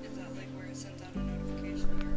Is that like where it sends out a notification here?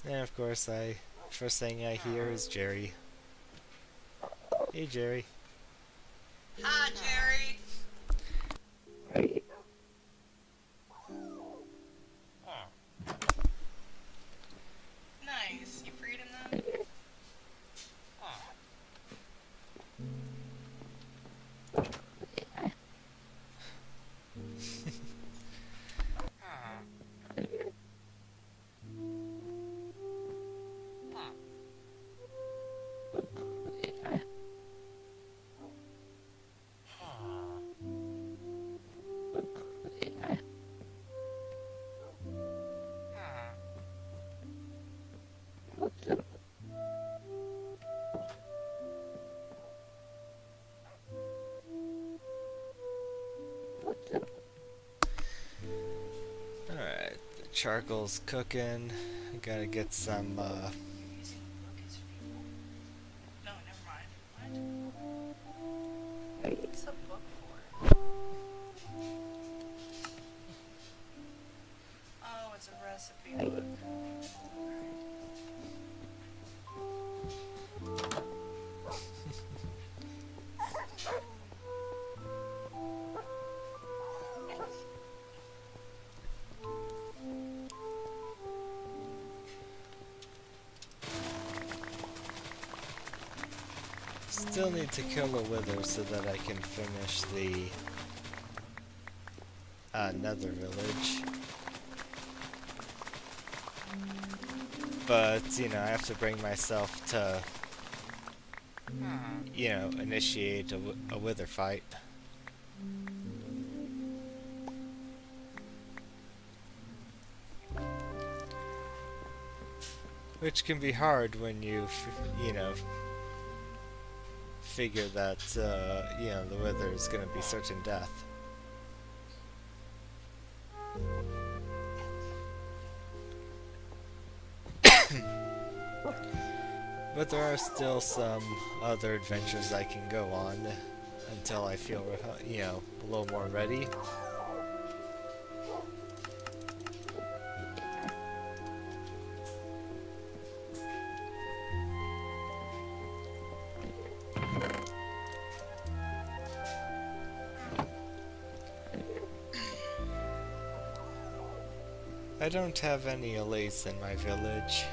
And of course, first thing I hear is Jerry. Hey, Jerry. Hi, Jerry. Nice. You freed him then? Alright, the charcoal's cooking. I gotta get some, Using book is fuel. No, never mind. What? What's a book for? Oh, it's a recipe book. still need to kill a wither so that I can finish the nether village. But, you know, I have to bring myself to, you know, initiate a wither fight. Which can be hard when you, you know, figure that, you know, the wither is going to be certain death. But there are still some other adventures I can go on until I feel, you know, a little more ready. I don't have any allays in my village,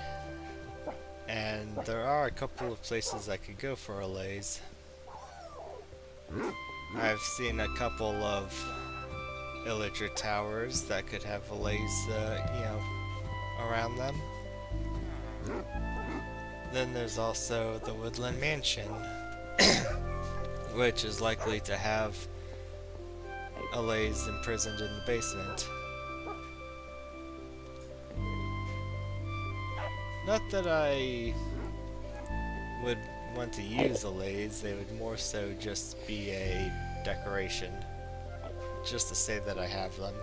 and there are a couple of places I could go for allays. I've seen a couple of villager towers that could have allays, you know, around them. Then there's also the Woodland Mansion, which is likely to have Allays imprisoned in the basement. Not that I would want to use Allays, they would more so just be a decoration. Just to say that I have them.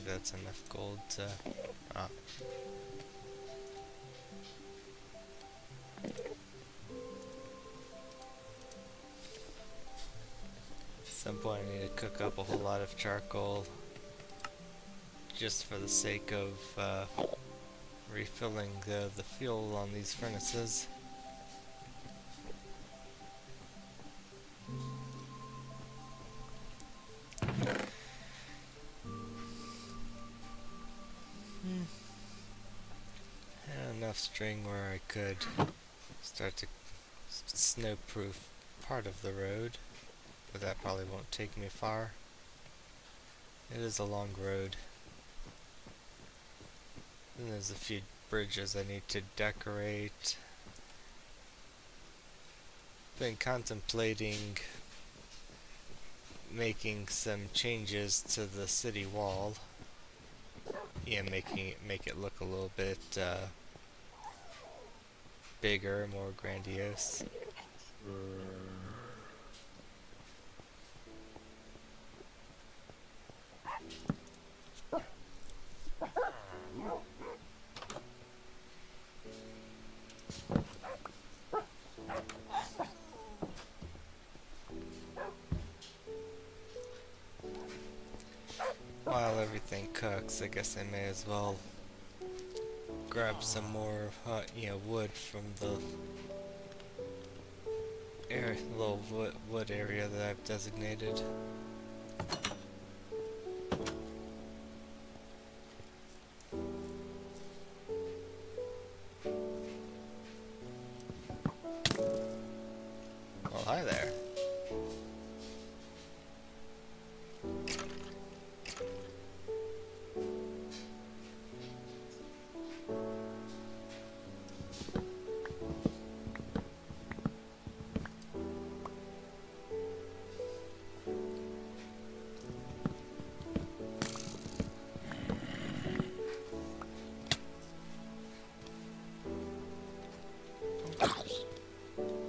That's enough gold to... At some point I need to cook up a whole lot of charcoal just for the sake of refilling the fuel on these furnaces. Enough string where I could start to snowproof part of the road, but that probably won't take me far. It is a long road. And there's a few bridges I need to decorate. Been contemplating making some changes to the city wall. Yeah, make it look a little bit bigger, more grandiose. While everything cooks, I guess I may as well grab some more, wood from the little wood area that I've designated. Well, hi there.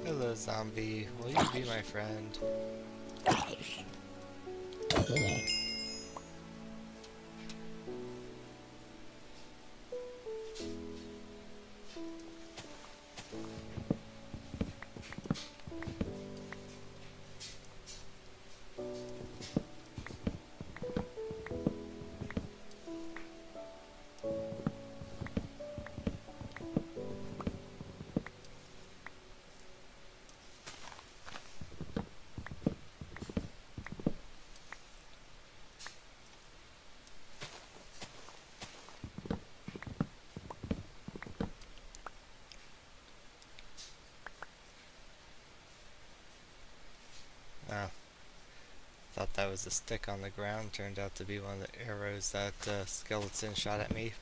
Hello, zombie. Will you be my friend? Oh. Thought that was a stick on the ground. Turned out to be one of the arrows that skeleton shot at me.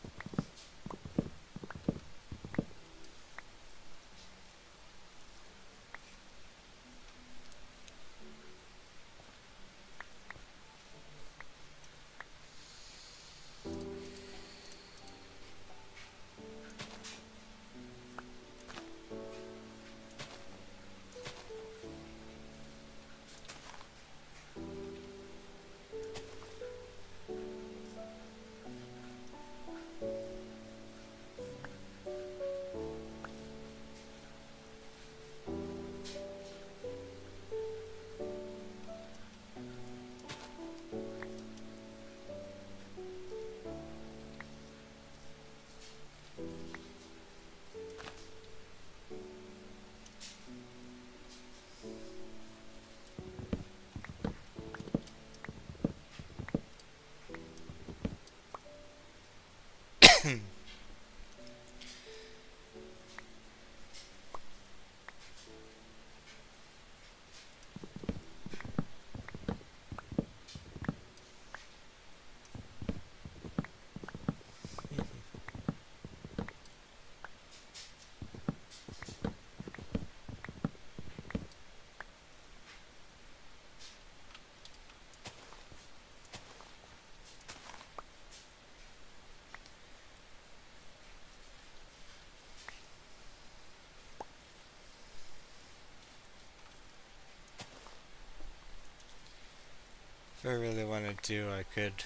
I really wanted to, I could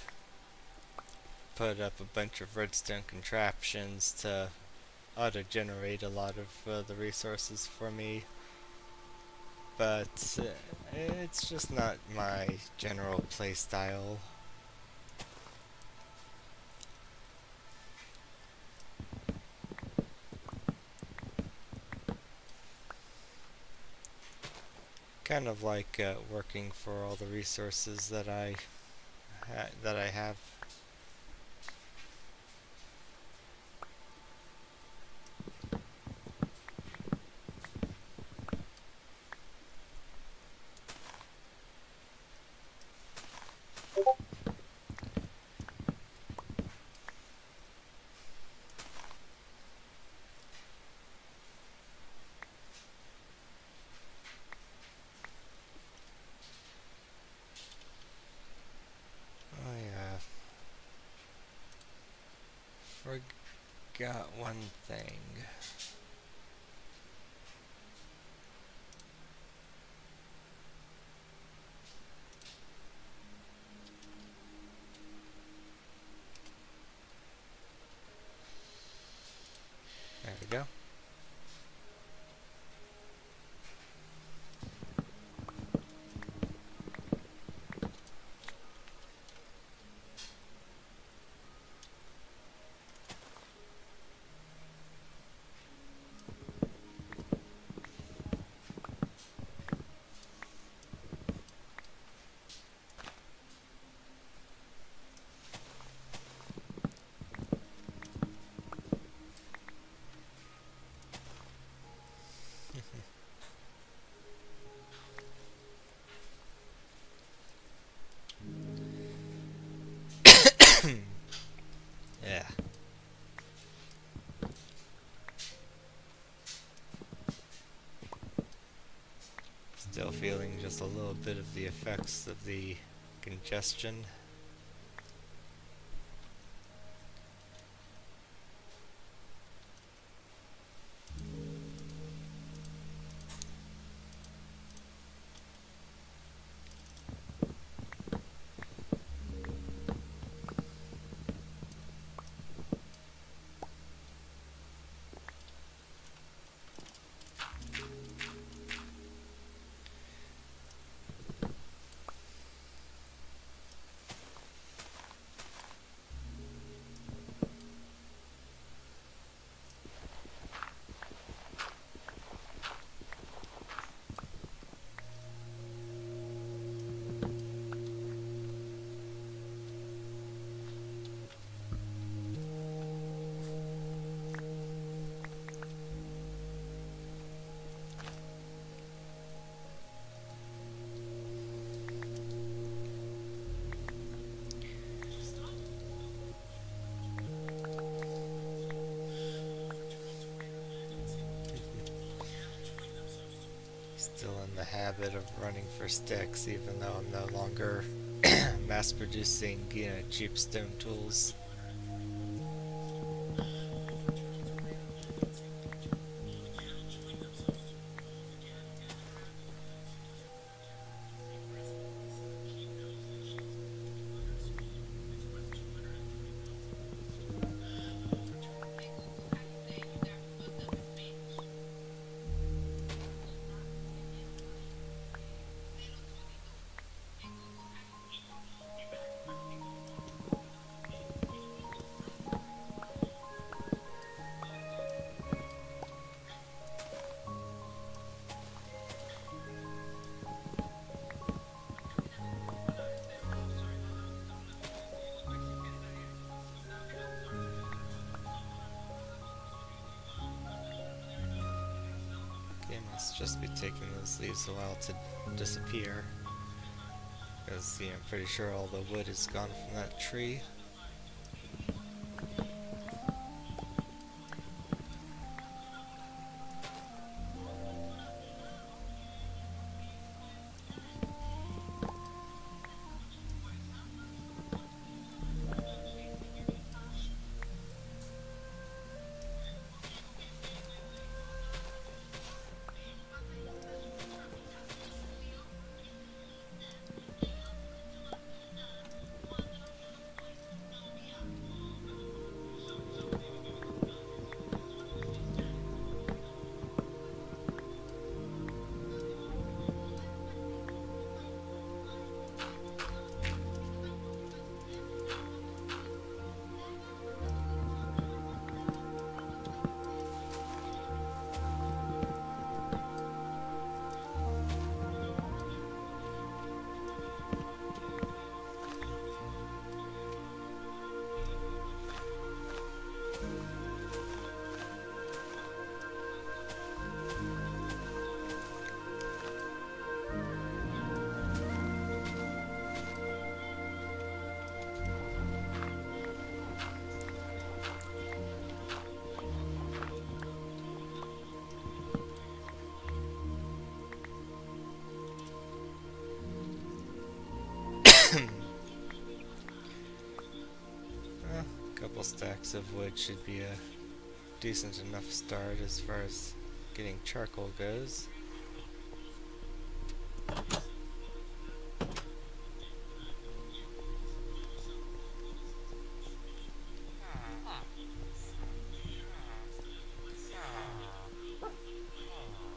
put up a bunch of redstone contraptions to auto-generate a lot of the resources for me, but it's just not my general playstyle. Kind of like working for all the resources that I have. Oh yeah, forgot one thing. There we go. Yeah. Still feeling just a little bit of the effects of the congestion. Still in the habit of running for sticks, even though I'm no longer mass producing, cheap stone tools. It must just be taking those leaves a while to disappear. Because, I'm pretty sure all the wood is gone from that tree. couple stacks of wood should be a decent enough start as far as getting charcoal goes.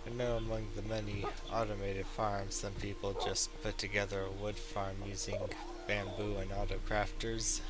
I know among the many automated farms, some people just put together a wood farm using bamboo and auto crafters.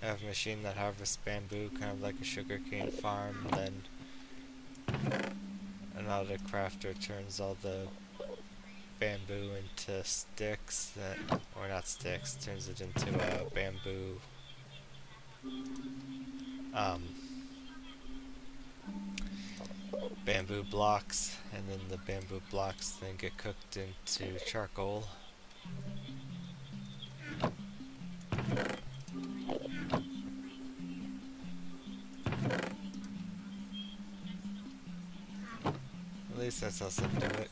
I have a machine that harvests bamboo, kind of like a sugarcane farm, then an auto crafter turns all the bamboo into sticks, or not sticks, turns it into bamboo blocks, and then the bamboo blocks then get cooked into charcoal. At least that's how some do it.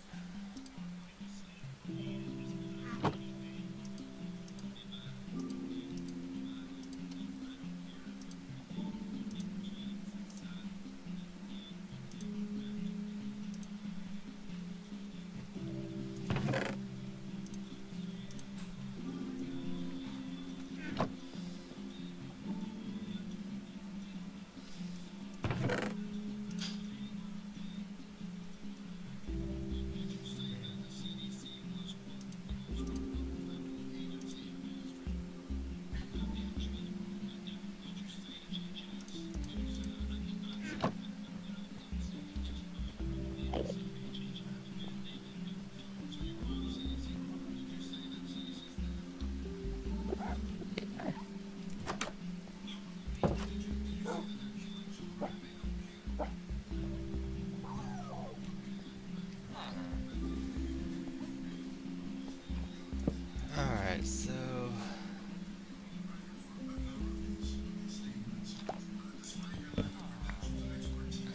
Alright, so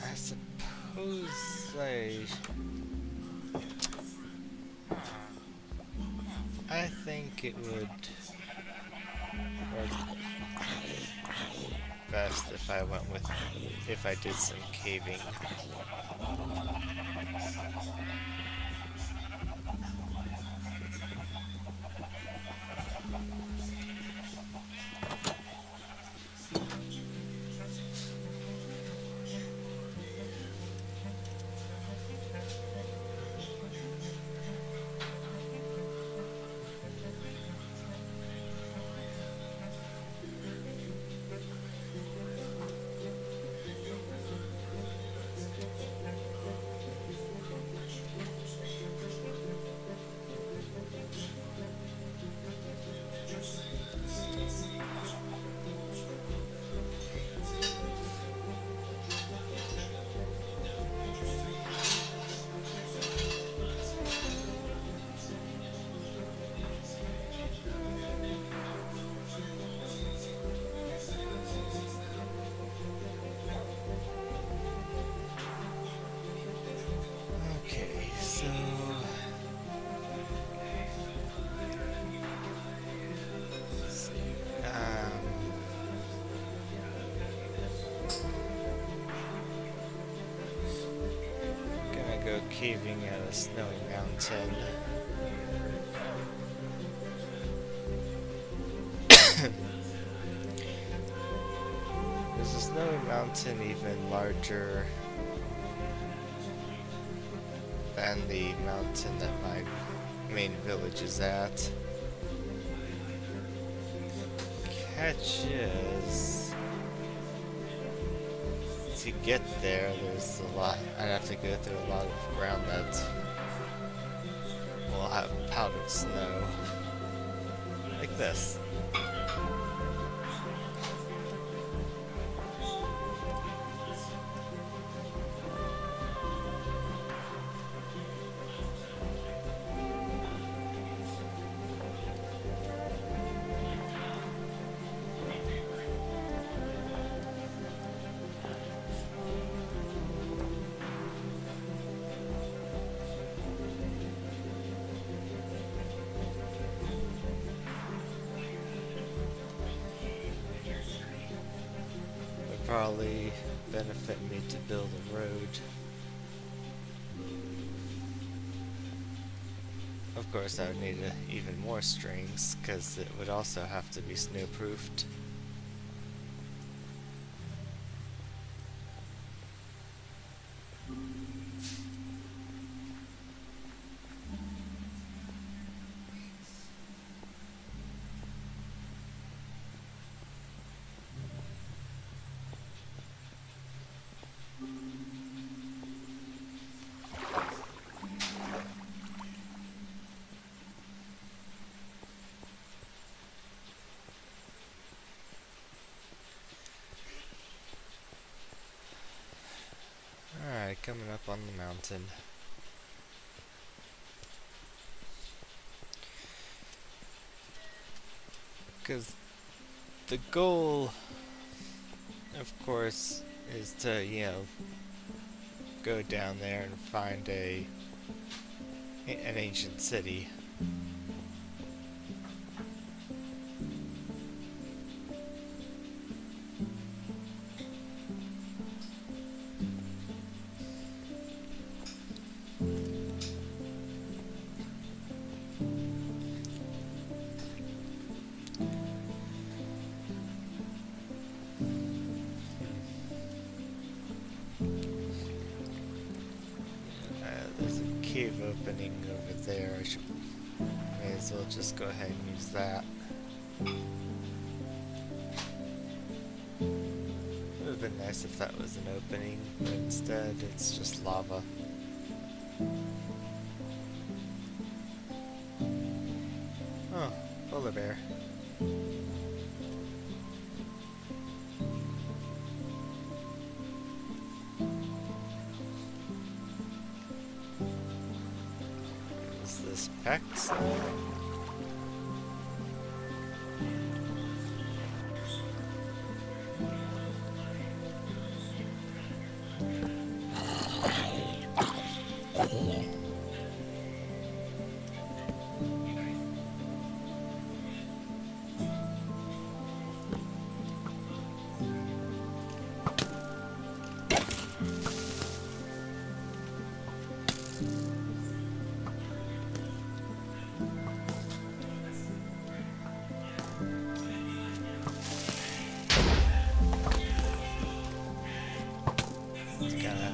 I suppose I think it would work best if I did some caving. Go caving at a snowy mountain. Is the snowy mountain even larger than the mountain that my main village is at? Catch is, to get there, there's a lot. I'd have to go through a lot of ground that will have powdered snow. Like this. probably benefit me to build a road. Of course, I would need even more strings, because it would also have to be snowproofed. Alright, coming up on the mountain. Because the goal, of course, is to, go down there and find an ancient city. There's a cave opening over there. May as well just go ahead and use that. It would have been nice if that was an opening, but instead it's just lava. Oh, polar bear. Is this Pex?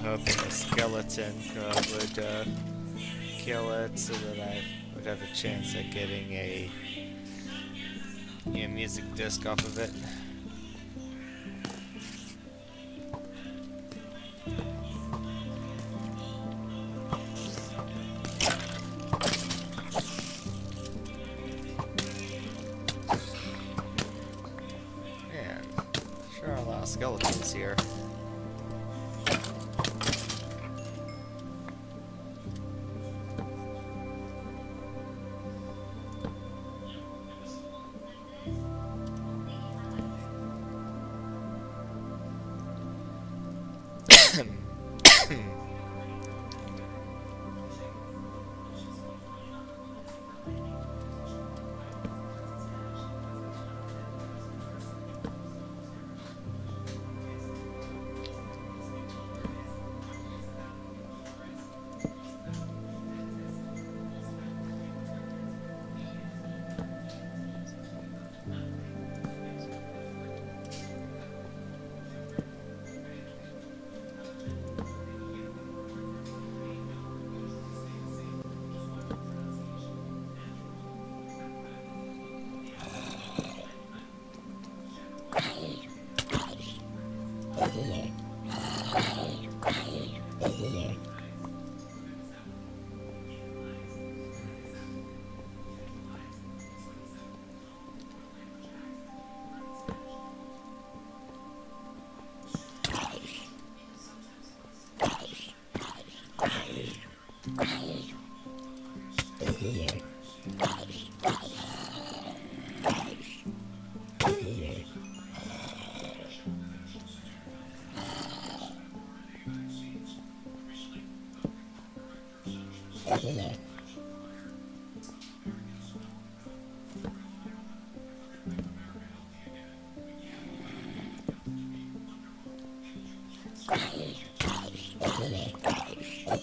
Hoping the skeleton would kill it so that I would have a chance at getting a music disc off of it. Man, sure are a lot of skeletons here.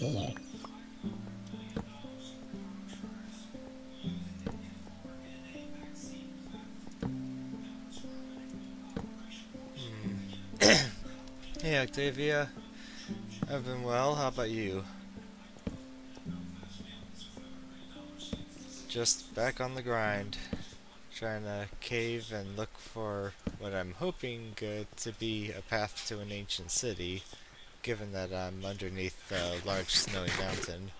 Hey Octavia, I've been well. How about you? Just back on the grind, trying to cave and look for what I'm hoping to be a path to an ancient city, given that I'm underneath a large snowy mountain.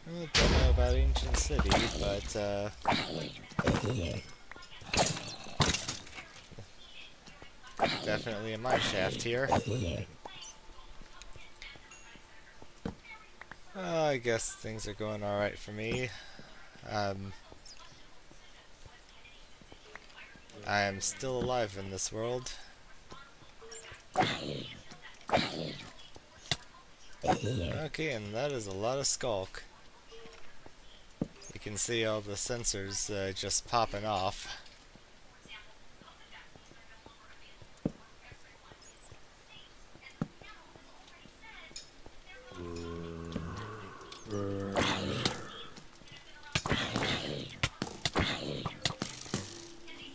I don't know about ancient city, but definitely a mine shaft here. I guess things are going alright for me. Um, I am still alive in this world. Okay, and that is a lot of skulk. You can see all the sensors just popping off.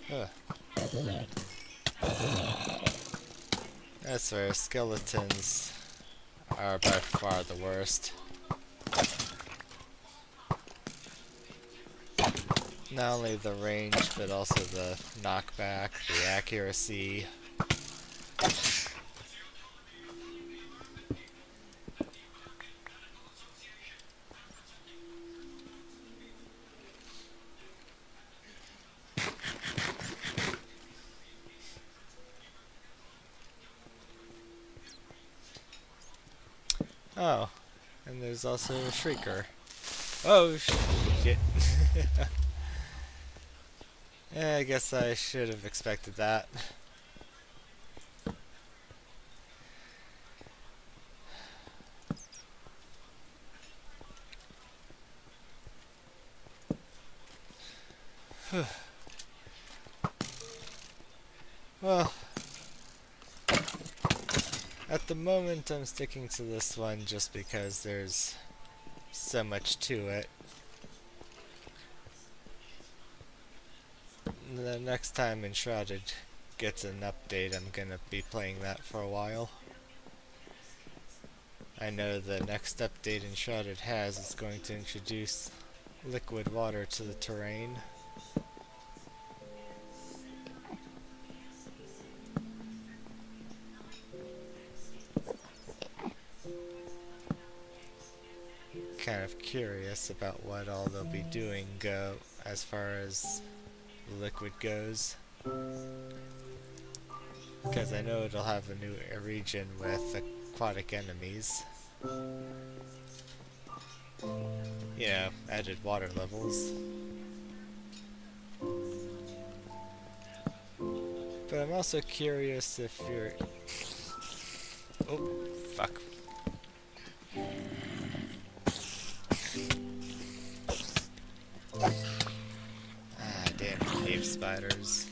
Huh. That's where skeletons are by far the worst. Not only the range, but also the knockback, the accuracy. Oh, and there's also a shrieker. Oh, shit. Yeah, I guess I should have expected that. Well, at the moment I'm sticking to this one just because there's so much to it. The next time Enshrouded gets an update, I'm gonna be playing that for a while. I know the next update Enshrouded has is going to introduce liquid water to the terrain. Kind of curious about what all they'll be doing as far as liquid goes. Because I know it'll have a new region with aquatic enemies. You know, added water levels. But I'm also curious if you're... Oh, fuck. Ah, damn cave spiders.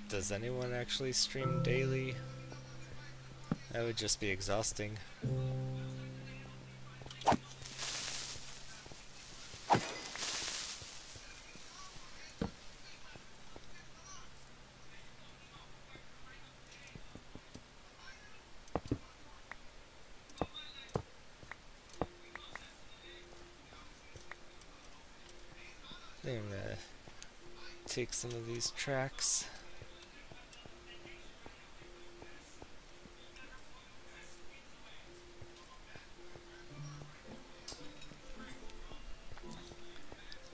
Does anyone actually stream daily? That would just be exhausting. I think I'm gonna take some of these tracks.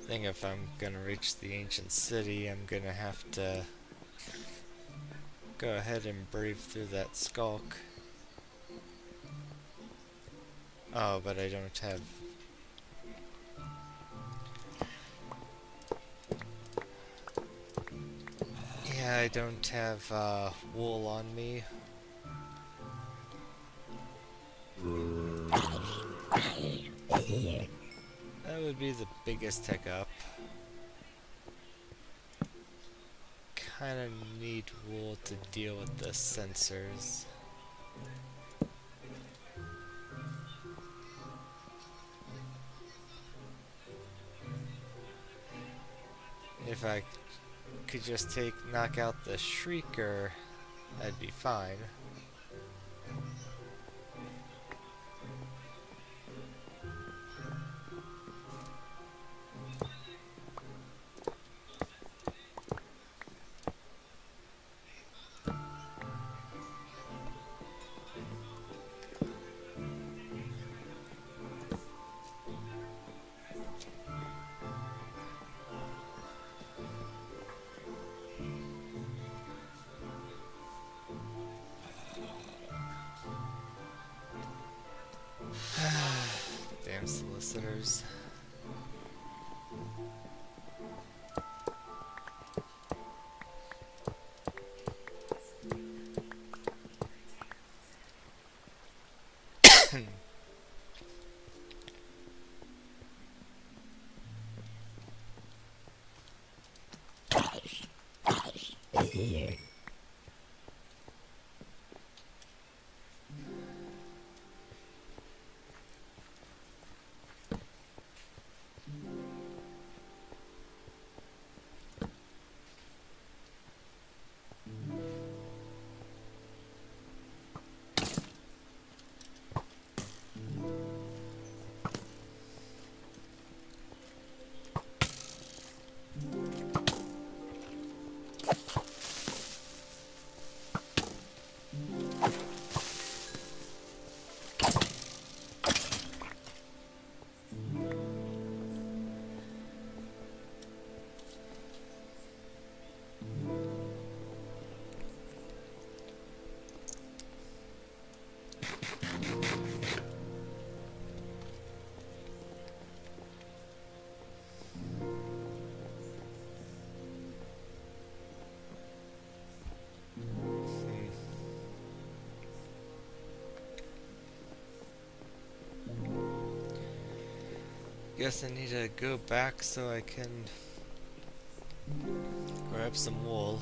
I think if I'm gonna reach the ancient city, I'm gonna have to go ahead and brave through that skulk. Oh, but I don't have... Yeah, I don't have wool on me. That would be the biggest hiccup. Kinda need wool to deal with the sensors. If I could just knock out the Shrieker, that'd be fine. Damn solicitors. Guess I need to go back so I can grab some wool.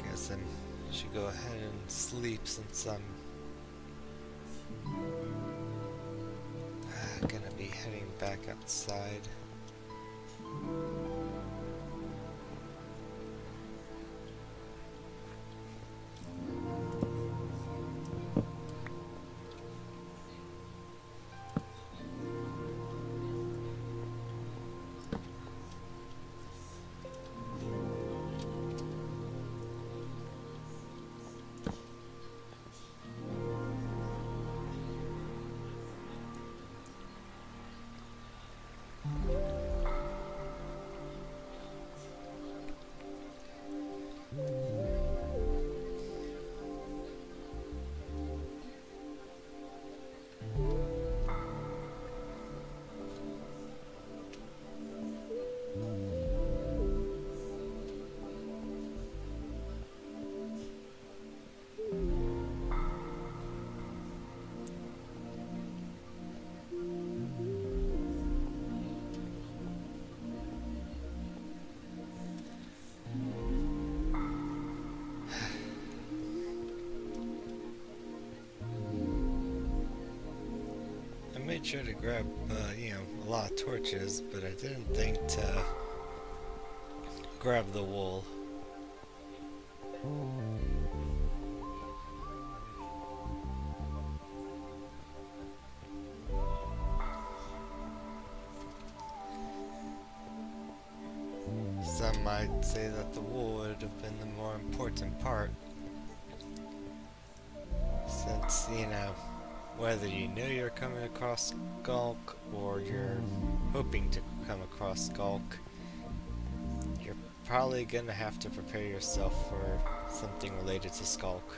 Guess I should go ahead and sleep since I'm gonna be heading back outside. made sure to grab, a lot of torches, but I didn't think to grab the wool. Some might say that the wool would have been the more important part, since, whether you know you're coming across Skulk or you're hoping to come across Skulk, you're probably gonna have to prepare yourself for something related to Skulk.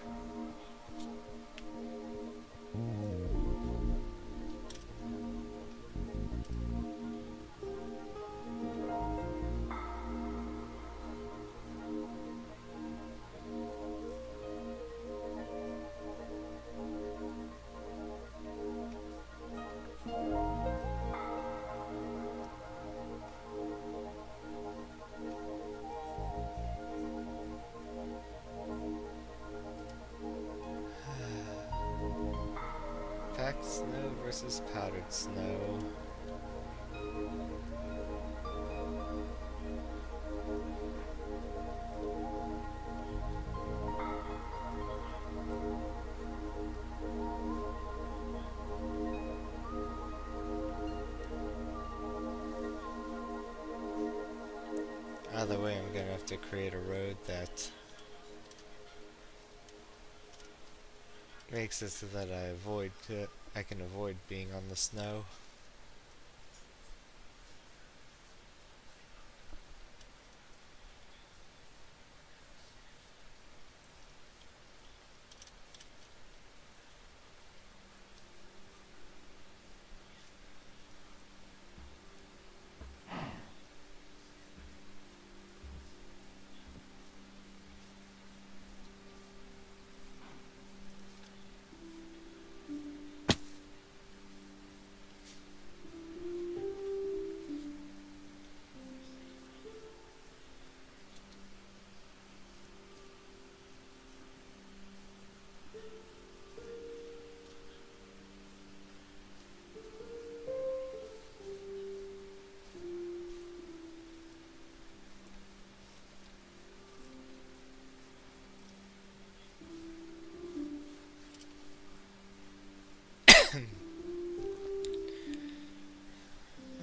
Packed snow versus powdered snow. Either way, I'm gonna have to create a road that makes it so that I can avoid being on the snow.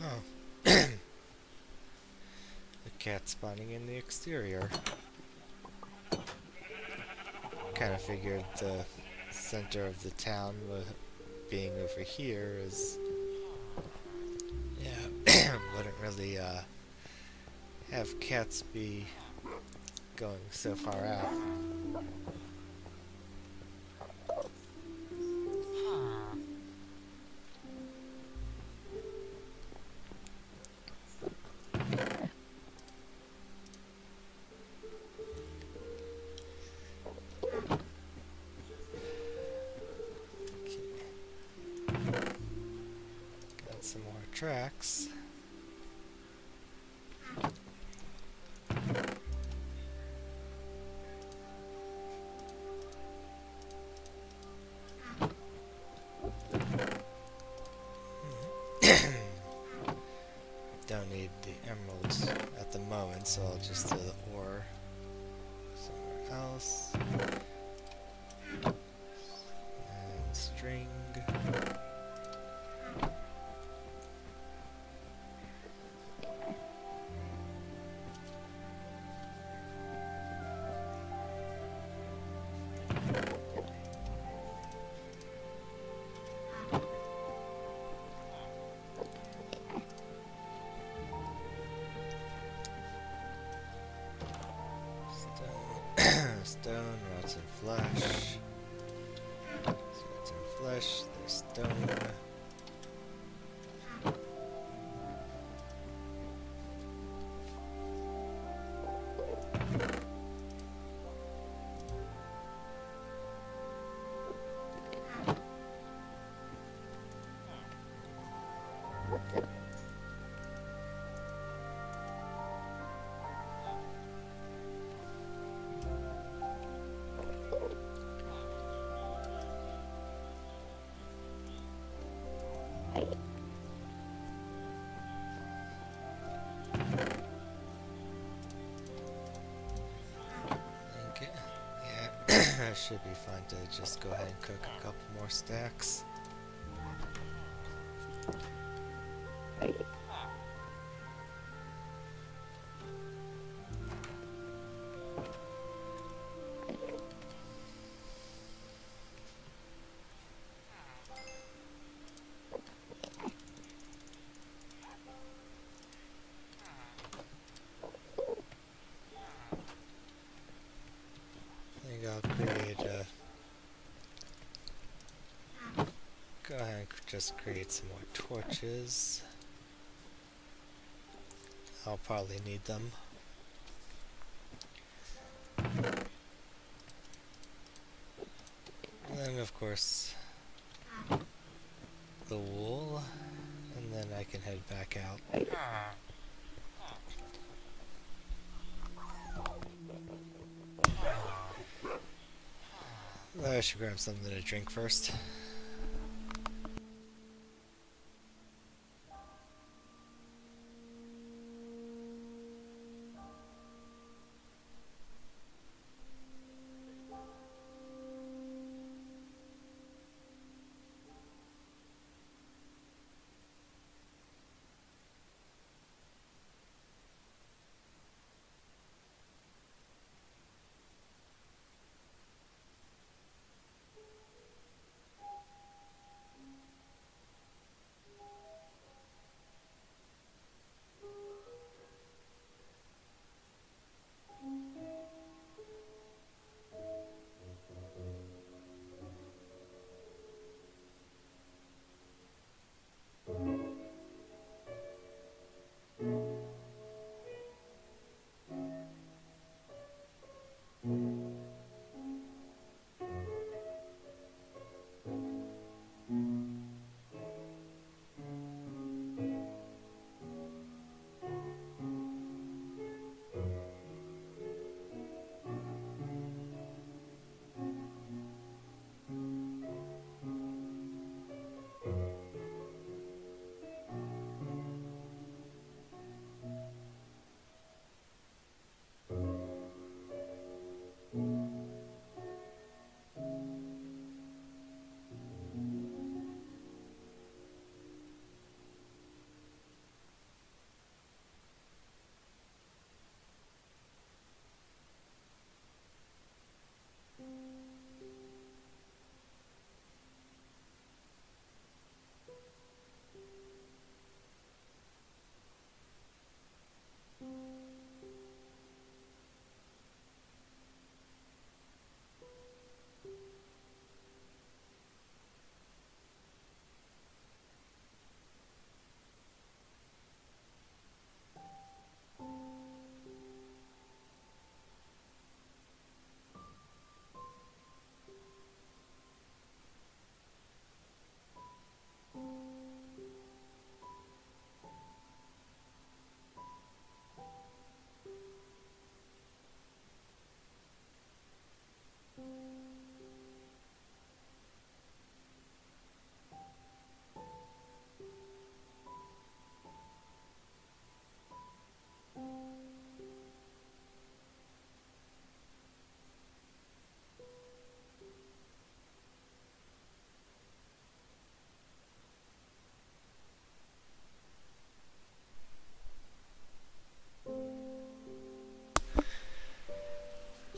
Oh. The cat spawning in the exterior. Kinda figured the center of the town being over here is, wouldn't really have cats be going so far out. Got some more tracks. Don't need the emeralds at the moment, so I'll just do the ore somewhere else. And string. Stone, rotten flesh. Rotten flesh, there's stone. Should be fine to just go ahead and cook a couple more stacks. I think I'll create a... Go ahead and just create some more torches. I'll probably need them. And then of course the wool, and then I can head back out. I should grab something to drink first.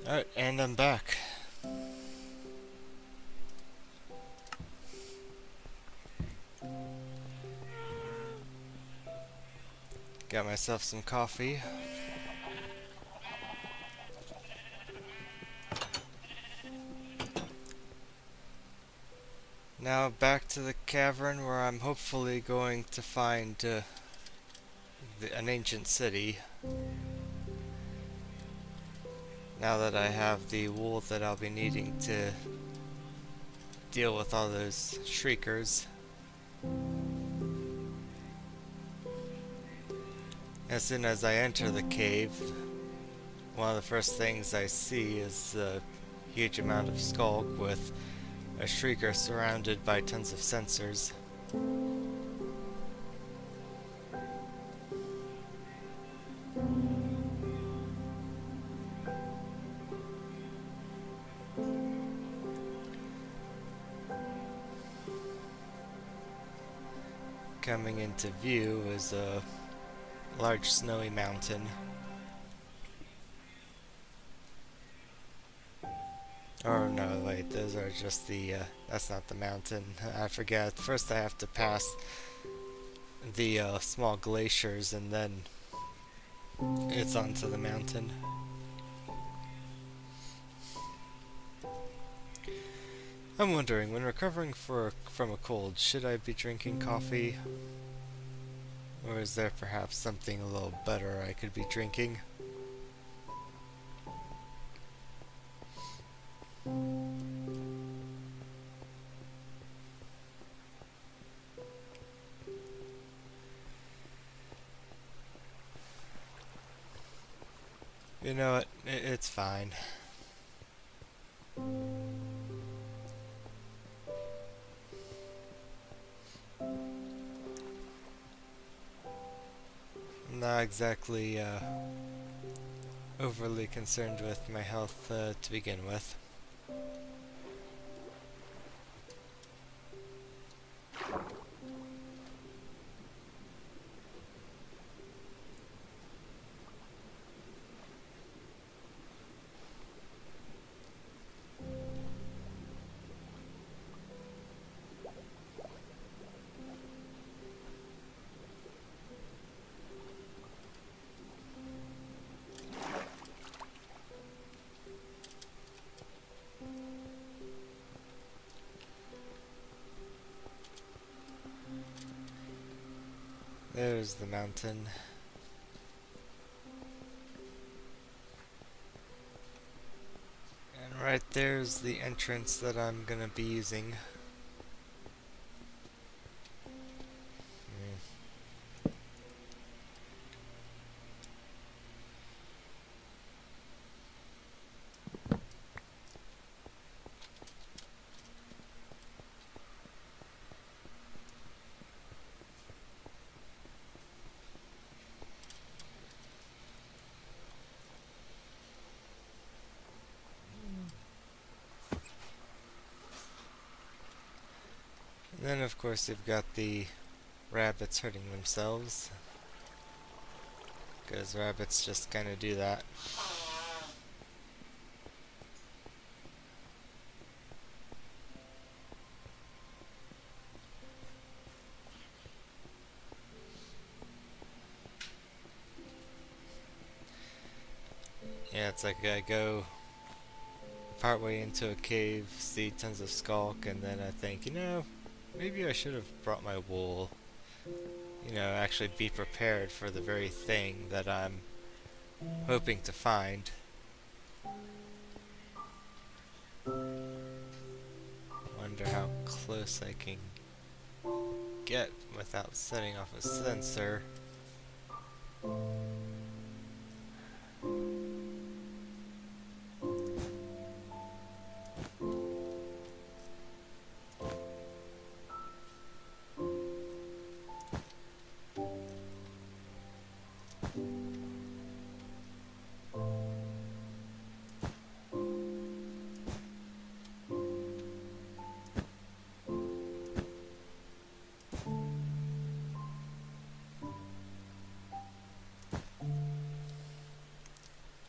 Alright, and I'm back. Got myself some coffee. Now back to the cavern where I'm hopefully going to find an ancient city. Now that I have the wool that I'll be needing to deal with all those shriekers. As soon as I enter the cave, one of the first things I see is a huge amount of skulk with a shrieker surrounded by tons of sensors. coming into view is a large snowy mountain. Or no, wait, those are just the, that's not the mountain. I forget. First I have to pass the small glaciers and then it's onto the mountain. I'm wondering, when recovering from a cold, should I be drinking coffee? Or is there perhaps something a little better I could be drinking? You know what? It's fine. I'm not exactly overly concerned with my health to begin with. There's the mountain. And right there's the entrance that I'm gonna be using. And then of course you've got the rabbits hurting themselves, because rabbits just kind of do that. Yeah, it's like I go partway into a cave, see tons of skulk, and then I think, you know, maybe I should have brought my wool. You know, actually be prepared for the very thing that I'm hoping to find. Wonder how close I can get without setting off a sensor.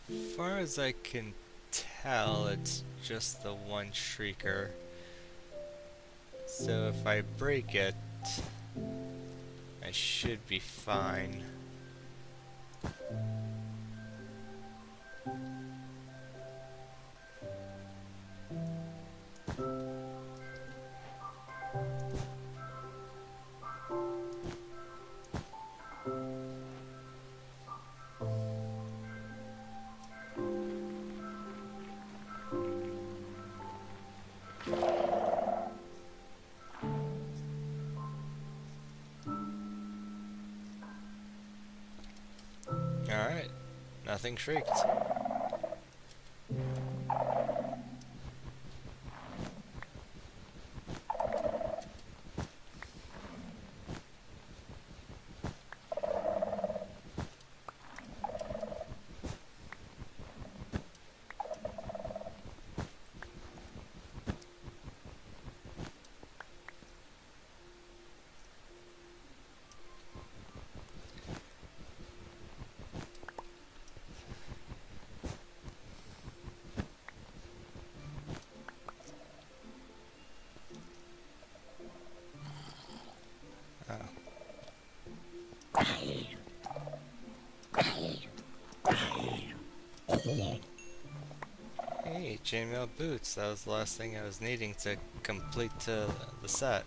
As far as I can tell, it's just the one shrieker. So if I break it, I should be fine. Alright, nothing shrieked. Hey, chainmail boots. That was the last thing I was needing to complete the set.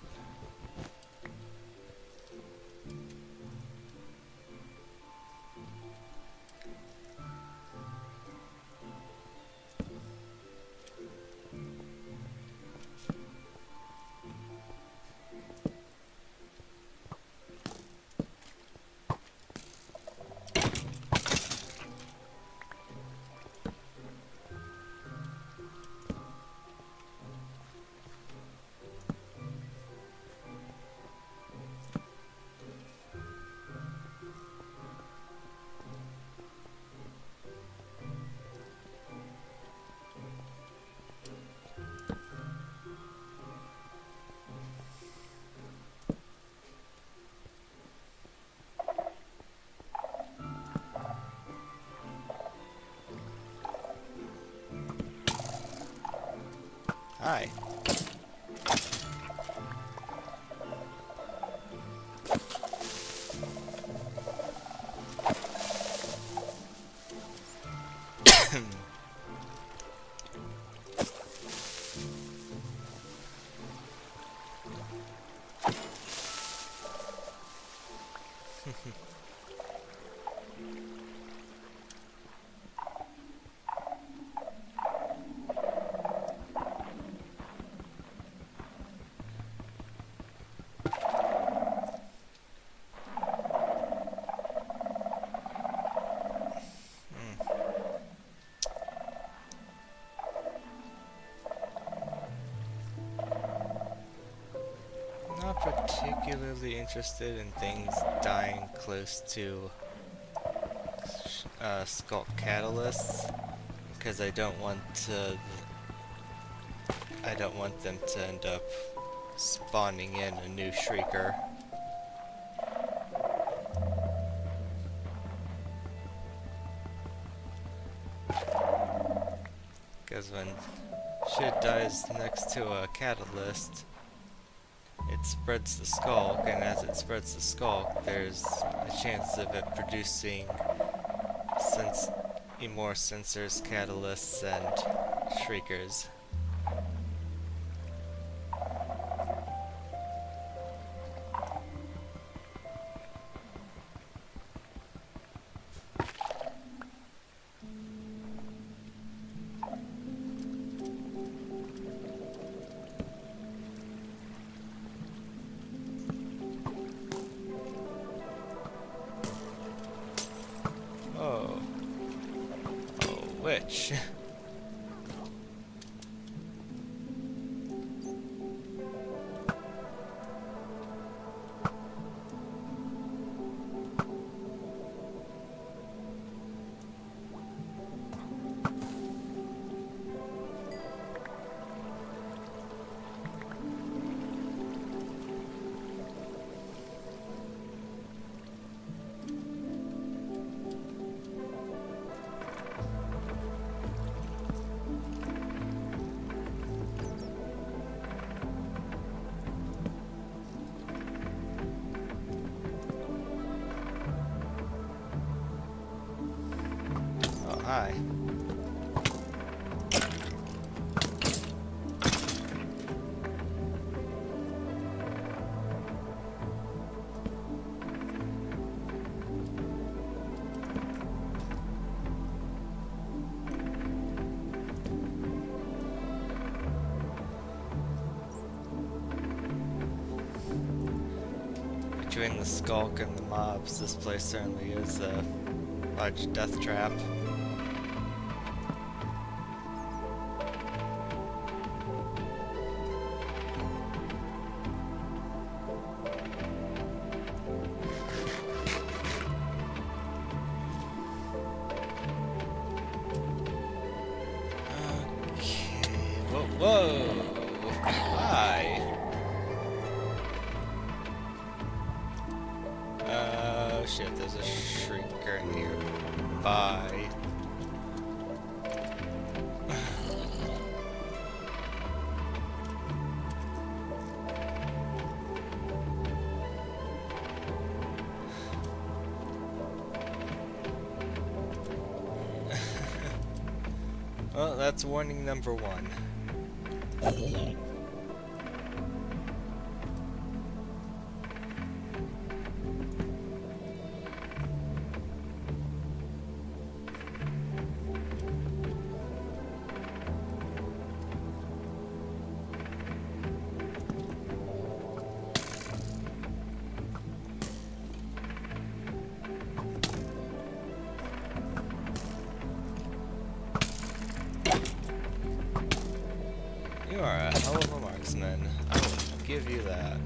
Hi. Not particularly interested in things dying close to Skulk catalysts, because I don't want them to end up spawning in a new Shrieker. Because when shit dies next to a catalyst, it spreads the Skulk, and as it spreads the Skulk, there's a chance of it producing more sensors, catalysts, and Shriekers. Oh. Oh, witch. Oh, hi. Between the Skulk and the mobs, this place certainly is a large death trap. Okay. Whoa, whoa! Hi! Oh shit, there's a Shrieker nearby. Well, that's warning number one. You are a hell of a marksman. I will give you that.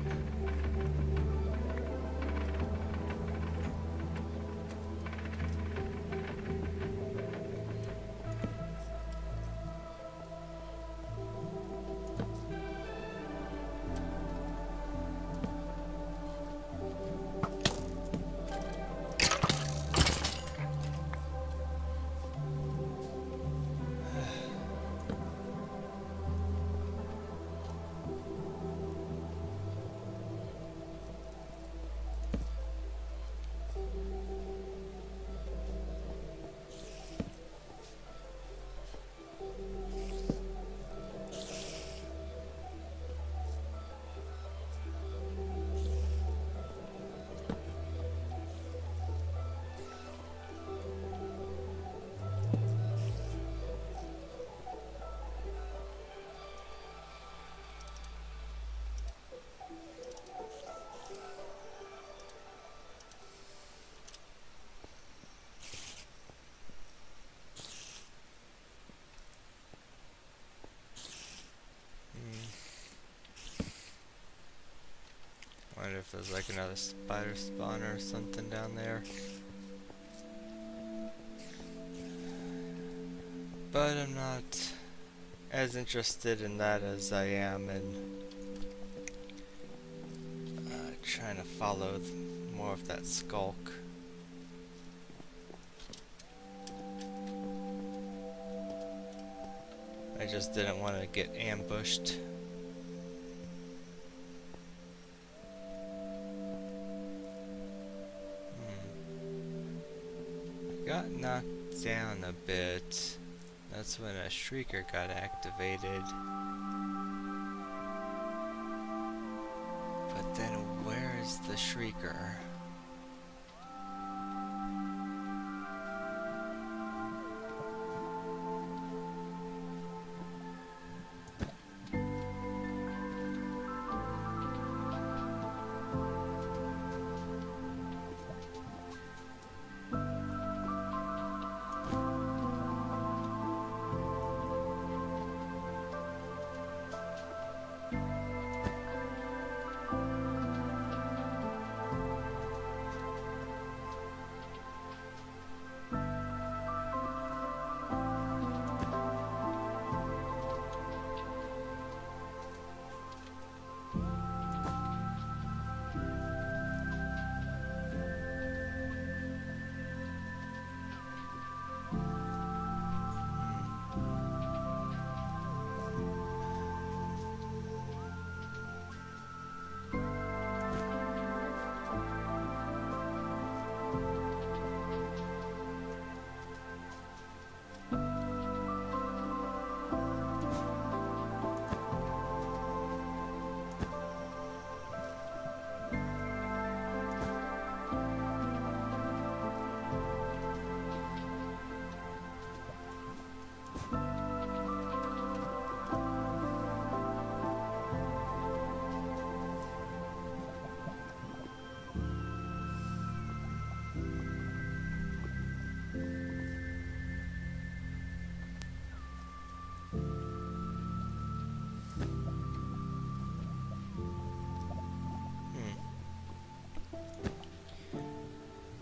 Wonder if there's like another spider spawner or something down there. But I'm not as interested in that as I am in trying to follow more of that skulk. I just didn't want to get ambushed. Got knocked down a bit. That's when a shrieker got activated. But then where is the shrieker?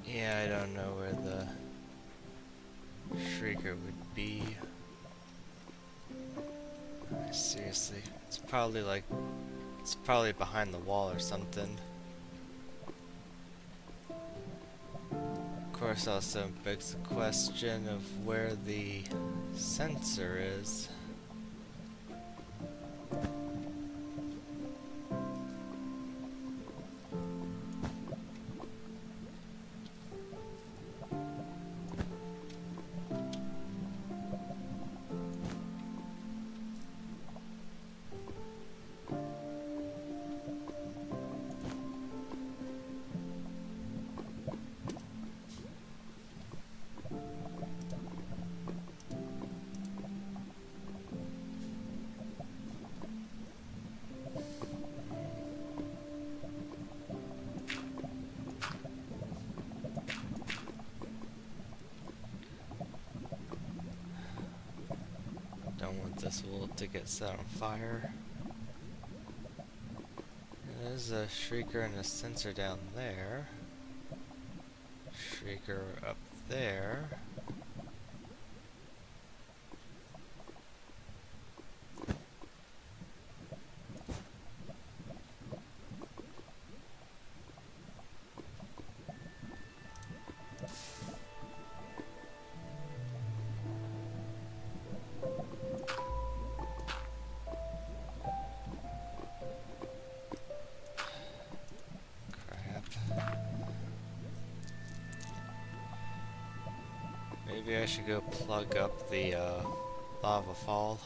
Yeah, I don't know where the shrieker would be. Seriously, it's probably behind the wall or something. Of course, also begs the question of where the sensor is. don't want this wool to get set on fire. There's a shrieker and a sensor down there. Shrieker up there. Maybe I should go plug up the lava fall.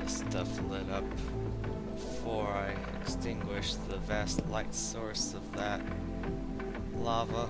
Stuff lit up before I extinguish the vast light source of that lava.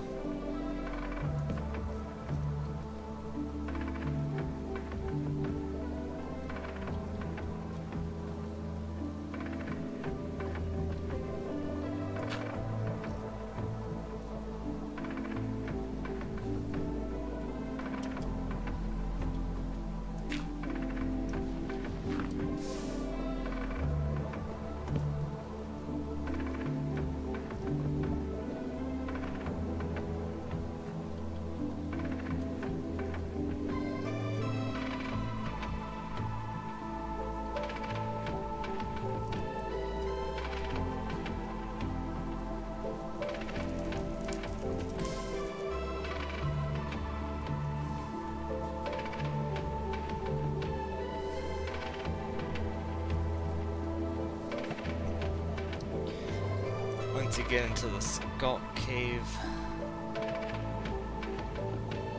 To get into the Skulk Cave,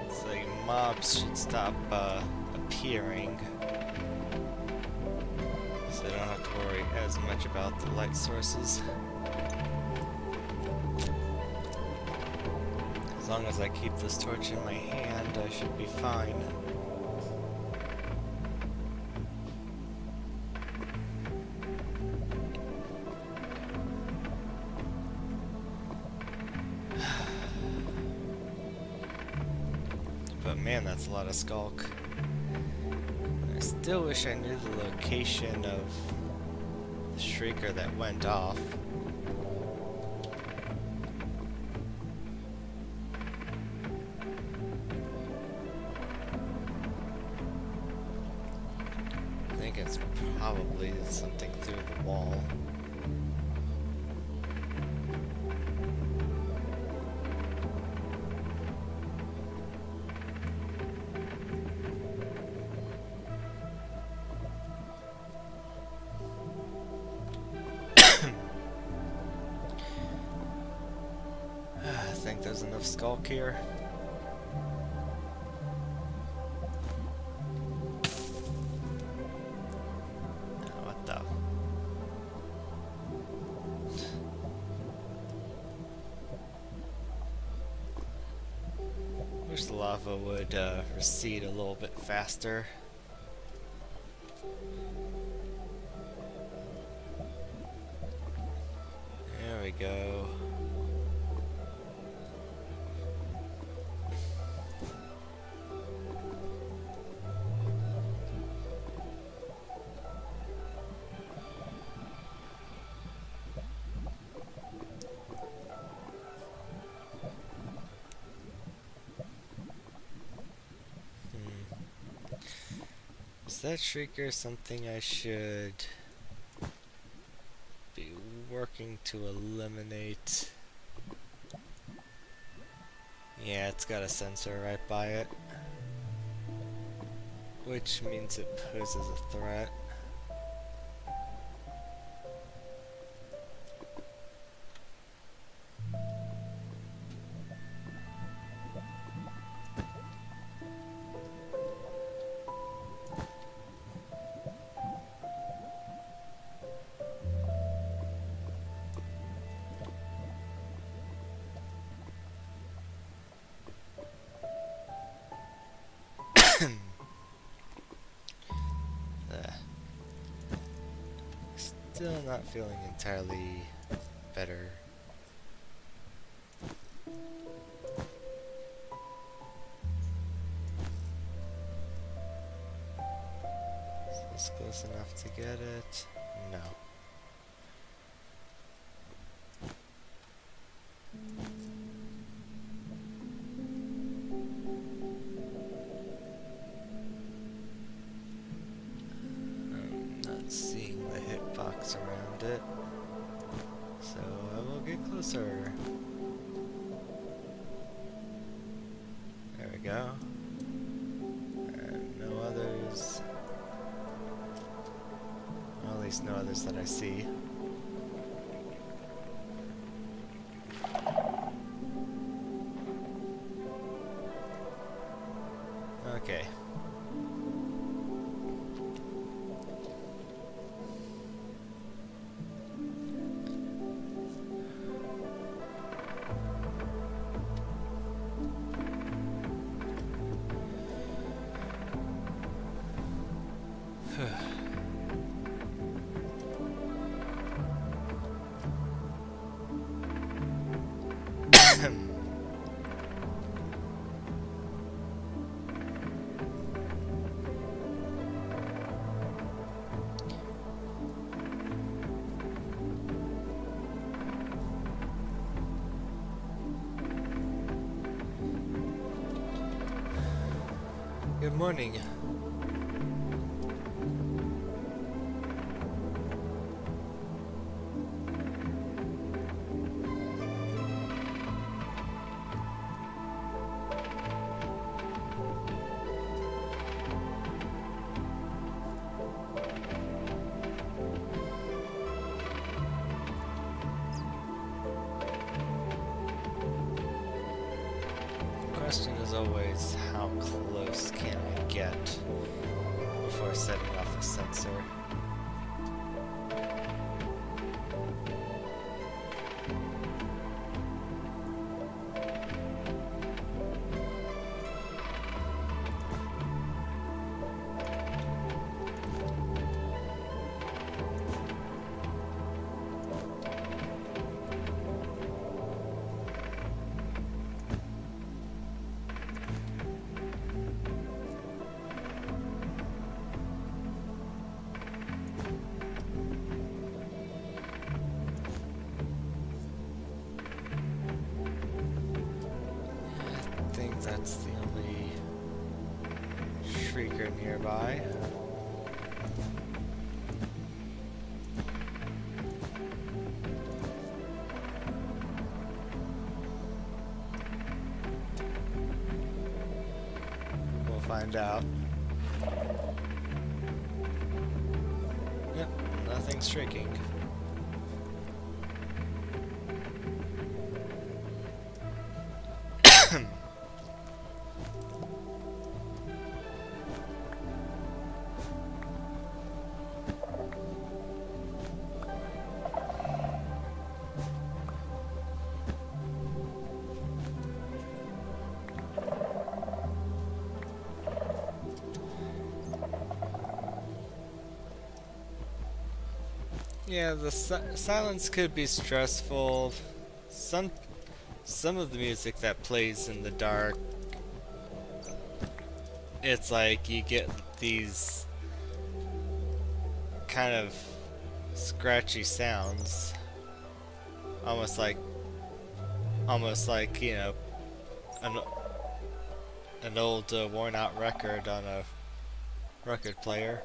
so mobs should stop appearing, so I don't have to worry as much about the light sources. As long as I keep this torch in my hand, I should be fine. But man, that's a lot of Skulk. I still wish I knew the location of the Shrieker that went off. I think it's probably something through the wall. I think there's enough Skulk here. What the? Wish the lava would recede a little bit faster. There we go. Is that Shrieker something I should be working to eliminate? Yeah, it's got a sensor right by it, which means it poses a threat. Still not feeling entirely better. Is this close enough to get it? No. I'm not seeing the hitbox around it, so I will get closer. There we go. And no others. Well, at least no others that I see. Okay. Good morning. The question is always, how close can I get before setting off a sensor? I think that's the only Shrieker nearby. We'll find out. Yep, nothing's shrieking. Yeah, the silence could be stressful. Some some of the music that plays in the dark, it's like you get these kind of scratchy sounds, almost like you know an an old worn out record on a record player.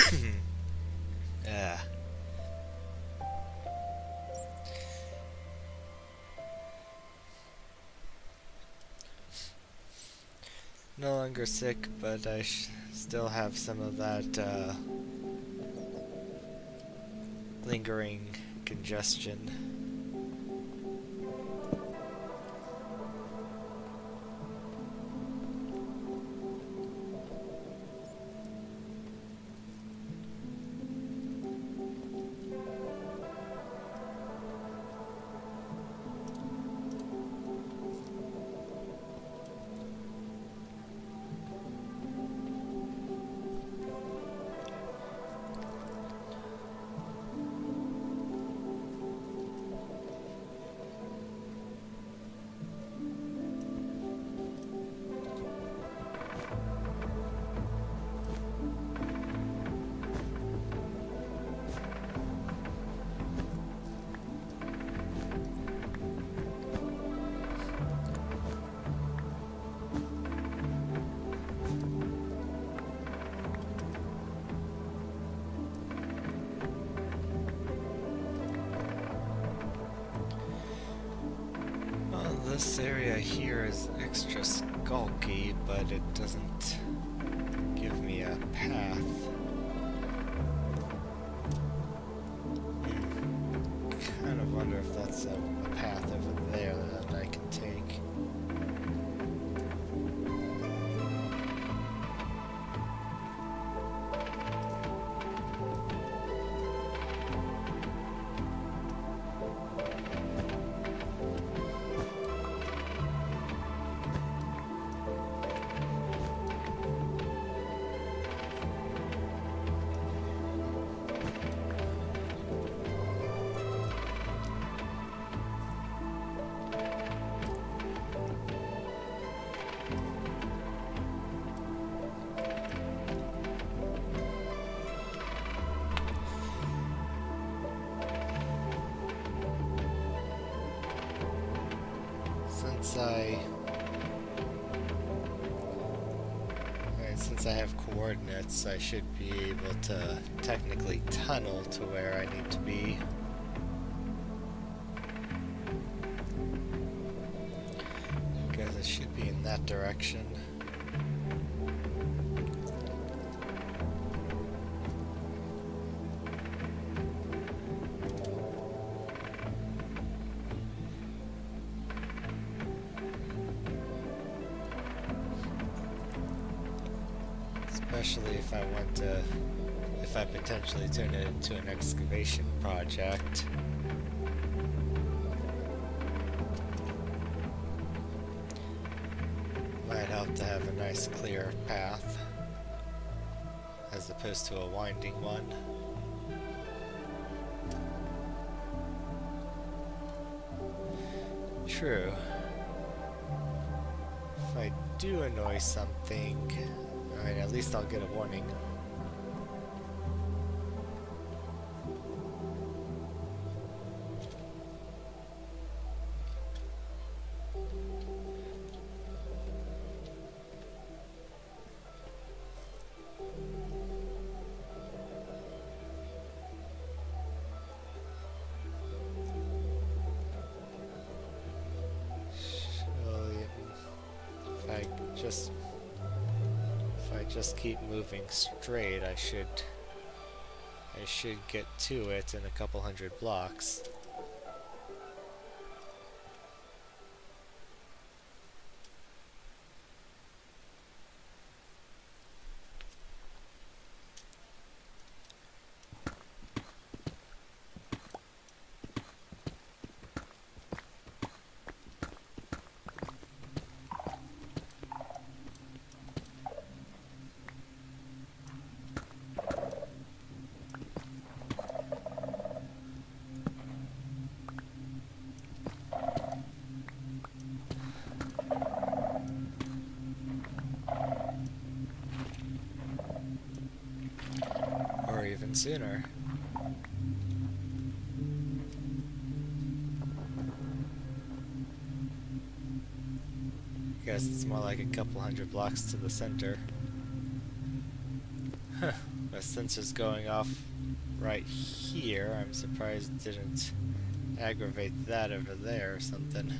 Hmm. Yeah. No longer sick, but I still have some of that lingering congestion. Well, this area here is extra skulky, but it doesn't give me a path. Kind of wonder if that's a path over there that I can take. Since I have coordinates, I should be able to technically tunnel to where I need to be. Because it should be in that direction. Especially if I potentially turn it into an excavation project. Might help to have a nice clear path, as opposed to a winding one. True. If I do annoy something, I mean, at least I'll get a warning. If I just keep moving straight, I should get to it in a couple hundred blocks. Or even sooner. Guess it's more like a couple hundred blocks to the center. Huh. The sensor's going off right here. I'm surprised it didn't aggravate that over there or something.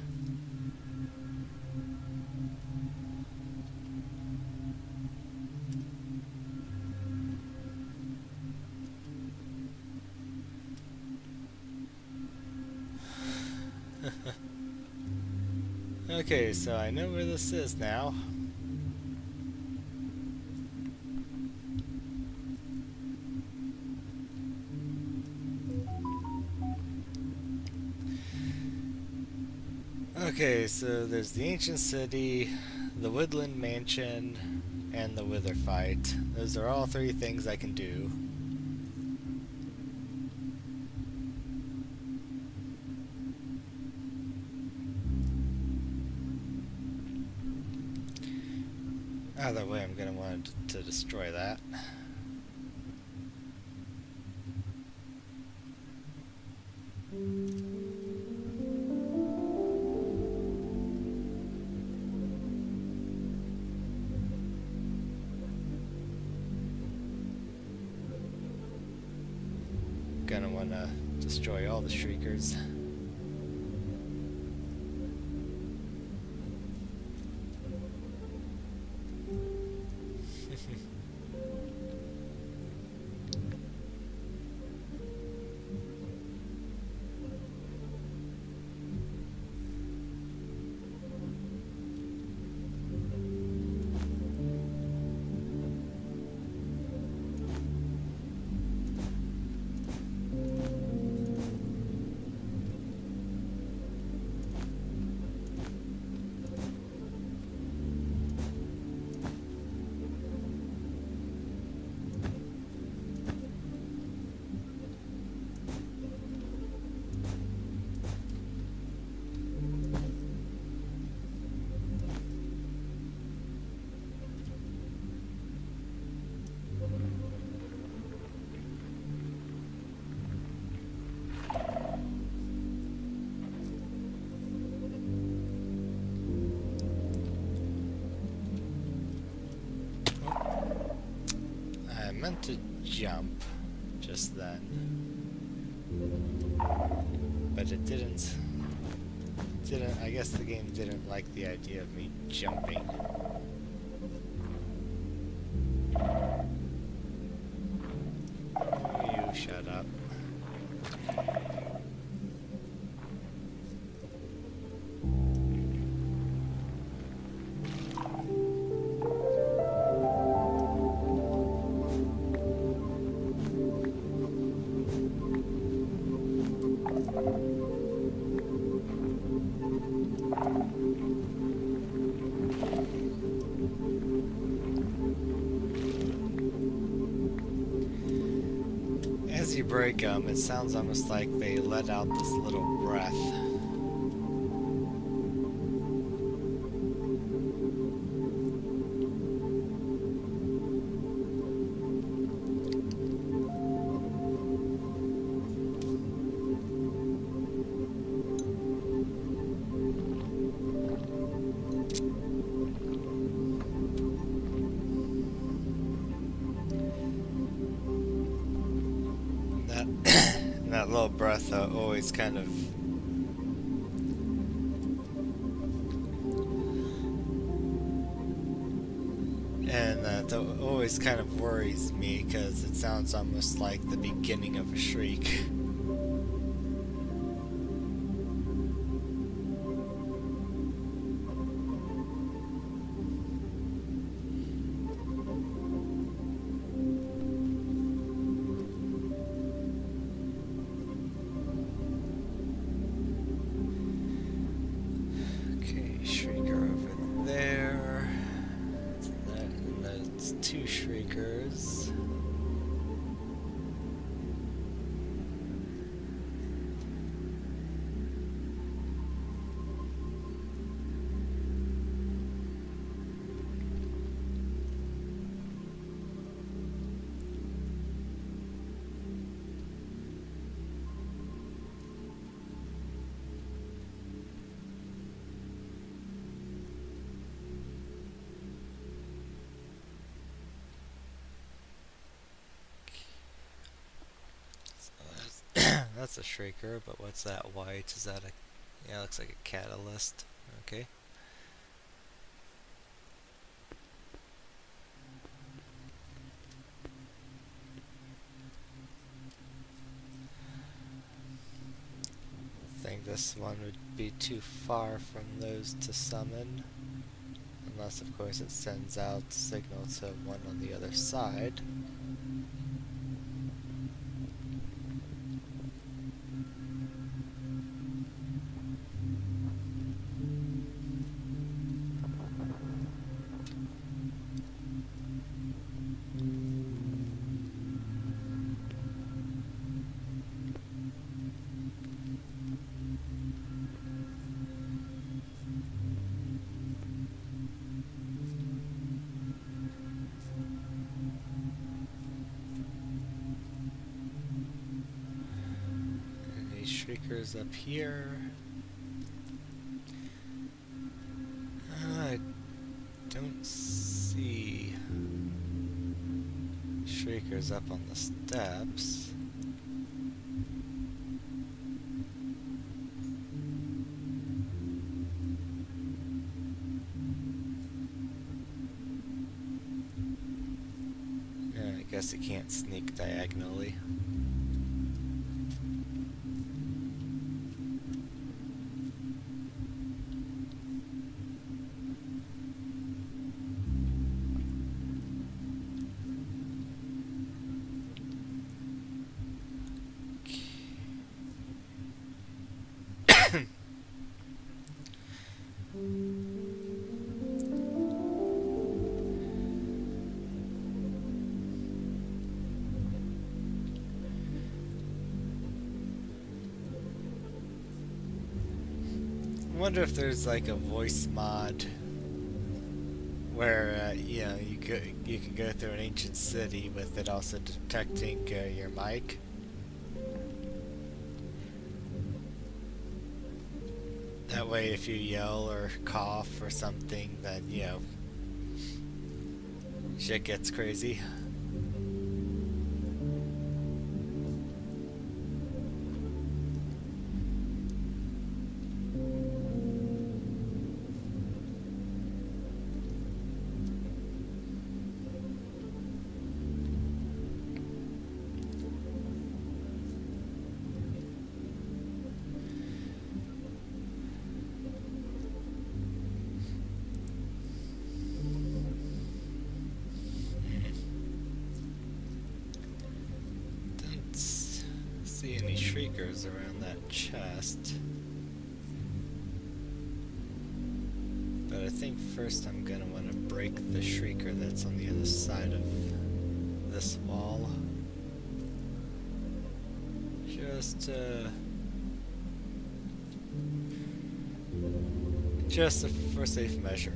Okay, so I know where this is now. Okay, so there's the Ancient City, the Woodland Mansion, and the Wither Fight. Those are all three things I can do. Either way, I'm going to want to destroy that. Gonna want to destroy all the Shriekers. I meant to jump just then, but it didn't. I guess the game didn't like the idea of me jumping. You shut up. As you break them, it sounds almost like they let out this little breath. and that little breath always kind of always kind of worries me because it sounds almost like the beginning of a shriek. Okay, shrieker over there. And that's two shriekers. That's a shrieker, but what's that white? Is that a... yeah, looks like a catalyst. Okay. I think this one would be too far from those to summon. Unless, of course, it sends out signal to one on the other side. Shriekers up here. I don't see shriekers up on the steps. Yeah, I guess you can't sneak diagonally. I wonder if there's like a voice mod where you know you can go through an ancient city with it also detecting your mic. That way, if you yell or cough or something, then you know shit gets crazy. See any shriekers around that chest. But I think first I'm gonna want to break the shrieker that's on the other side of this wall. Just for safe measure.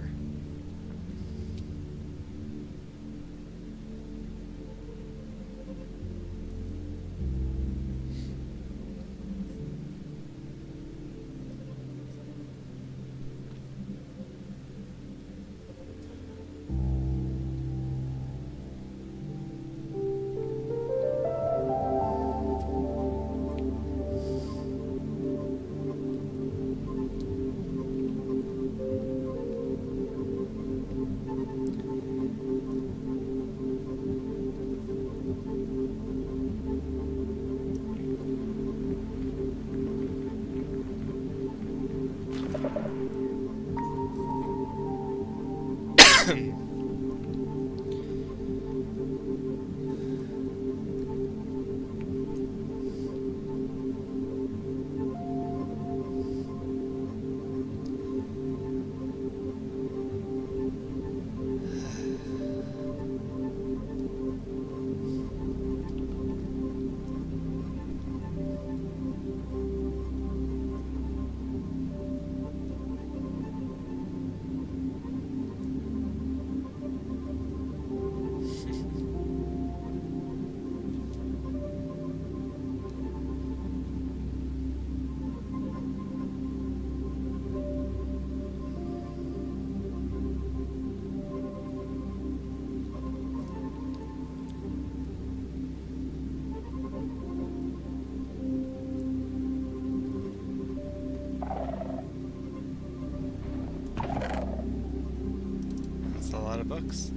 books.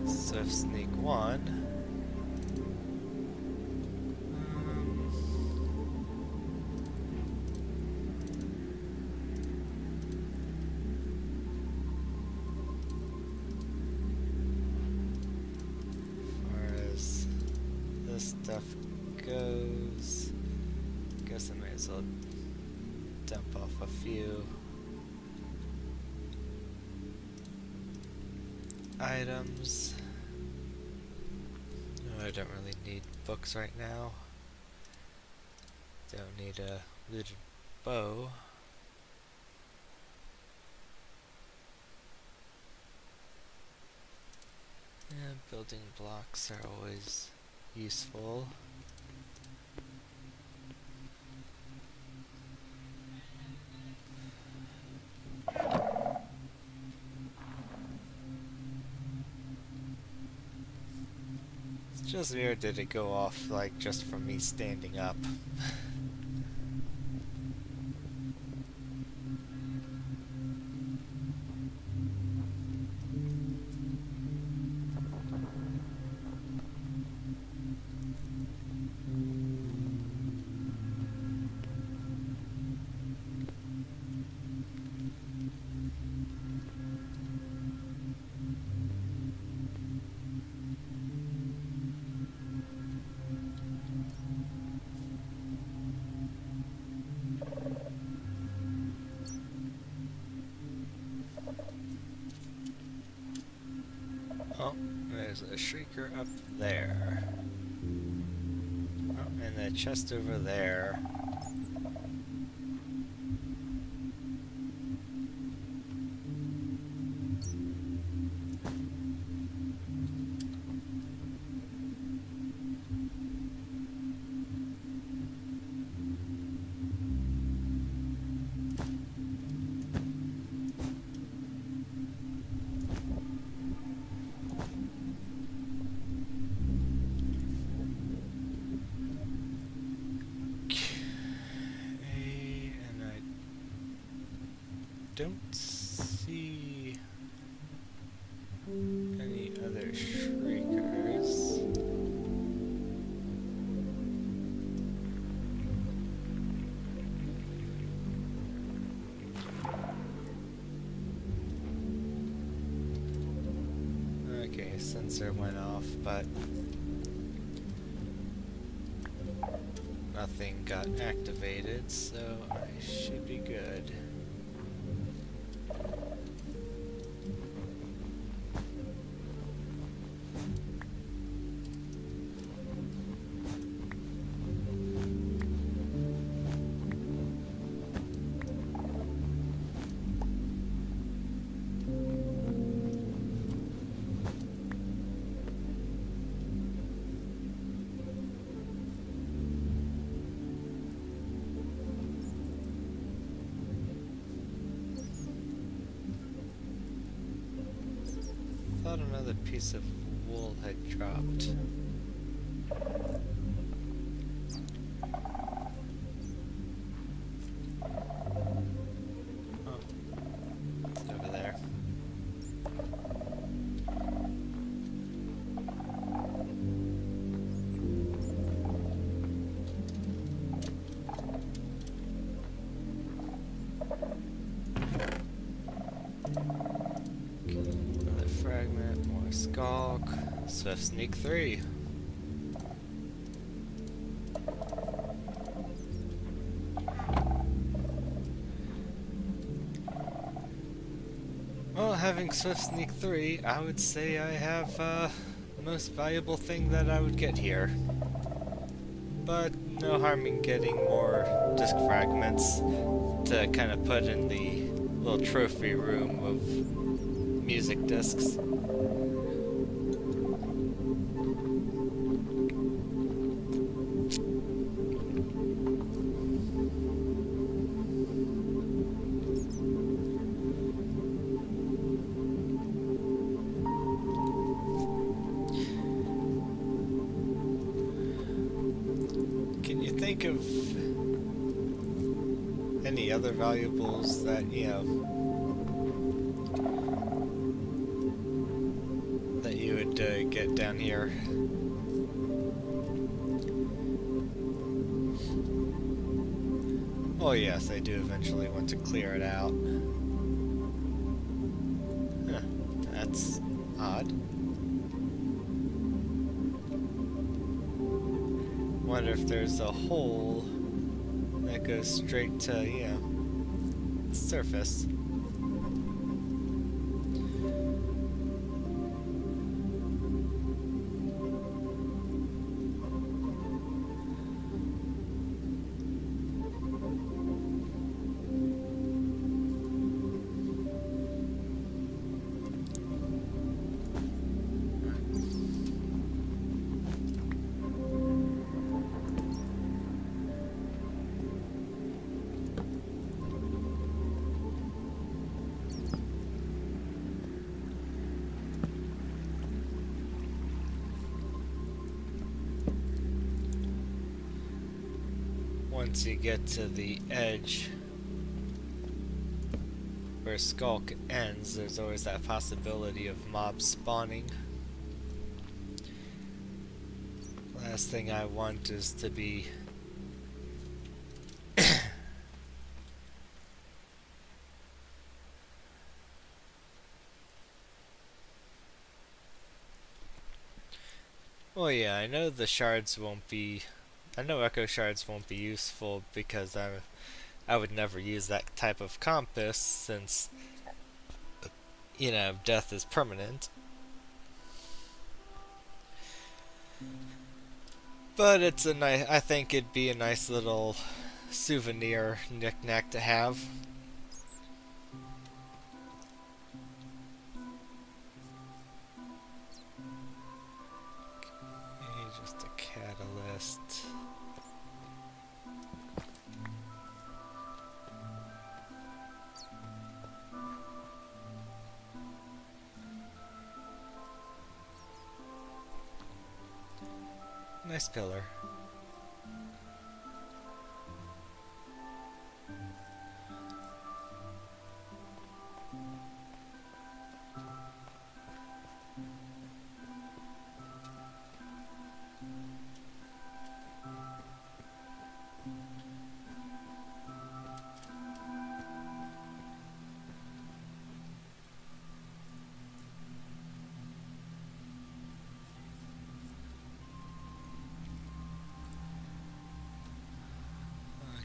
Swift Sneak 1. Stuff goes. Guess I might as well dump off a few items. No, I don't really need books right now. Don't need a looted bow. Yeah, building blocks are always useful. It's just weird that it go off like just from me standing up. Oh, there's a shrieker up there. Oh, and the chest over there. Don't see any other shriekers. Okay, sensor went off, but nothing got activated, so I should be good. Thought another piece of wool had dropped. Oh, it's over there. Another fragment, more skulk. Swift Sneak 3. Well, having Swift Sneak 3, I would say I have the most valuable thing that I would get here. But no harm in getting more disc fragments to kind of put in the little trophy room of music discs. Can you think of any other valuables that, you know, camp down here. Oh yes, I do eventually want to clear it out. Huh, that's odd. Wonder if there's a hole that goes straight to, the surface. Once you get to the edge where Skulk ends, there's always that possibility of mobs spawning. Last thing I want is to be well, yeah, I know the shards won't be... I know echo shards won't be useful because I would never use that type of compass since, death is permanent. But it's a nice... I think it'd be a nice little souvenir knick-knack to have. Just a catalyst. Nice pillar.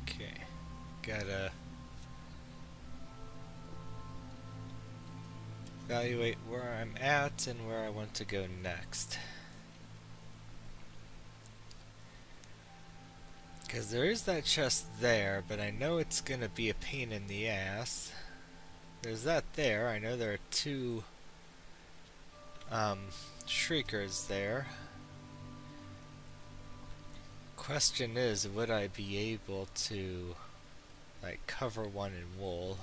Okay, gotta evaluate where I'm at and where I want to go next. Because there is that chest there, but I know it's gonna be a pain in the ass. There's that there. I know there are two shriekers there. Question is, would I be able to like cover one in wool?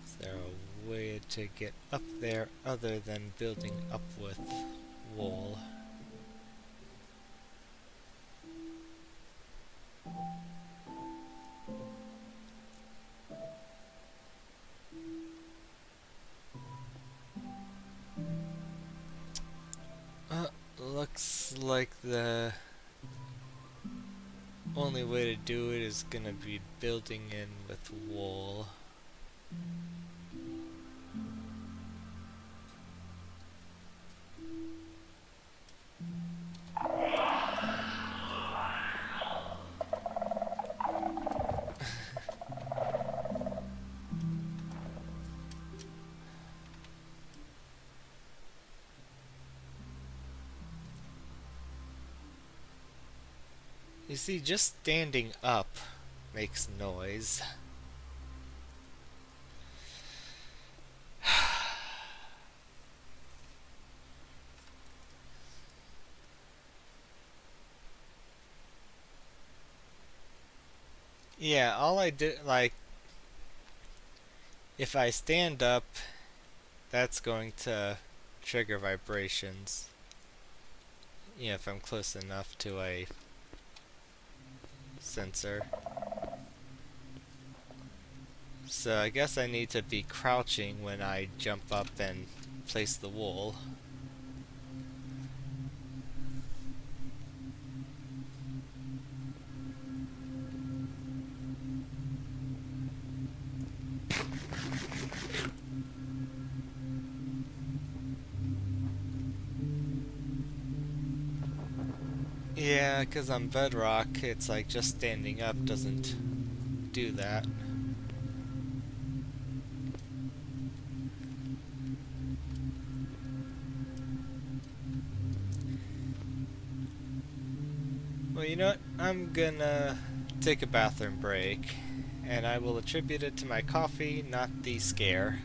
Is there a way to get up there other than building up with wool? Looks like the only way to do it is gonna be building in with wool. You see, just standing up makes noise. Yeah, all I did, like, If I stand up, that's going to trigger vibrations. You know, if I'm close enough to a sensor. So I guess I need to be crouching when I jump up and place the wool. Yeah, because on bedrock, it's like just standing up doesn't do that. Well, you know what? I'm gonna take a bathroom break, and I will attribute it to my coffee, not the scare.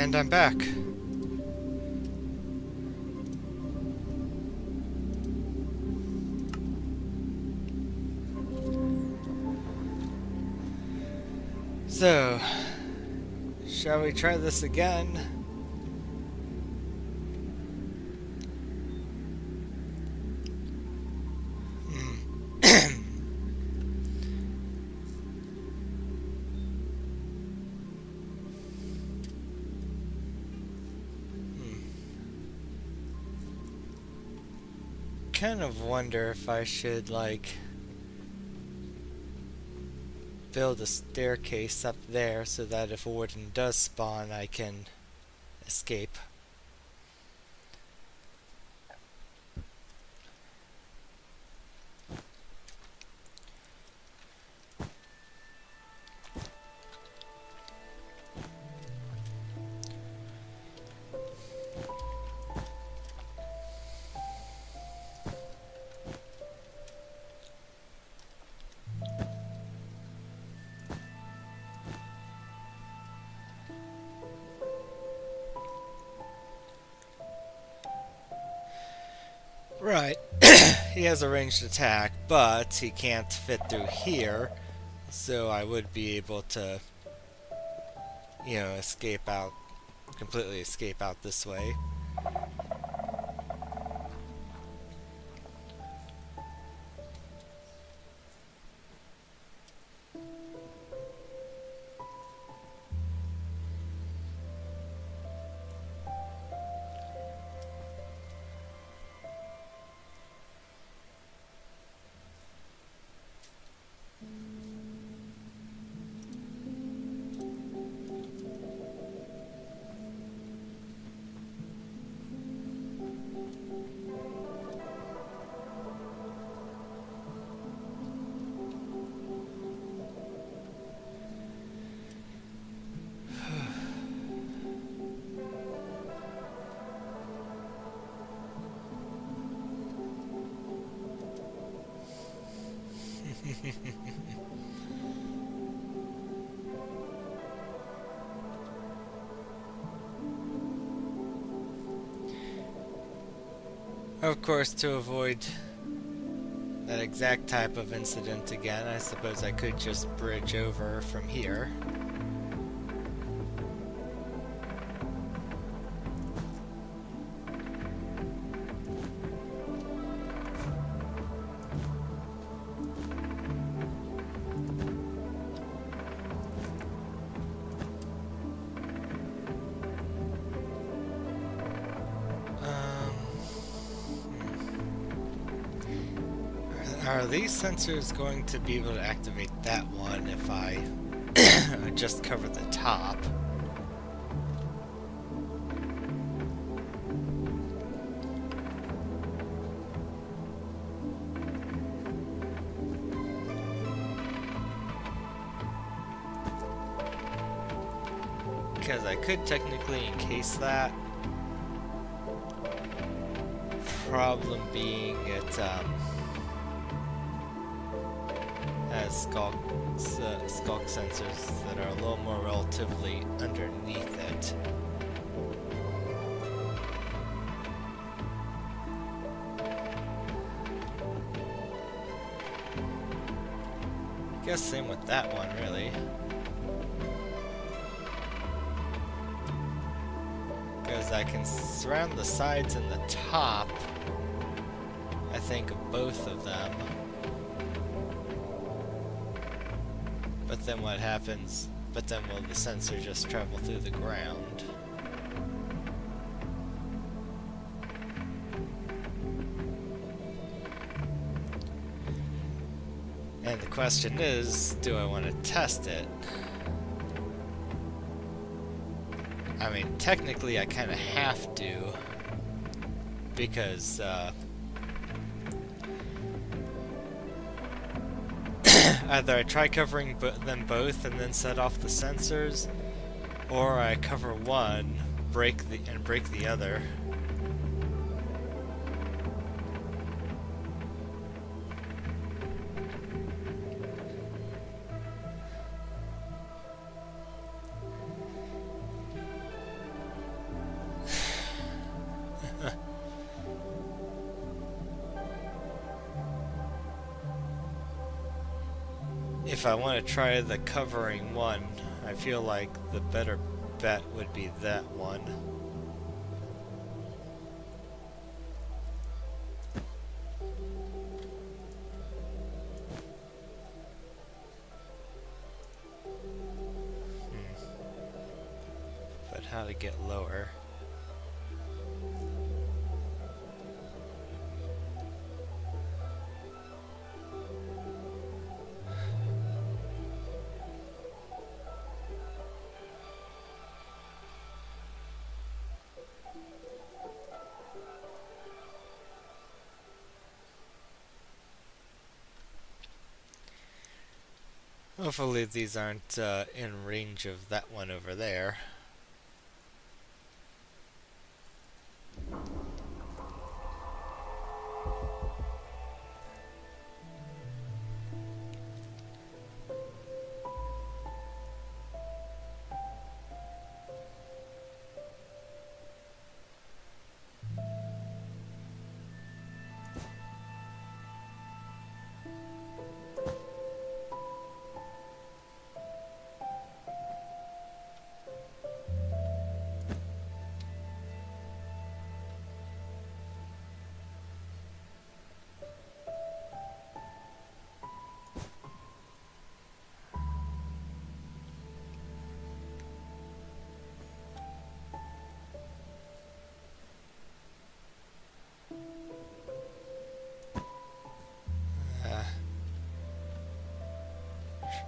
And I'm back. So, shall we try this again? Kind of wonder if I should, like, build a staircase up there so that if a warden does spawn, I can escape. Right. He has a ranged attack, but he can't fit through here, so I would be able to, you know, escape out, completely escape out this way. Of course, to avoid that exact type of incident again, I suppose I could just bridge over from here. Are these sensors going to be able to activate that one if I just cover the top? Because I could technically encase that. Problem being it has skulk sensors that are a little more relatively underneath it. Guess same with that one, really. Because I can surround the sides and the top, I think, of both of them. But then what happens? But then will the sensor just travel through the ground? And the question is, do I want to test it? I mean, technically I kind of have to, because either I try covering them both and then set off the sensors, or I cover one, break the other. if I want to try the covering one, I feel like the better bet would be that one. But how to get lower? Hopefully these aren't in range of that one over there.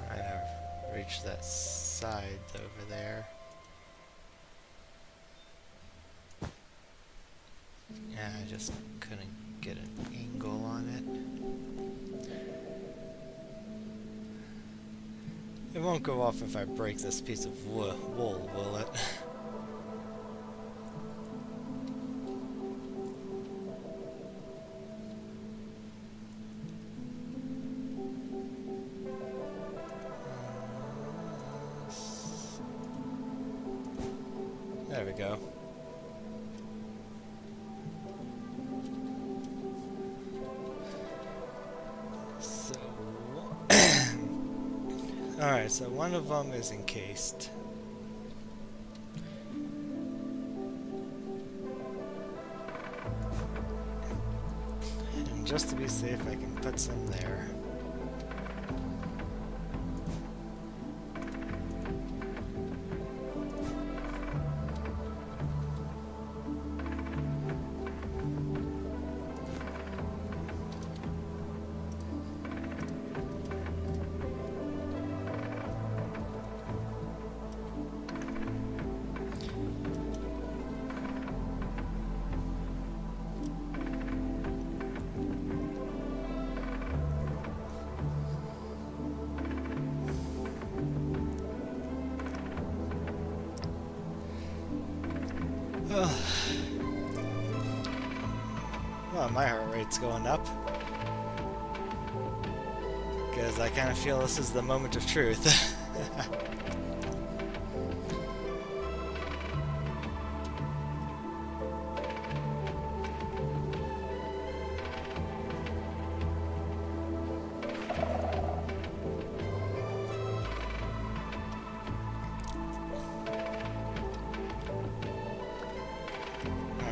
Trying to reach that side over there. Yeah, I just couldn't get an angle on it. It won't go off if I break this piece of wool, will it? There we go. So, alright, so one of them is encased. And just to be safe, I can put some there. Well, my heart rate's going up. Because I kind of feel this is the moment of truth.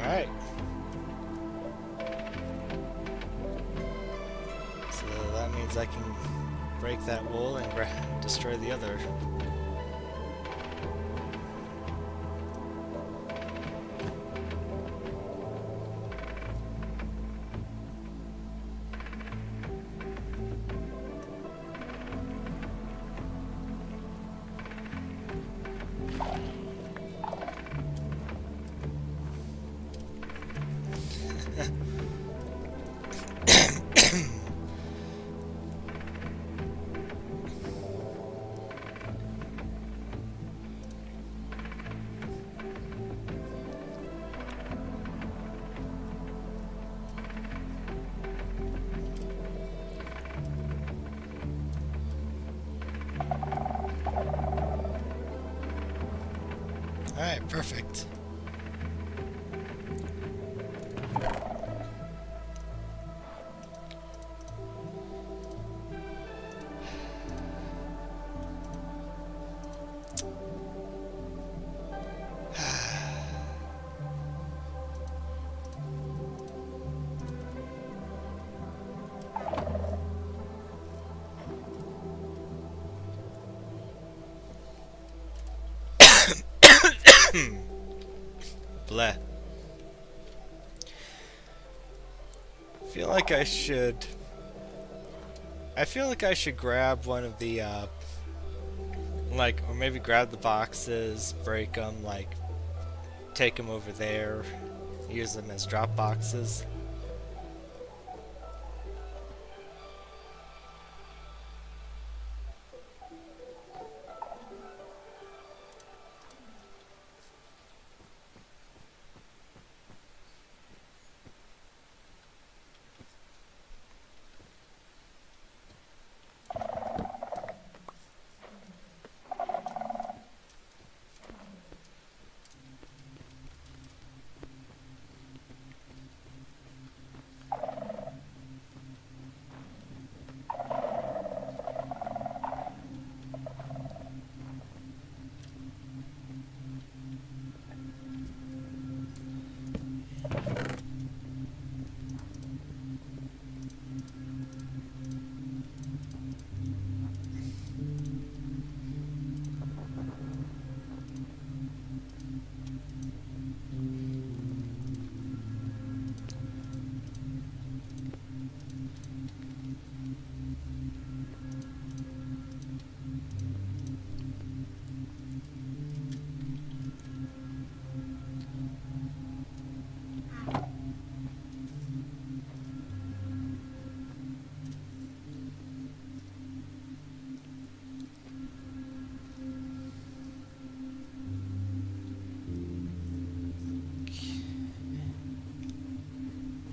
Alright. So that means I can break that wool and destroy the other. Alright, perfect. Bleh. Feel like I should. I feel like I should grab one of the, or maybe grab the boxes, break them, take them over there, use them as drop boxes.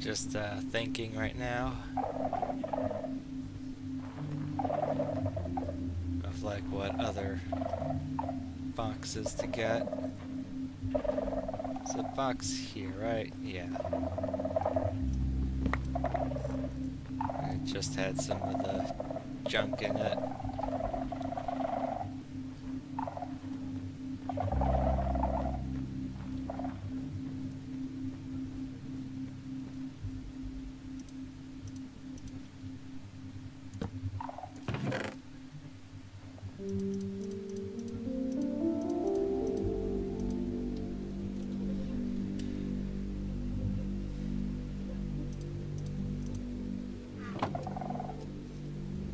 Just thinking right now of what other boxes to get. There's a box here, right? Yeah. It just had some of the junk in it.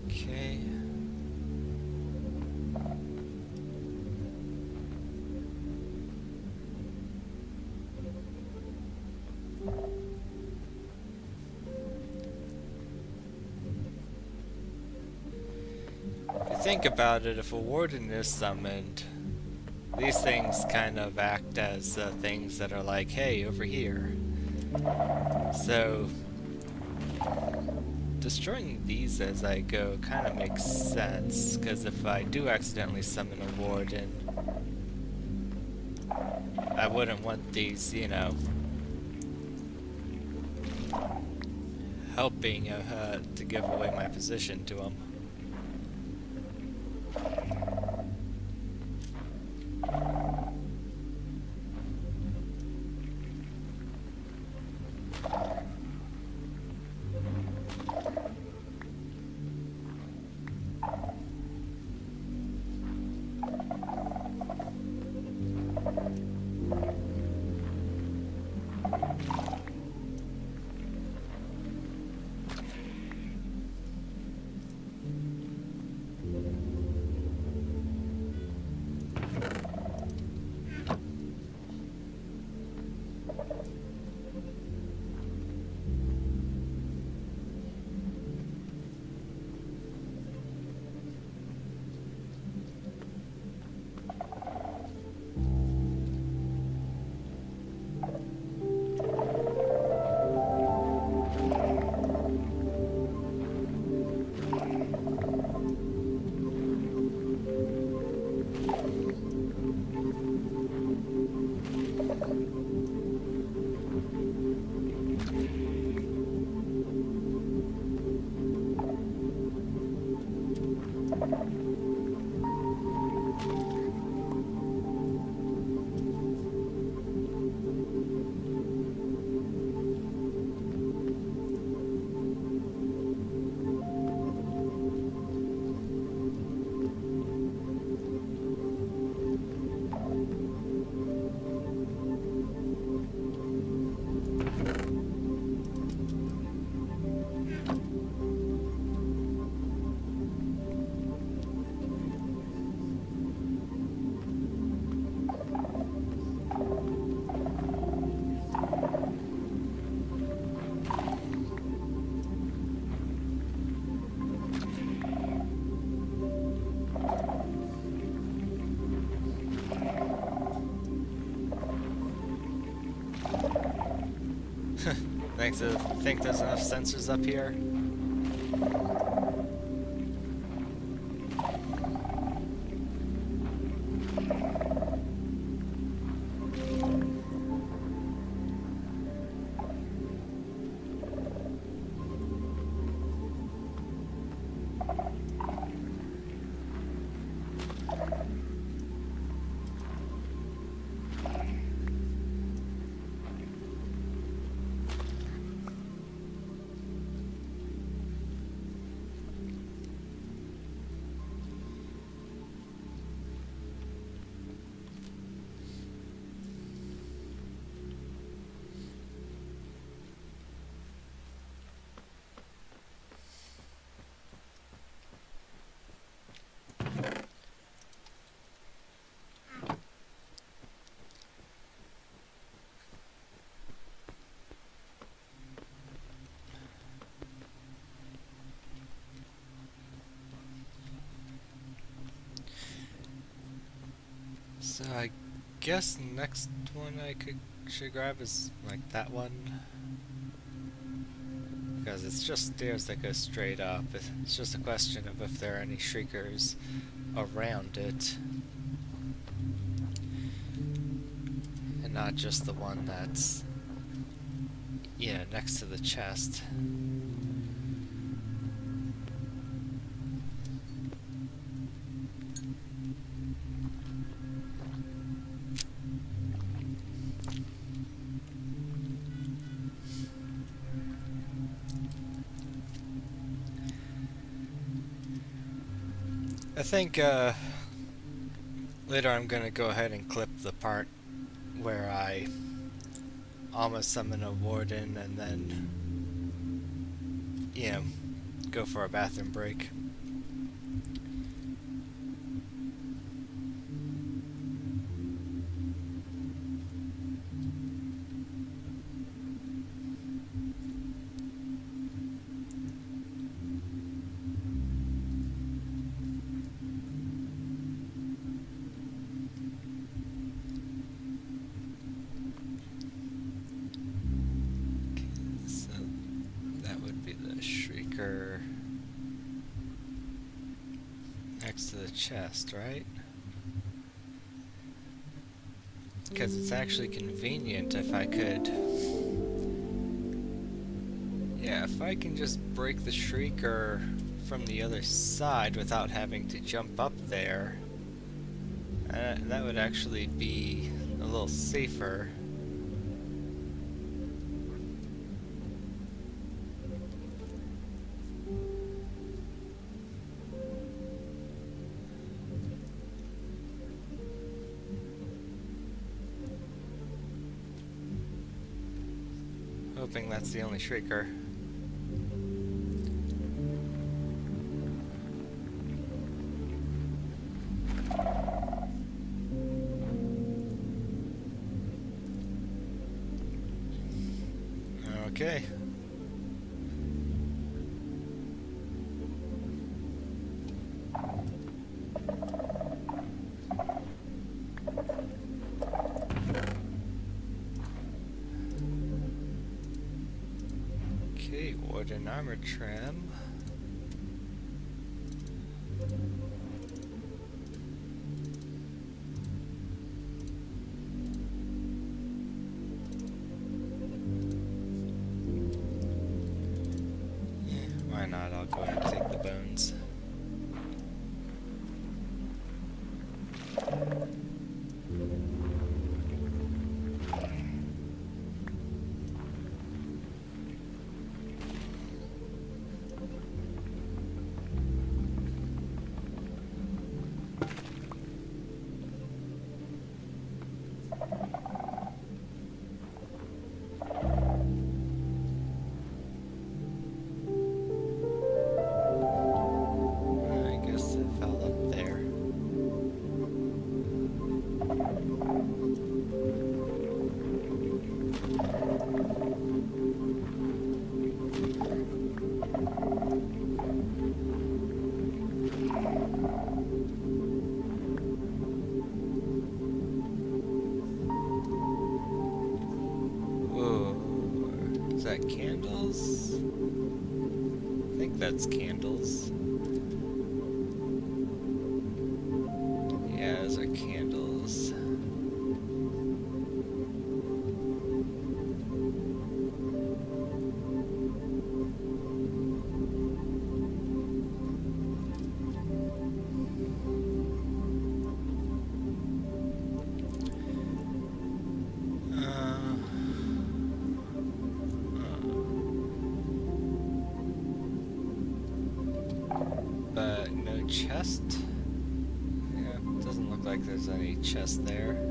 Okay. If you think about it, if a warden is summoned, these things kind of act as things that are like, hey, over here. So, destroying these as I go kind of makes sense, because if I do accidentally summon a warden, I wouldn't want these, helping to give away my position to them. Think there's enough sensors up here? So I guess the next one should grab is like that one, because it's just stairs that go straight up. It's just a question of if there are any shriekers around it, and not just the one that's next to the chest. I think later I'm gonna go ahead and clip the part where I almost summon a warden and then, go for a bathroom break. Next to the chest, right? Because it's actually convenient if I could... Yeah, if I can just break the Shrieker from the other side without having to jump up there, that would actually be a little safer. Hoping that's the only Shrieker. Okay. Okay, wooden armor trim. Why not? I'll go ahead and take the bones. that candles? I think that's candles. Yeah, those are candles. But no chest? Yeah, doesn't look like there's any chest there.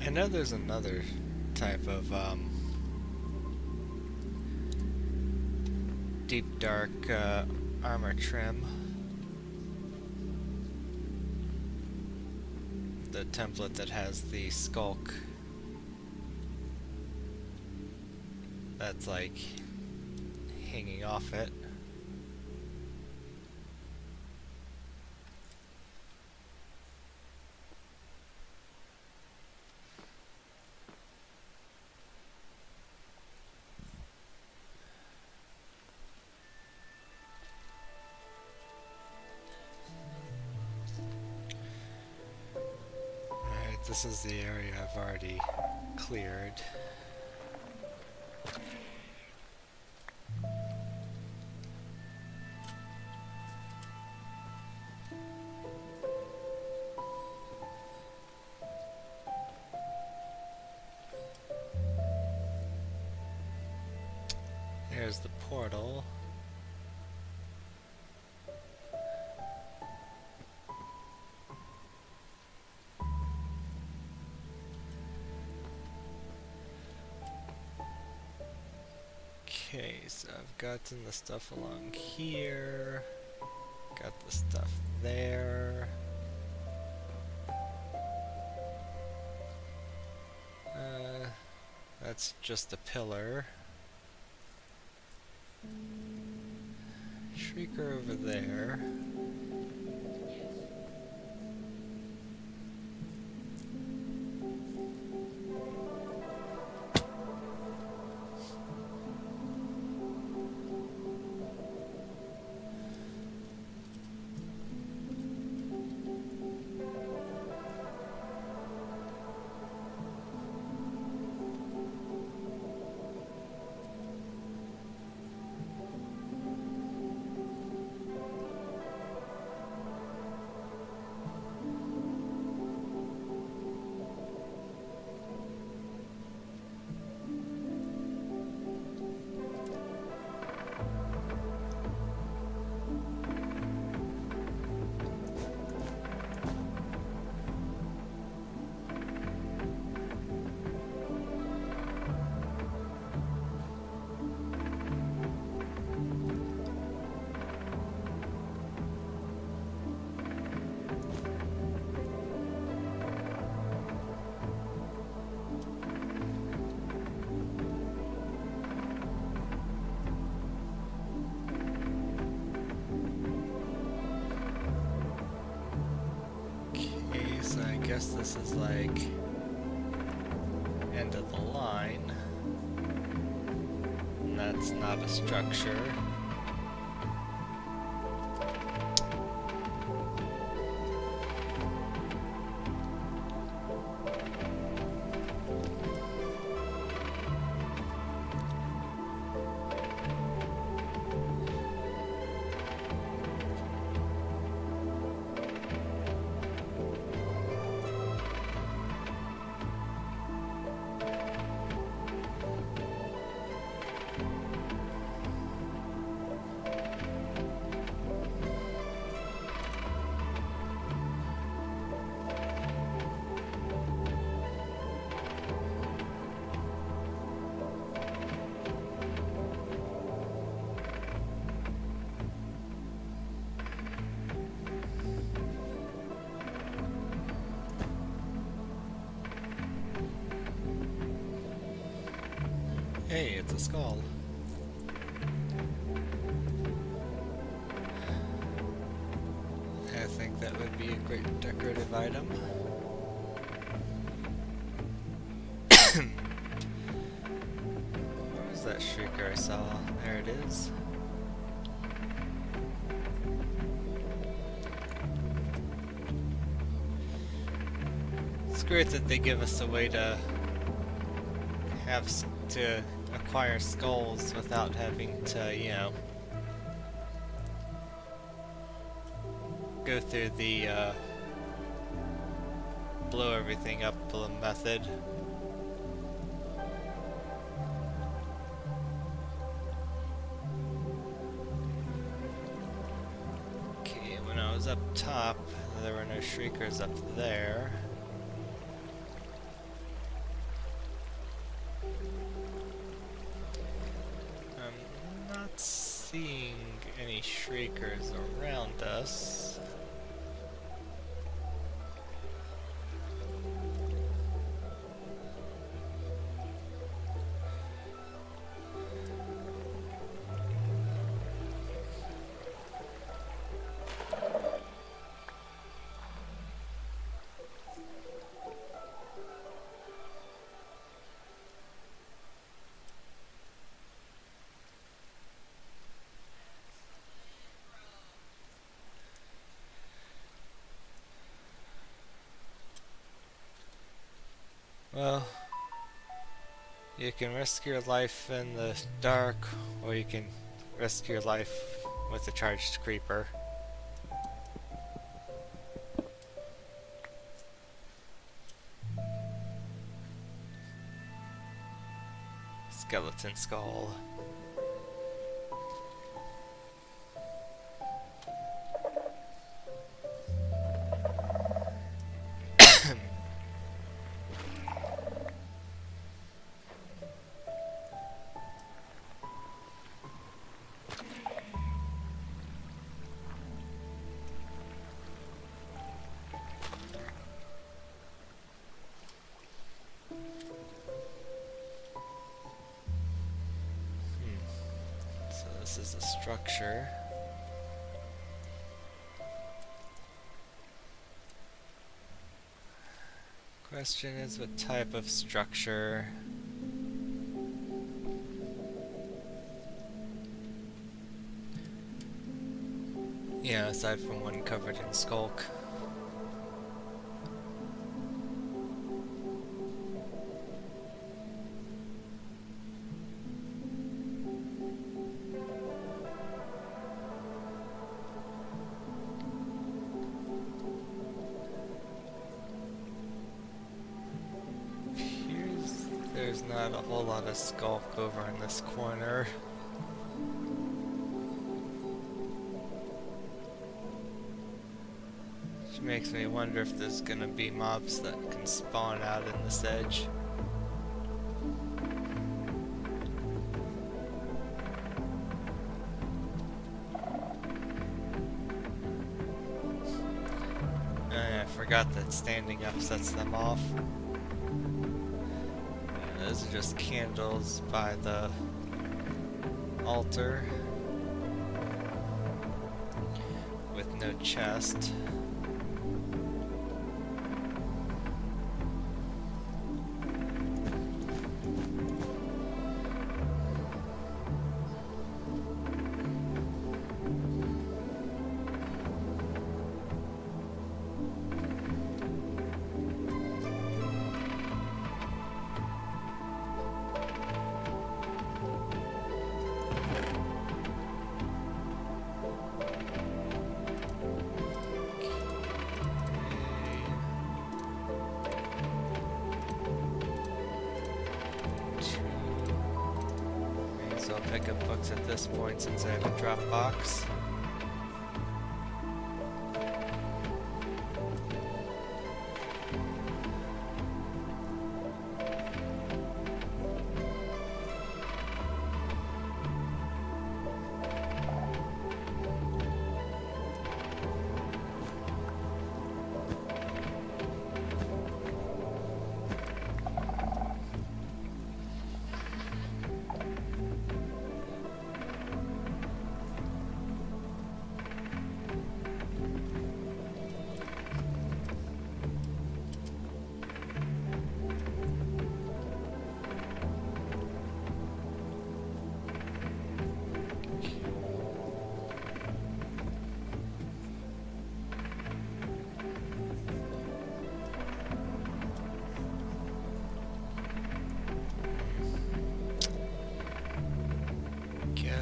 I know there's another type of deep dark armor trim. The template that has the skulk. That's like hanging off it. Alright, this is the area I've already cleared. There's the portal. Okay, so I've gotten the stuff along here. Got the stuff there. That's just a pillar. Shrieker over there. I guess this is like end of the line. And that's not a structure. Hey, it's a skull. I think that would be a great decorative item. Where was that shrieker I saw? There it is. It's great that they give us a way to to acquire skulls without having to, you know, go through the blow everything up method. Okay, when I was up top, there were no shriekers up there. I'm not seeing any shriekers around us. Well, you can risk your life in the dark, or you can risk your life with a charged creeper. Skeleton skull. So this is a structure. Question is, what type of structure? Yeah, aside from one covered in skulk. There's not a whole lot of skulk over in this corner. Which makes me wonder if there's gonna be mobs that can spawn out in this edge. I forgot that standing up sets them off. Those are just candles by the altar with no chest. So I'll pick up books at this point since I have a drop box.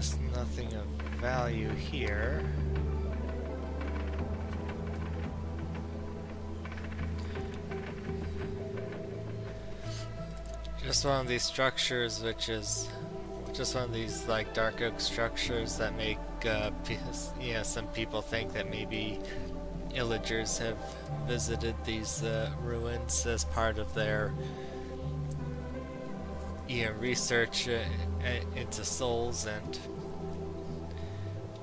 There's nothing of value here. Just one of these structures, which is just one of these like dark oak structures that make some people think that maybe illagers have visited these ruins as part of their research into souls and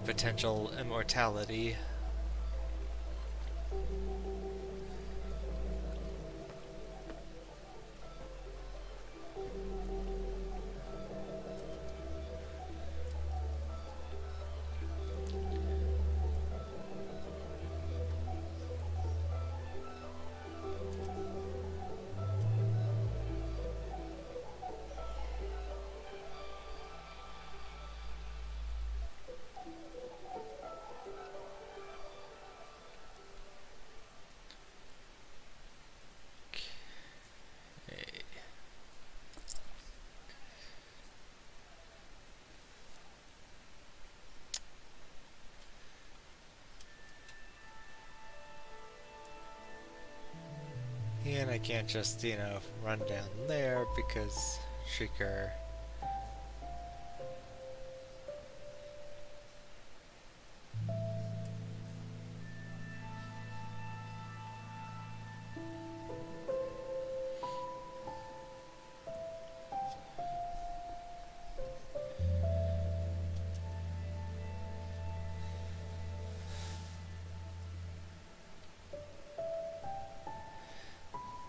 potential immortality. And I can't just, run down there because Shrieker.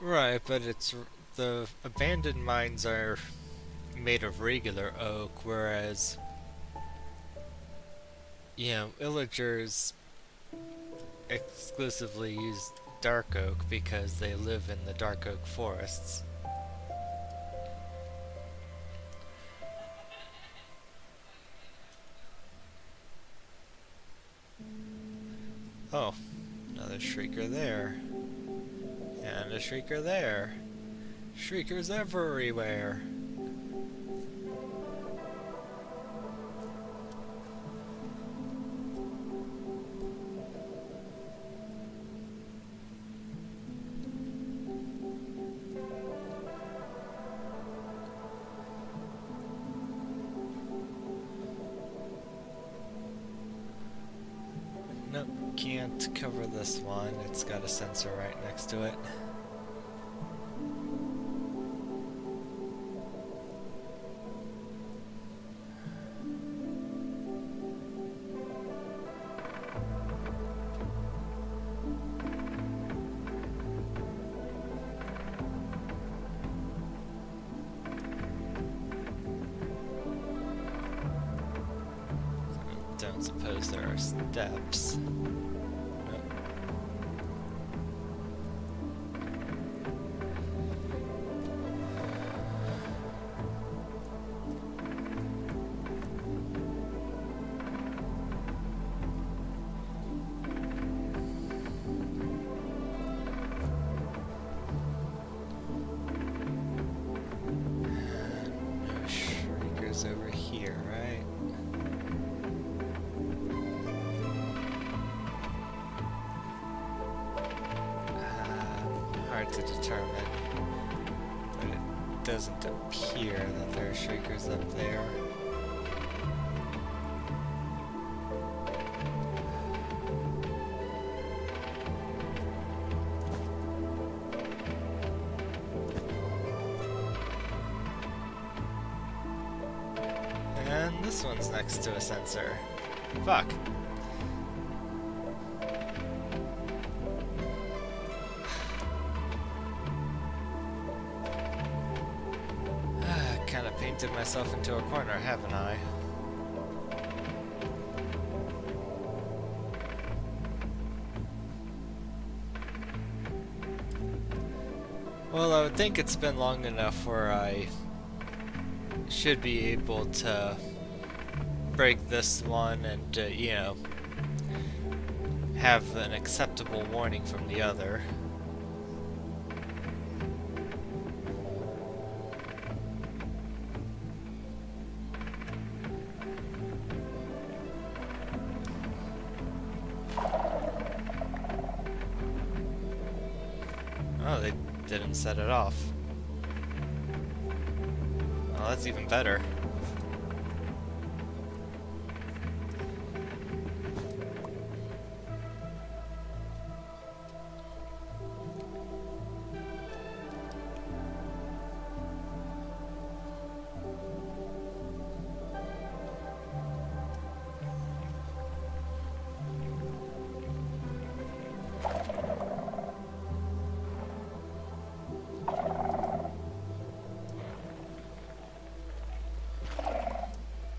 Right, but the abandoned mines are made of regular oak, whereas, illagers exclusively use dark oak because they live in the dark oak forests. Oh, another Shrieker there. And a Shrieker there. Shriekers everywhere. Nope, can't cover this one. It's got a sensor right next to it. Don't suppose there are steps. Nope. No Shriekers over here, right? Hard to determine, but it doesn't appear that there are Shriekers up there. And this one's next to a sensor. Fuck. Kinda painted myself into a corner, haven't I? Well, I would think it's been long enough where I should be able to break this one and, have an acceptable warning from the other. and set it off. Well, that's even better.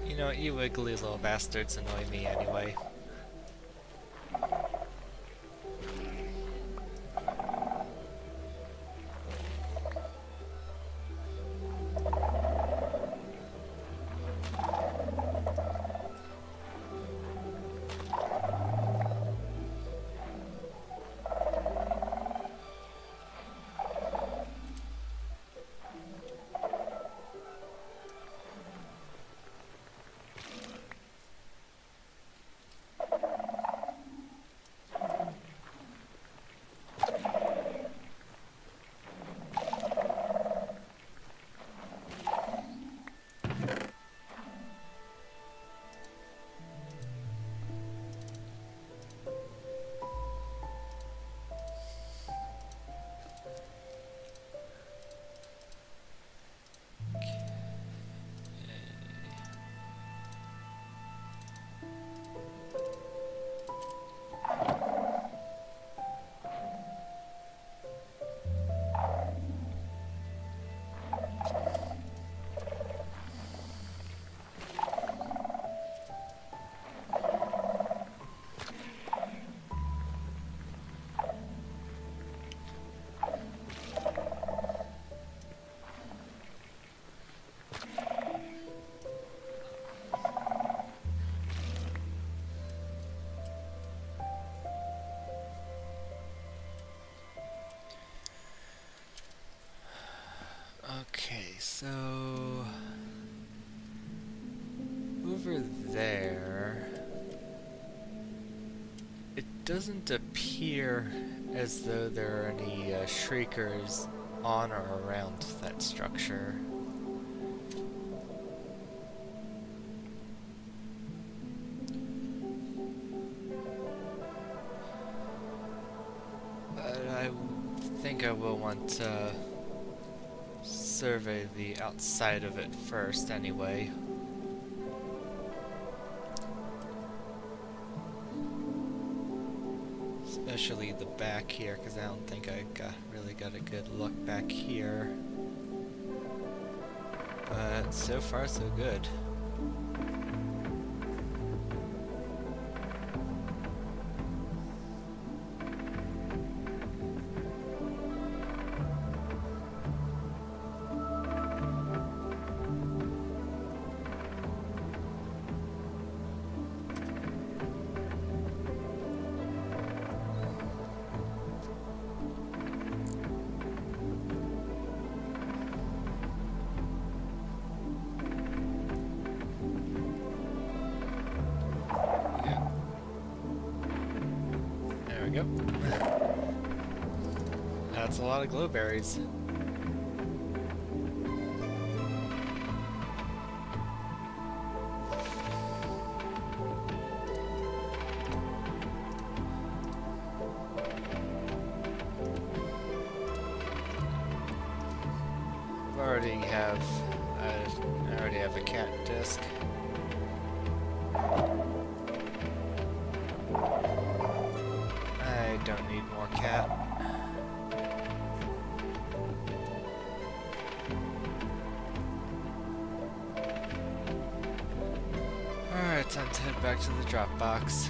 You know, you wiggly little bastards annoy me anyway. Okay, so over there, it doesn't appear as though there are any shriekers on or around that structure. But I think I will want to survey the outside of it first anyway. Especially the back here, because I don't think I really got a good look back here. But so far so good. Yep. That's a lot of glowberries. I already have a cat disc. I don't need more cat. Alright, time to head back to the drop box.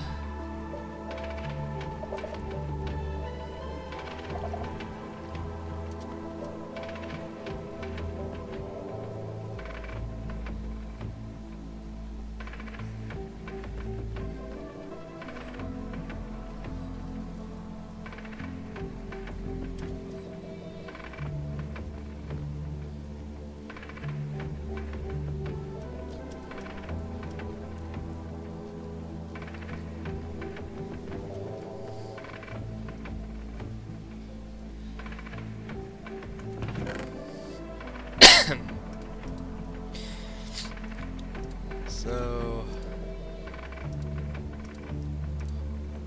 So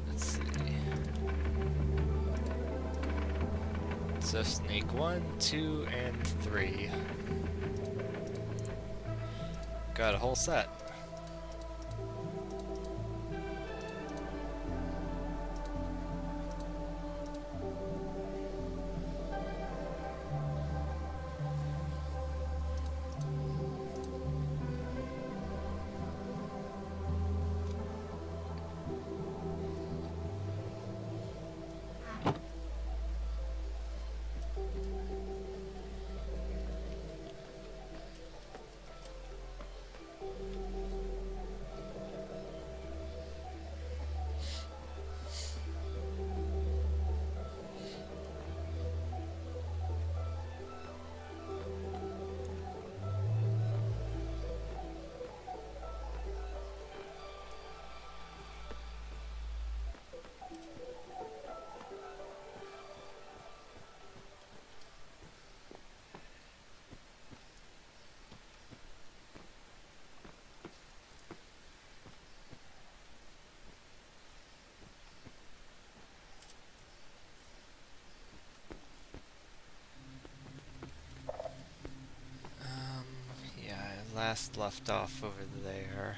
let's see. So sneak 1, 2, and 3. Got a whole set. Yeah, I last left off over there.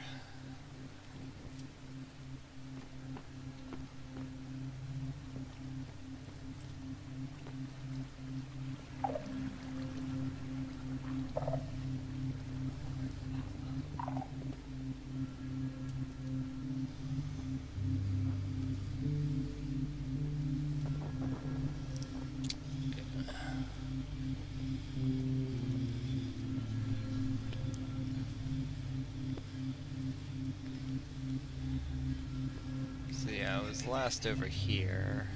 So yeah, I was last over here.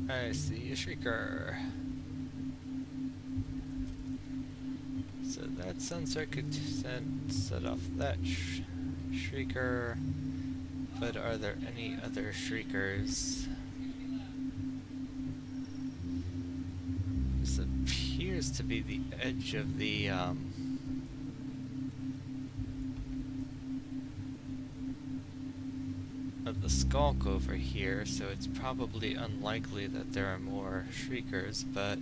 I see a shrieker. So that sensor could set off that shrieker. But are there any other shriekers? This appears to be the edge of the skulk over here, so it's probably unlikely that there are more shriekers, but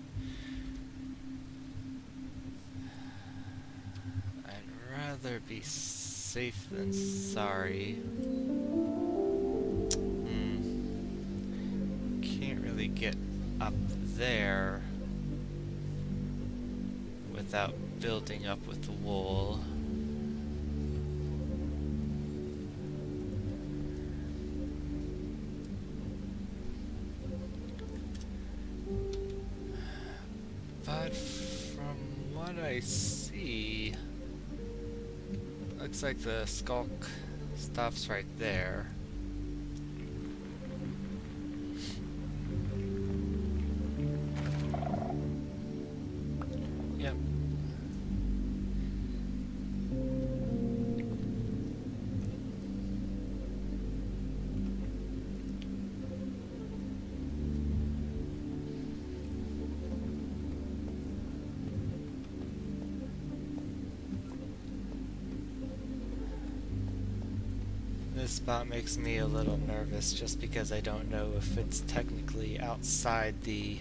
I'd rather be safe than sorry. Can't really get up there without building up with the wool. But from what I see, looks like the skulk stops right there. Yep. This spot makes me a little nervous just because I don't know if it's technically outside the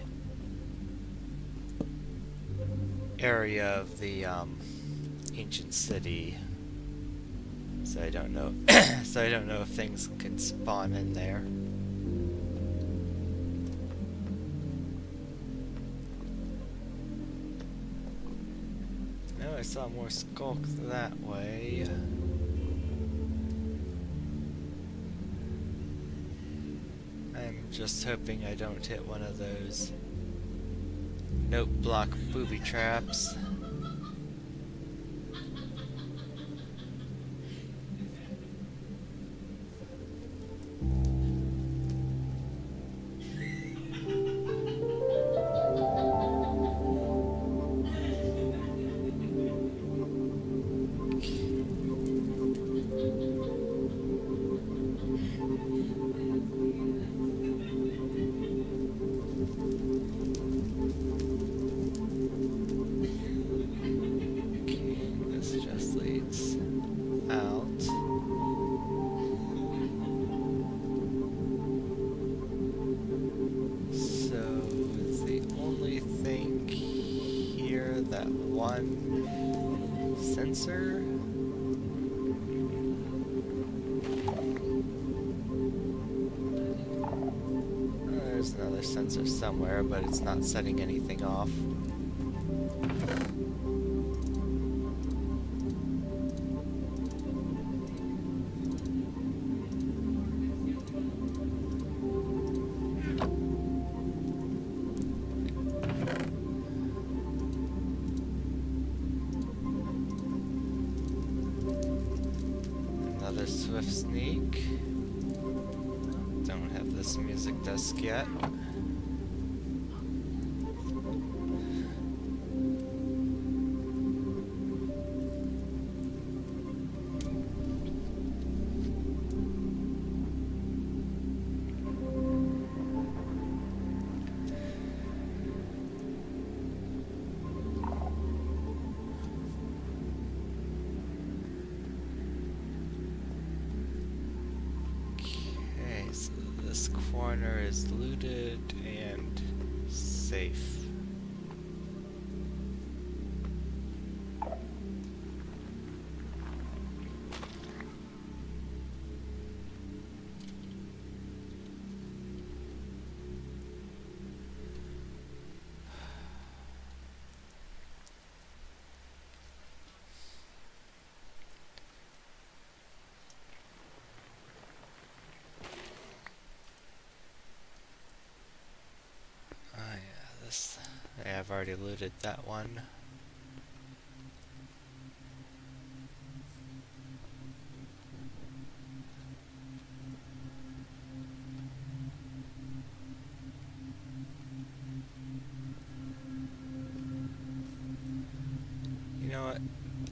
area of the ancient city. So I don't know so I don't know if things can spawn in there. No, I saw more skulk that way. I'm just hoping I don't hit one of those note block booby traps. one sensor. There's another sensor somewhere, but it's not setting anything off. Another swift sneak. Don't have this music disc yet. So this corner is looted and safe. Yeah, I've already looted that one. You know what?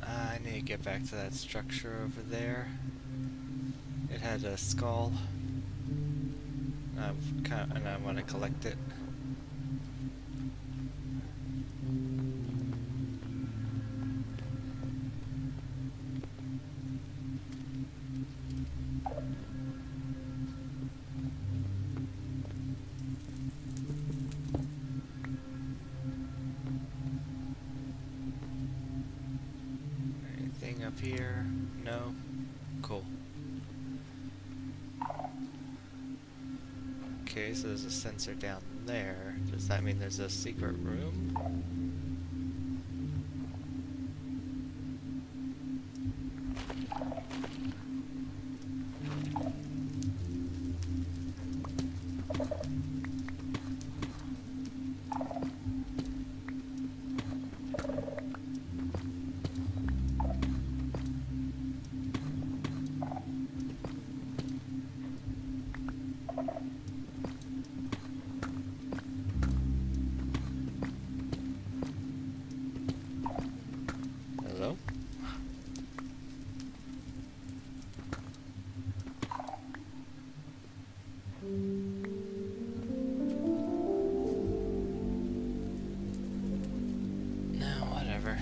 I need to get back to that structure over there. It had a skull. And I want to collect it. Anything up here? No? Cool. Okay, so there's a sensor down there. Does that mean there's a secret room? Hello? No, whatever.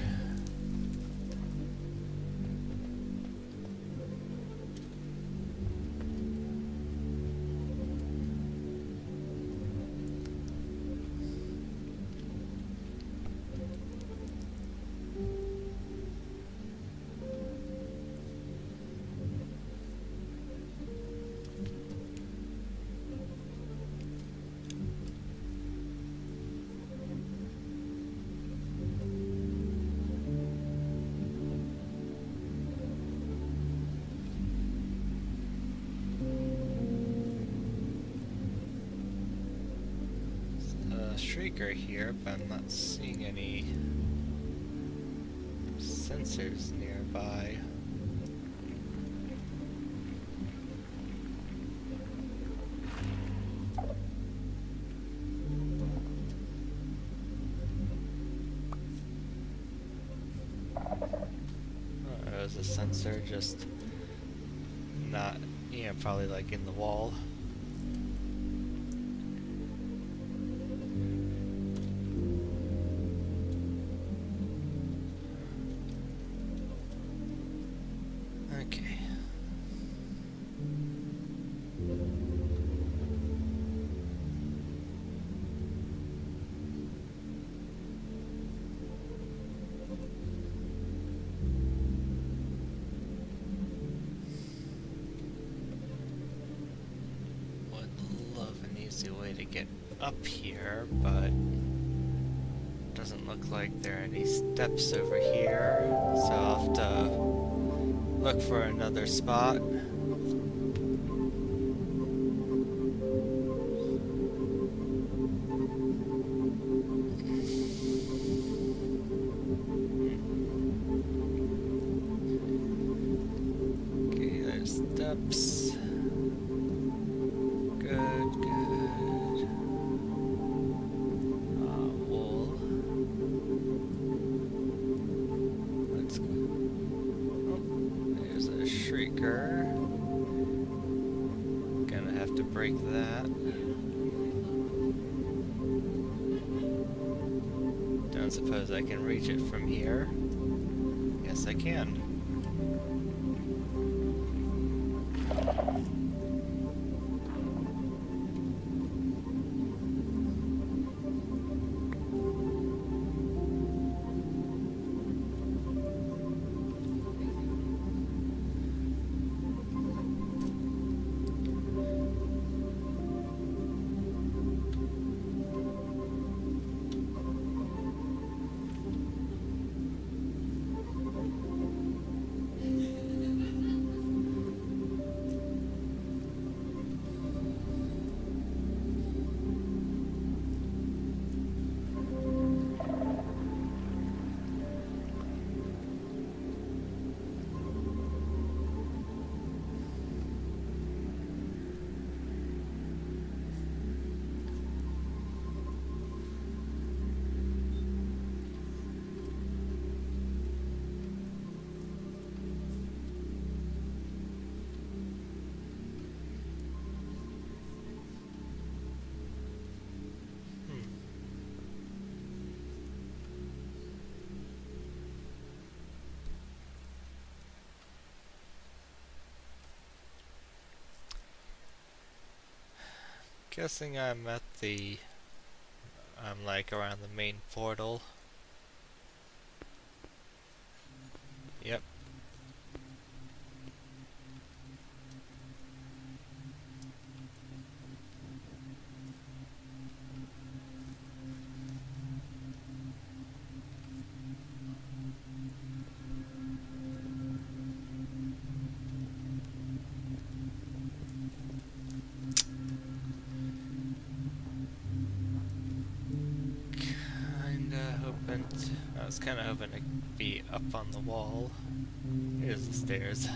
Shrieker here, but I'm not seeing any sensors nearby. Oh, there's a sensor, just not, yeah, probably like in the wall. Okay. up here, but doesn't look like there are any steps over here, so I'll have to look for another spot. Okay, there's steps. Good, good. Wool. Let's go. Oh, there's a shrieker. Gonna have to break that. Don't suppose I can reach it from here. Yes, I can. Guessing I'm at the... I'm like around the main portal. Yep. I was kinda hoping to be up on the wall. Here's the stairs.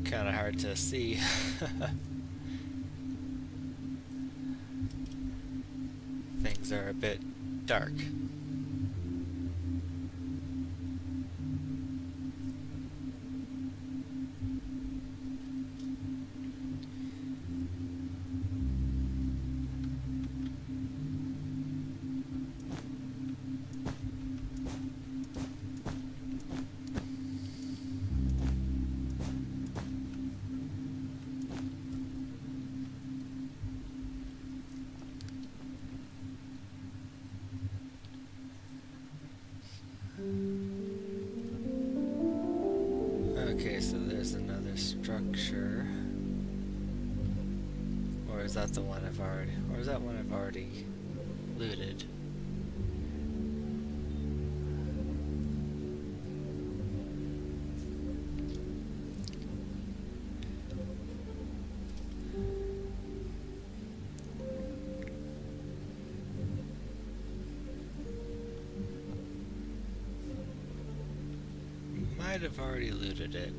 Kinda hard to see. Things are a bit dark. Okay, so there's another structure. Or is that the one I've already... Or is that one I've already looted? Might have already looted it.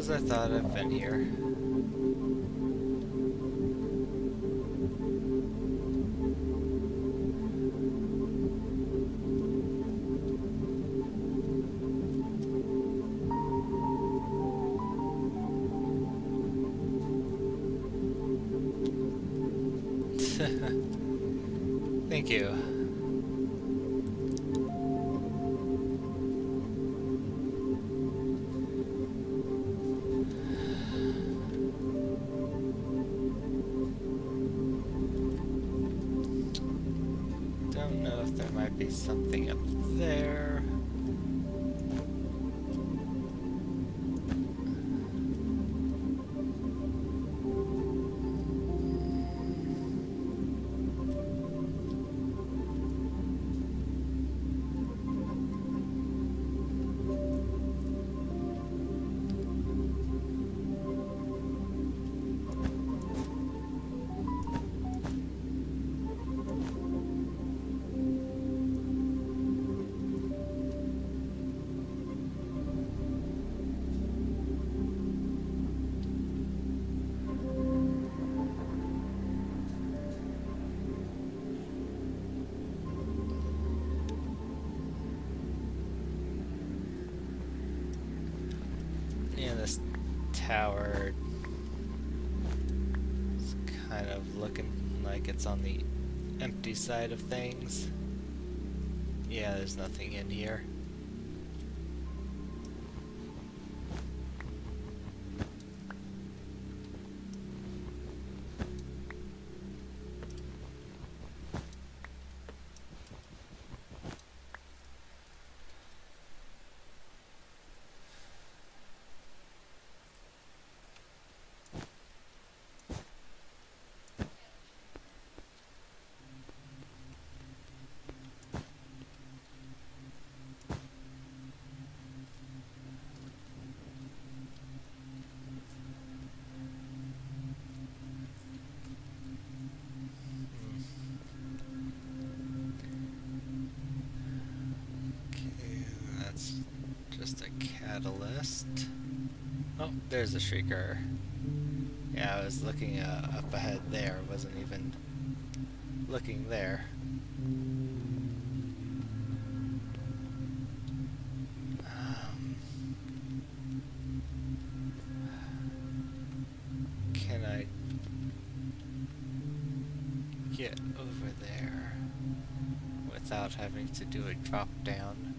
as I thought. I've been here. Thank you. Don't know if there might be something up there. Yeah, this tower is kind of looking like it's on the empty side of things. Yeah, there's nothing in here. Okay, that's just a catalyst. Oh, there's a shrieker. Yeah, I was looking up ahead there, wasn't even looking there. Can I get over there without having to do a drop down?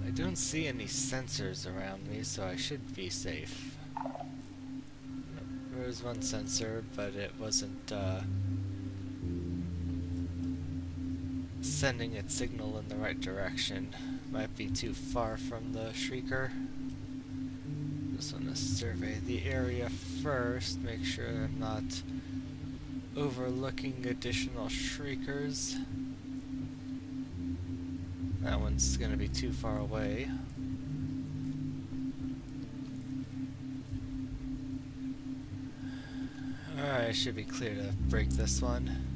I don't see any sensors around me, so I should be safe. There was one sensor, but it wasn't sending its signal in the right direction. Might be too far from the shrieker. Just want to survey the area first, make sure I'm not overlooking additional shriekers. That one's gonna be too far away. Alright, I should be clear to break this one.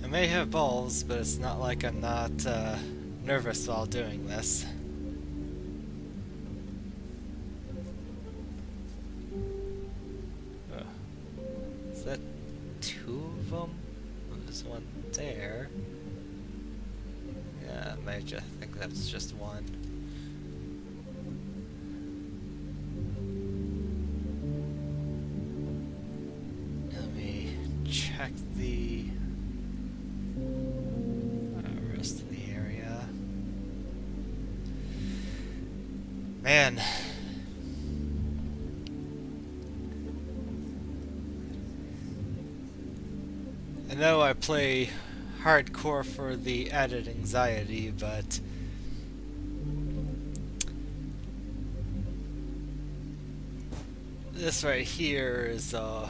I may have balls, but it's not like I'm not nervous while doing this. Oh. Is that two of them? There's one there. Yeah, I think that's just one. Let me check the rest of the area. Man. I know I play hardcore for the added anxiety, but this right here is a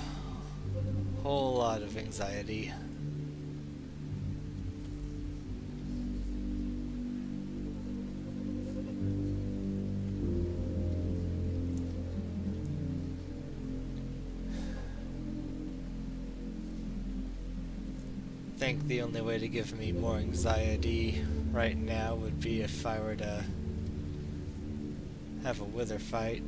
whole lot of anxiety. think the only way to give me more anxiety right now would be if I were to have a wither fight.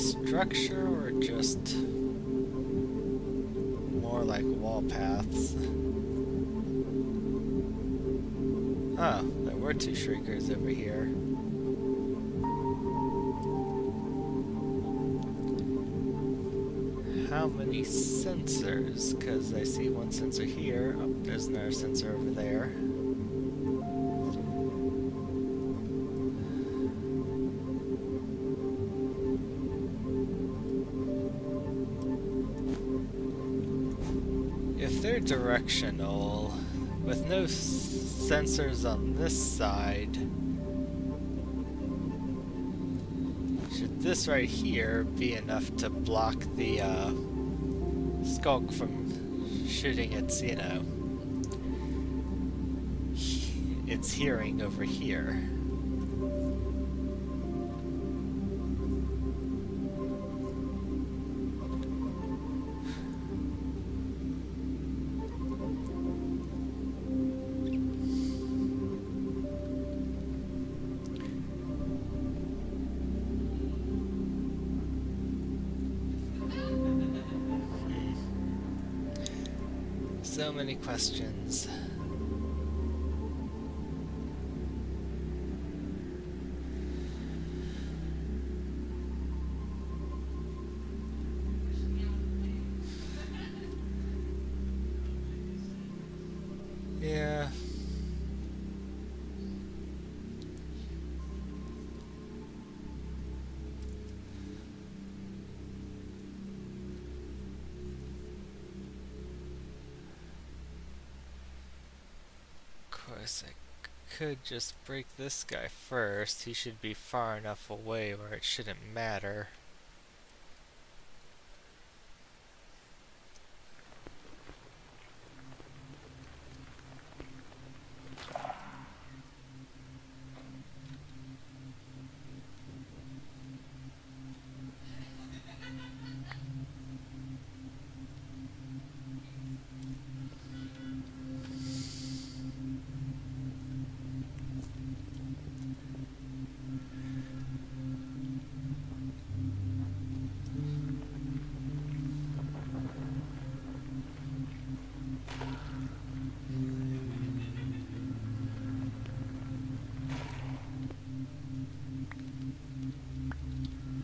Structure or just more like wall paths? Oh, there were two shriekers over here. How many sensors? Because I see one sensor here. Oh, there's another sensor over there. If they're directional, with no sensors on this side, should this right here be enough to block the skulk from shooting its, you know, its hearing over here? So many questions. Yeah. Of course, I could just break this guy first. He should be far enough away where it shouldn't matter.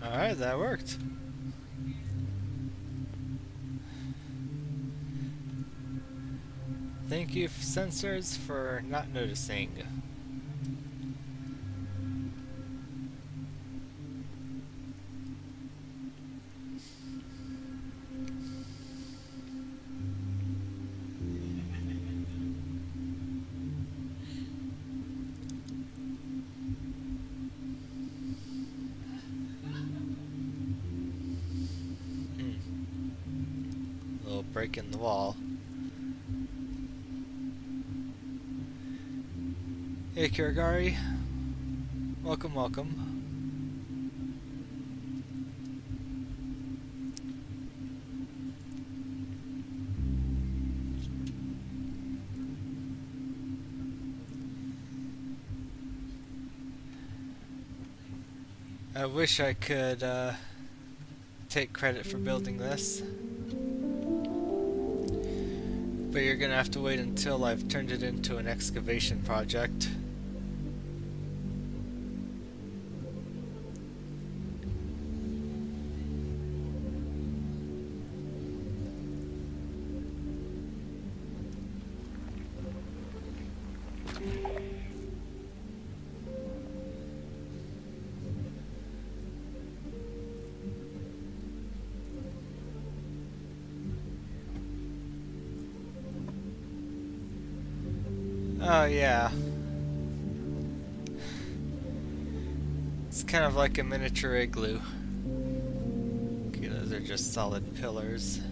Alright, that worked. Thank you, sensors, for not noticing. A little break in the wall. Hey Kirigari, welcome, welcome. I wish I could take credit for building this, but you're gonna have to wait until I've turned it into an excavation project. Oh yeah. It's kind of like a miniature igloo. Okay, those are just solid pillars.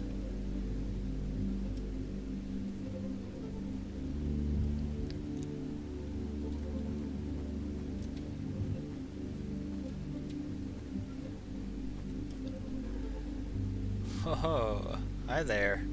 Oh, hi there.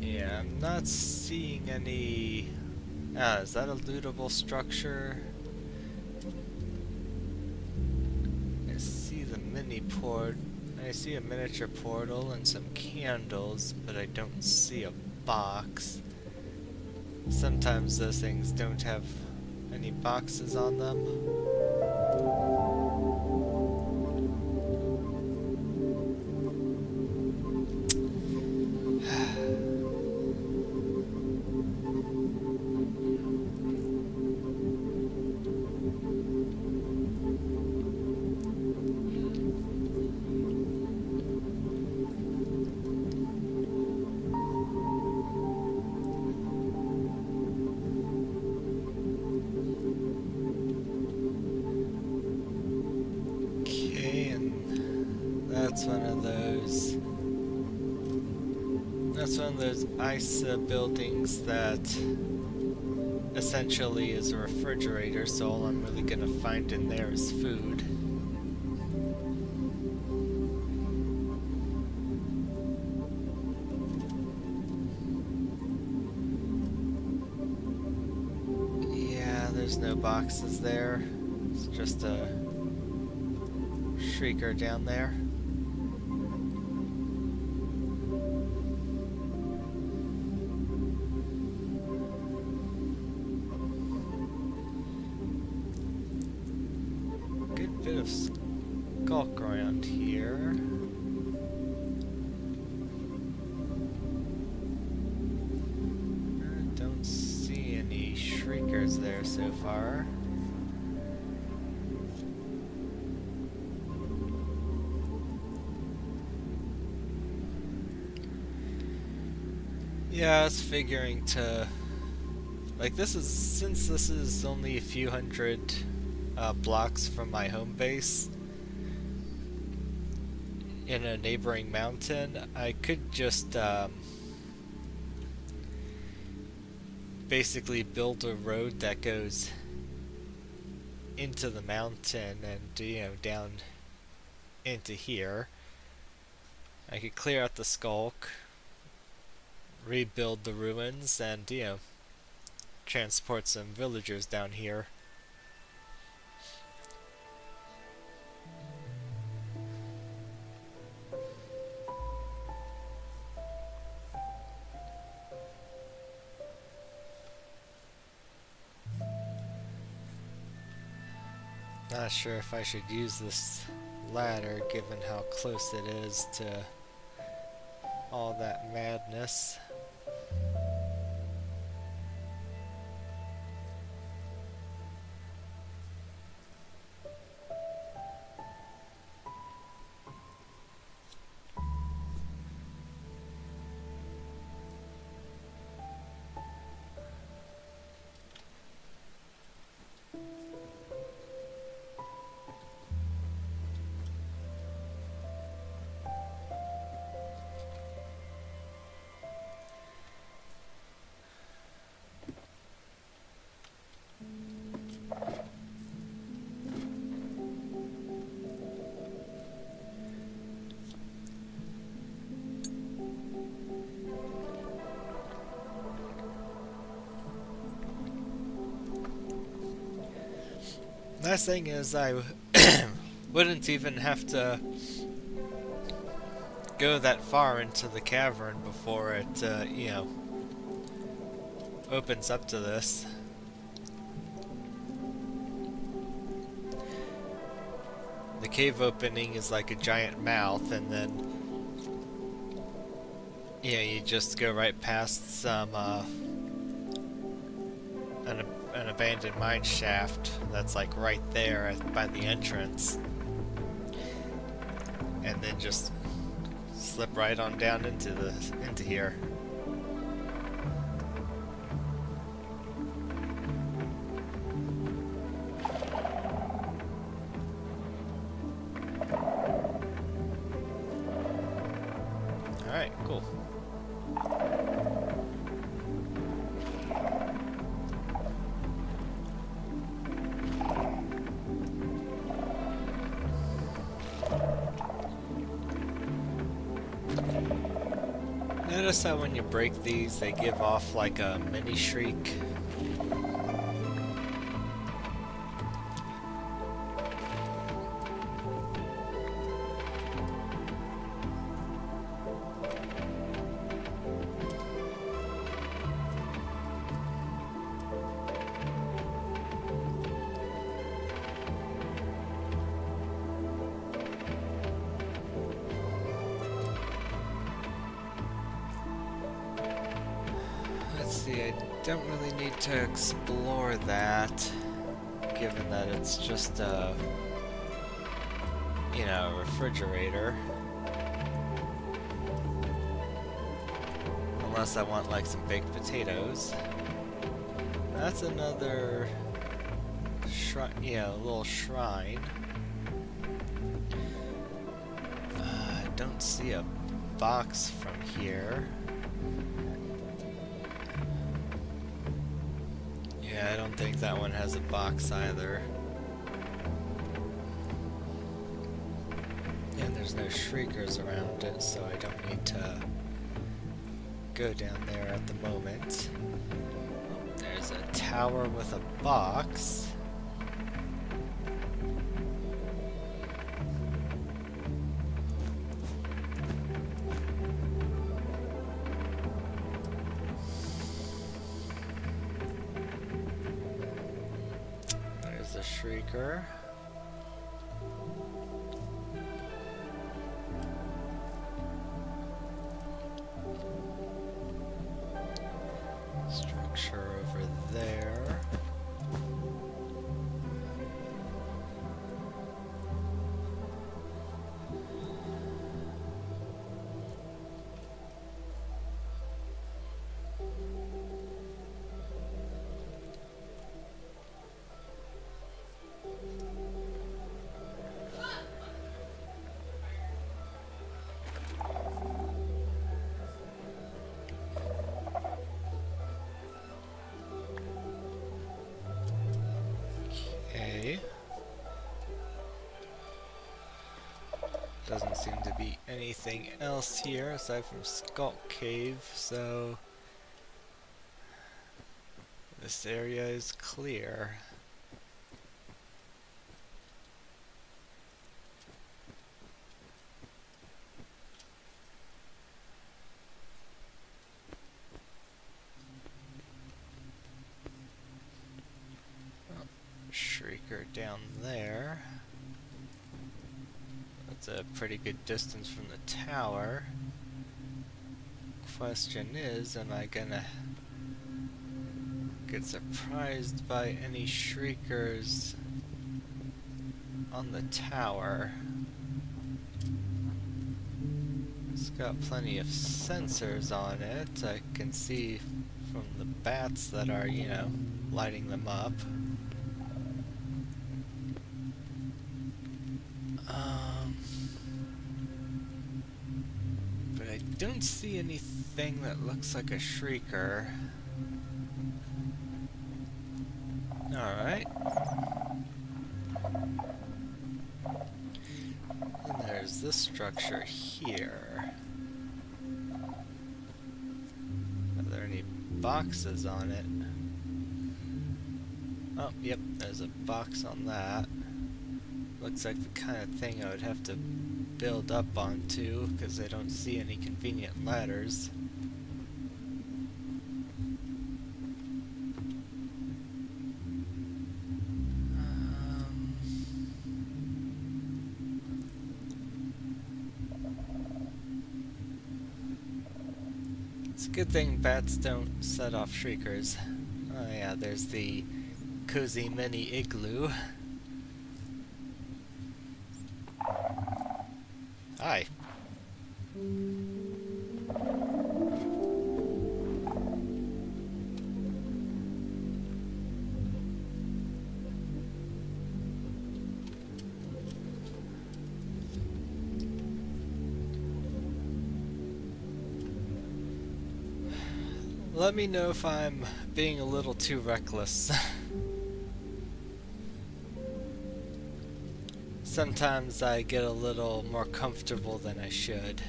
Yeah, I'm not seeing any... Ah, is that a lootable structure? I see the mini port. I see a miniature portal and some candles, but I don't see a box. Sometimes those things don't have any boxes on them. Okay, and that's one of those. That's one of those ISA buildings that essentially is a refrigerator, so all I'm really gonna find in there is food. Yeah, there's no boxes there. It's just a shrieker down there. Good bit of skulk around here. I don't see any shriekers there so far. Yeah, I was figuring to... Like, since this is only a few hundred blocks from my home base in a neighboring mountain, I could just basically build a road that goes into the mountain and, you know, down into here. I could clear out the skulk, rebuild the ruins, and, you know, transport some villagers down here. Not sure if I should use this ladder given how close it is to all that madness. Nice thing is I wouldn't even have to go that far into the cavern before it, you know, opens up to this. the cave opening is like a giant mouth, and then yeah, you just go right past some an abandoned mine shaft that's like right there by the entrance, and then just slip right on down into here. All right, cool. Notice how when you break these, they give off like a mini shriek. Let's see, I don't really need to explore that, given that it's just a, you know, a refrigerator. Unless I want like some baked potatoes. That's another shrine, yeah, a little shrine. I don't see a box from here. Yeah, I don't think that one has a box either. And there's no shriekers around it, so I don't need to go down there at the moment. There's a tower with a box. There's a shrieker. Structure over there. Okay. Doesn't seem to be anything else here aside from Skulk Cave, so this area is clear. Shrieker down there. That's a pretty good distance from the tower. Question is, am I gonna get surprised by any shriekers on the tower? It's got plenty of sensors on it. I can see from the bats that are, you know, lighting them up. But I don't see anything that looks like a shrieker. Alright. And there's this structure here. Are there any boxes on it? Oh, yep, there's a box on that. Looks like the kind of thing I would have to build up onto, because I don't see any convenient ladders. It's a good thing bats don't set off shriekers. Oh yeah, there's the cozy mini igloo. Hi. Let me know if I'm being a little too reckless. Sometimes I get a little more comfortable than I should.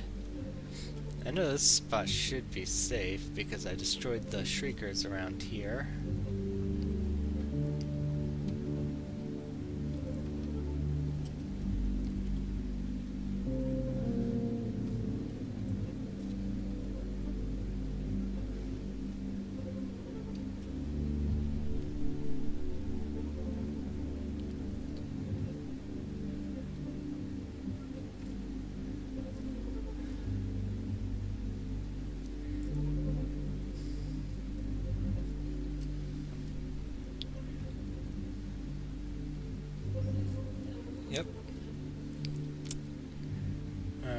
I know this spot should be safe because I destroyed the shriekers around here. Yep.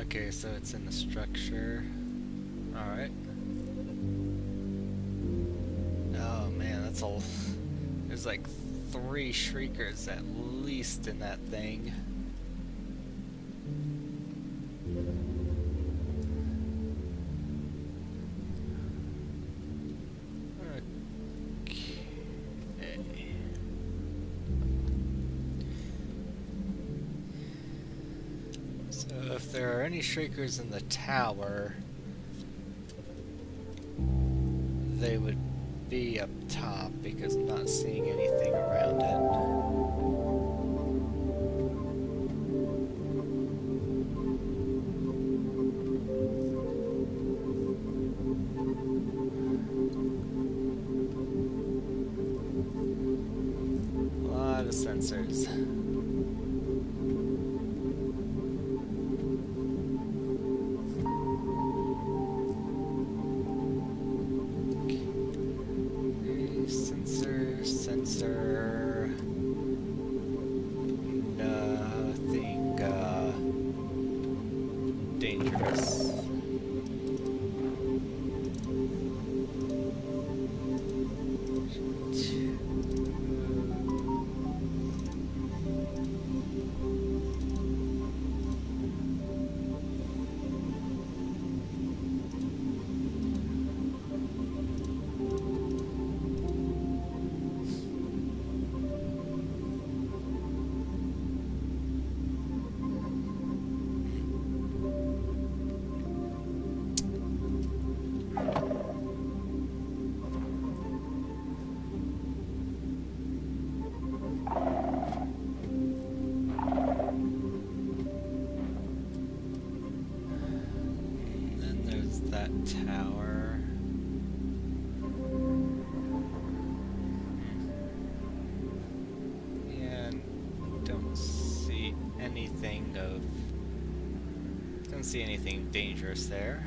Okay, so it's in the structure. Alright. Oh man, that's all. There's like 3 shriekers at least in that thing. Okay. So if there are any shriekers in the tower, they would be up top because I'm not seeing anything around it. A lot of sensors. Sensor. Nothing dangerous. That tower. Yeah, don't see anything dangerous there.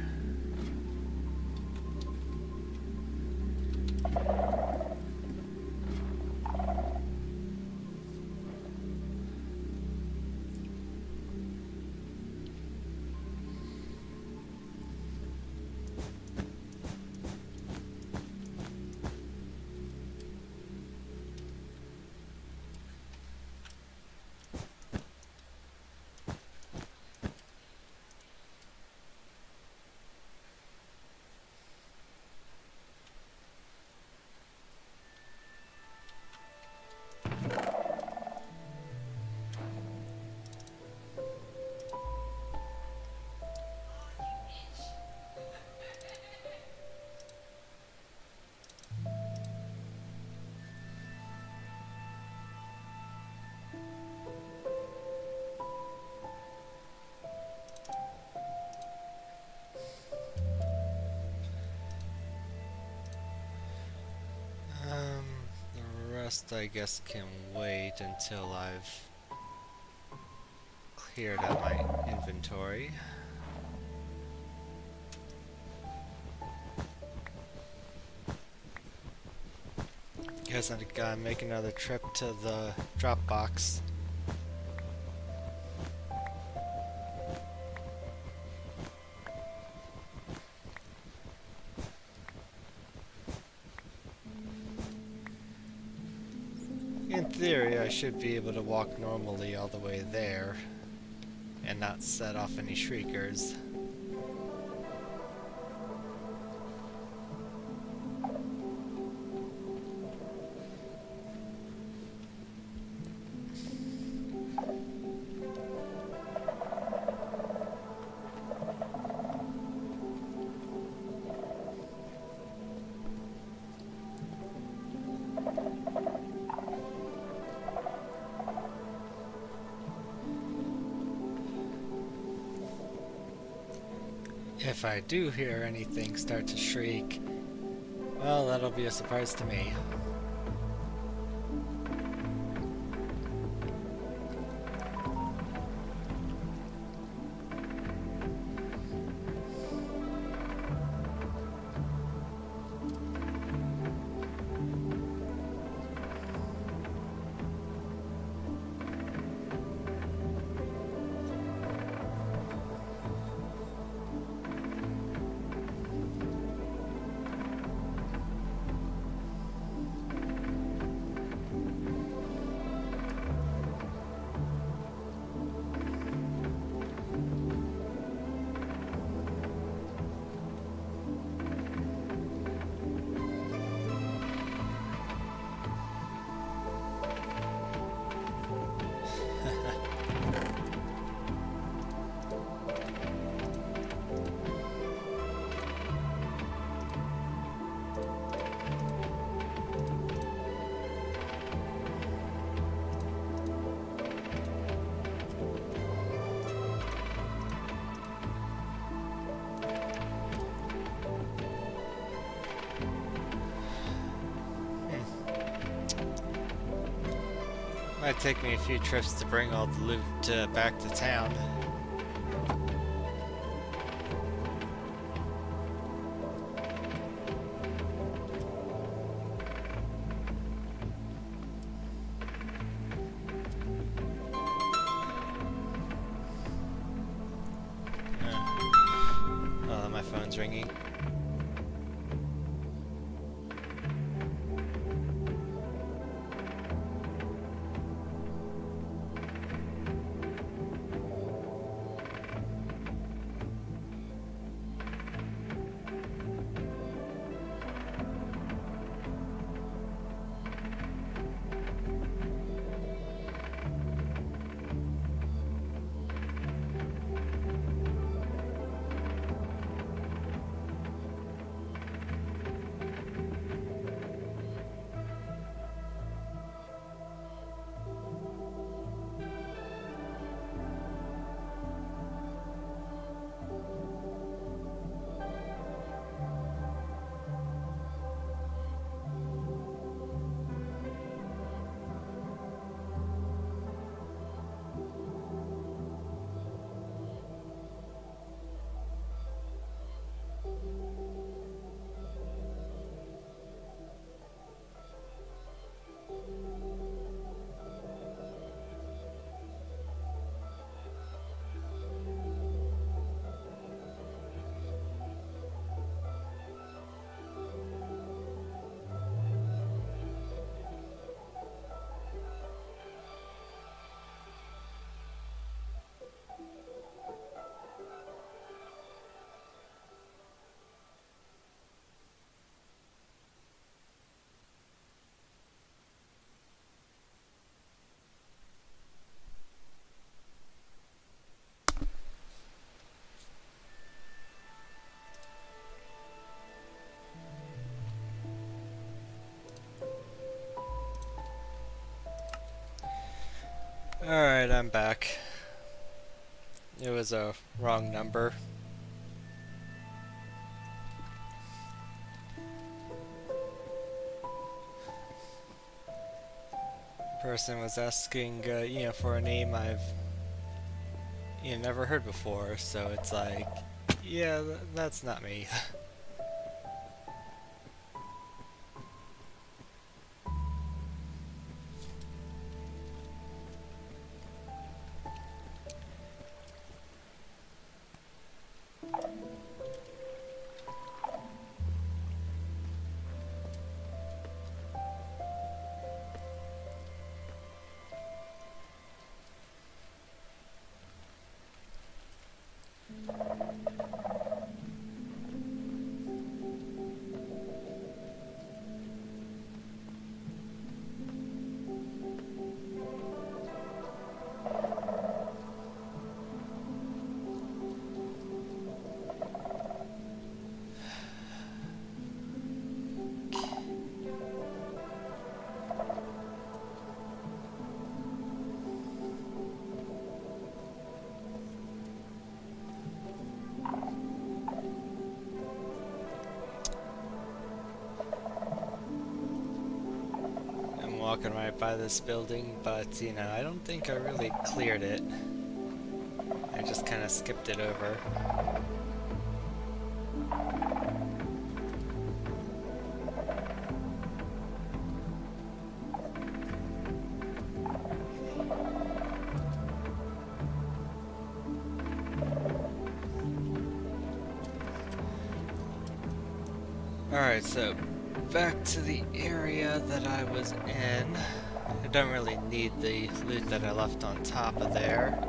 The rest I guess can wait until I've cleared out my inventory. Guess I gotta make another trip to the drop box. In theory, I should be able to walk normally all the way there and not set off any shriekers. If I do hear anything start to shriek, well, that'll be a surprise to me. Might take me a few trips to bring all the loot back to town. Oh, my phone's ringing. Alright, I'm back. It was a wrong number. Person was asking, for a name I've, never heard before, so it's like, yeah, that's not me. walking right by this building, but you know, I don't think I really cleared it. I just kind of skipped it over. Alright, so back to the area that I was in. I don't really need the loot that I left on top of there.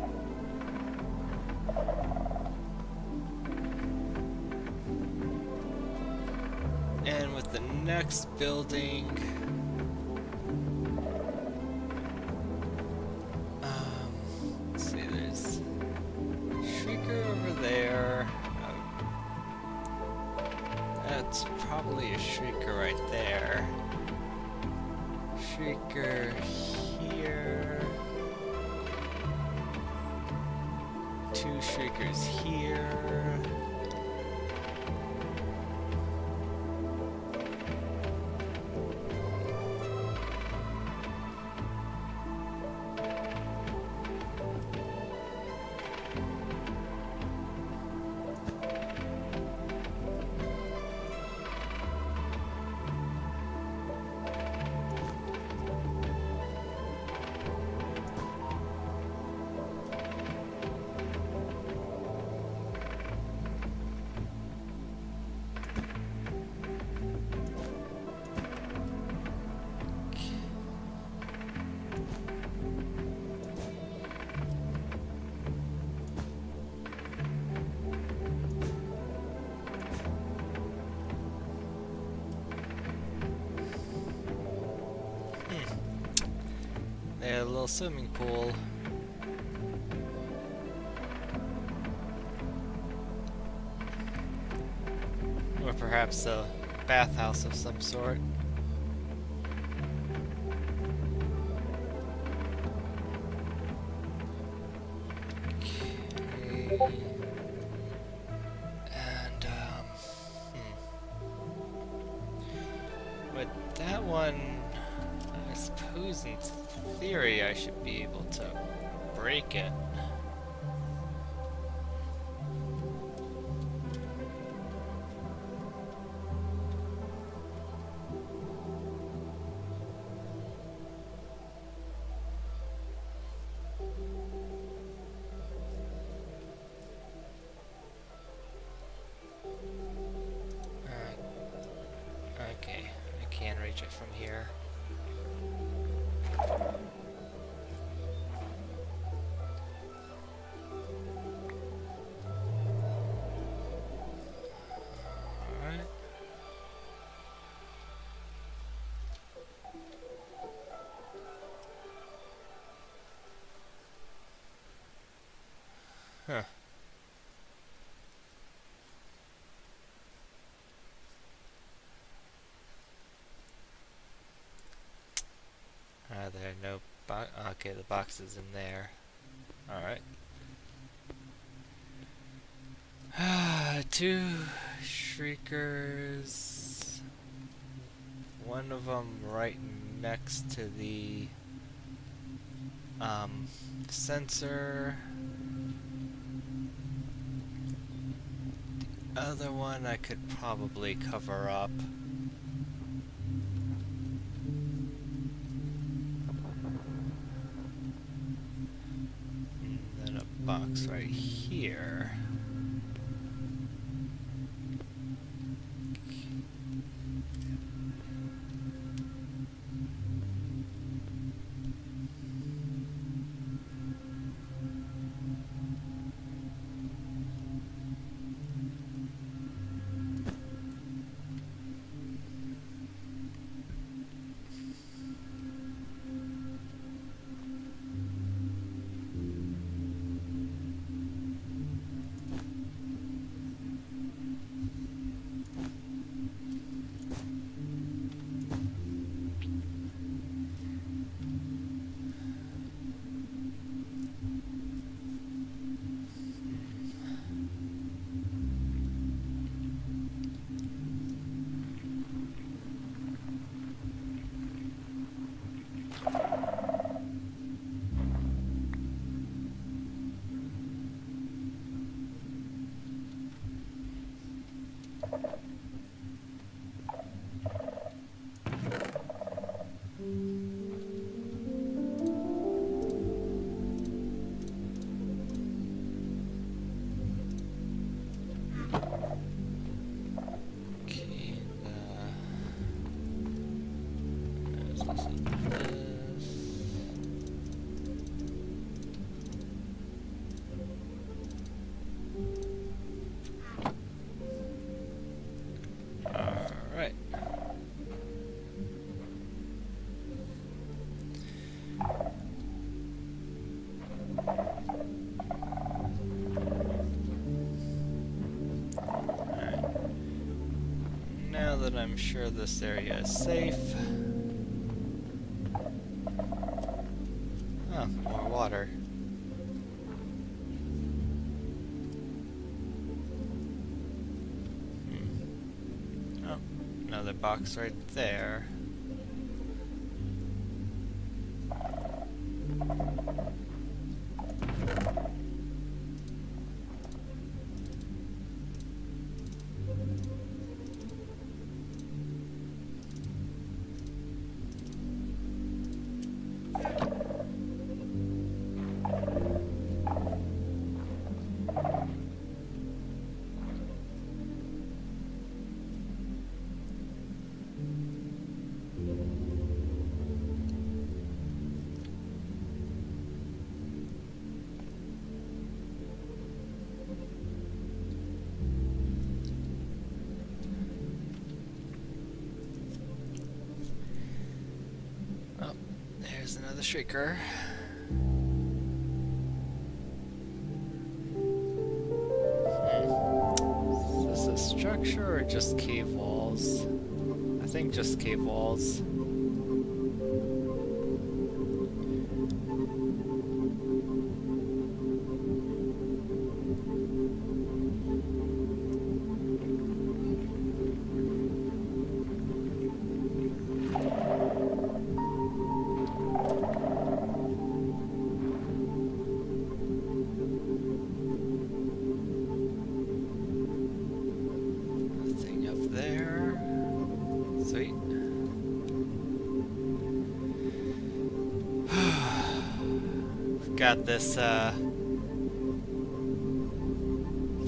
And with the next building, let's see, there's Shrieker over there. That's probably a Shrieker right there. Shrieker here. 2 Shriekers here. They had a little swimming pool. Or perhaps a bathhouse of some sort. Okay. And, with that one, I suppose in theory I should be able to break it. Okay, I can reach it from here. Alright. Huh. There are no okay, the box is in there. Alright. 2 Shriekers. One of them right next to the sensor. The other one I could probably cover up. Box right here. that I'm sure this area is safe. Oh, more water. Oh, another box right there. Oh, there's another shrieker. Is this a structure or just cave walls? I think just cave walls. Nothing up there. Sweet. Got this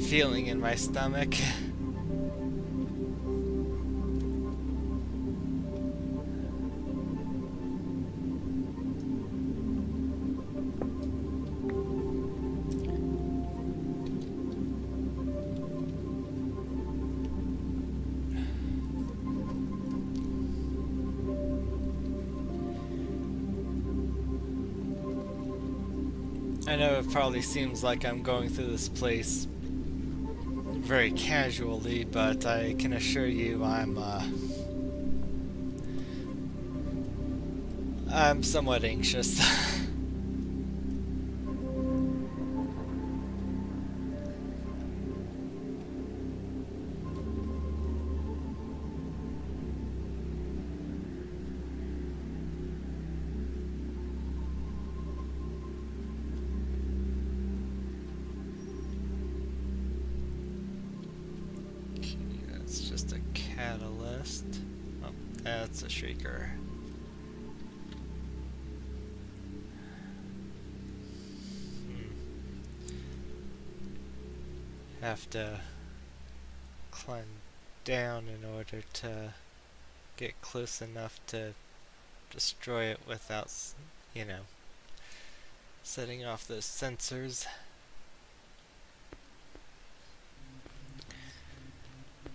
feeling in my stomach. I know it probably seems like I'm going through this place very casually, but I can assure you I'm somewhat anxious. That's just a catalyst. Oh, that's a shrieker. Have to climb down in order to get close enough to destroy it without, you know, setting off those sensors.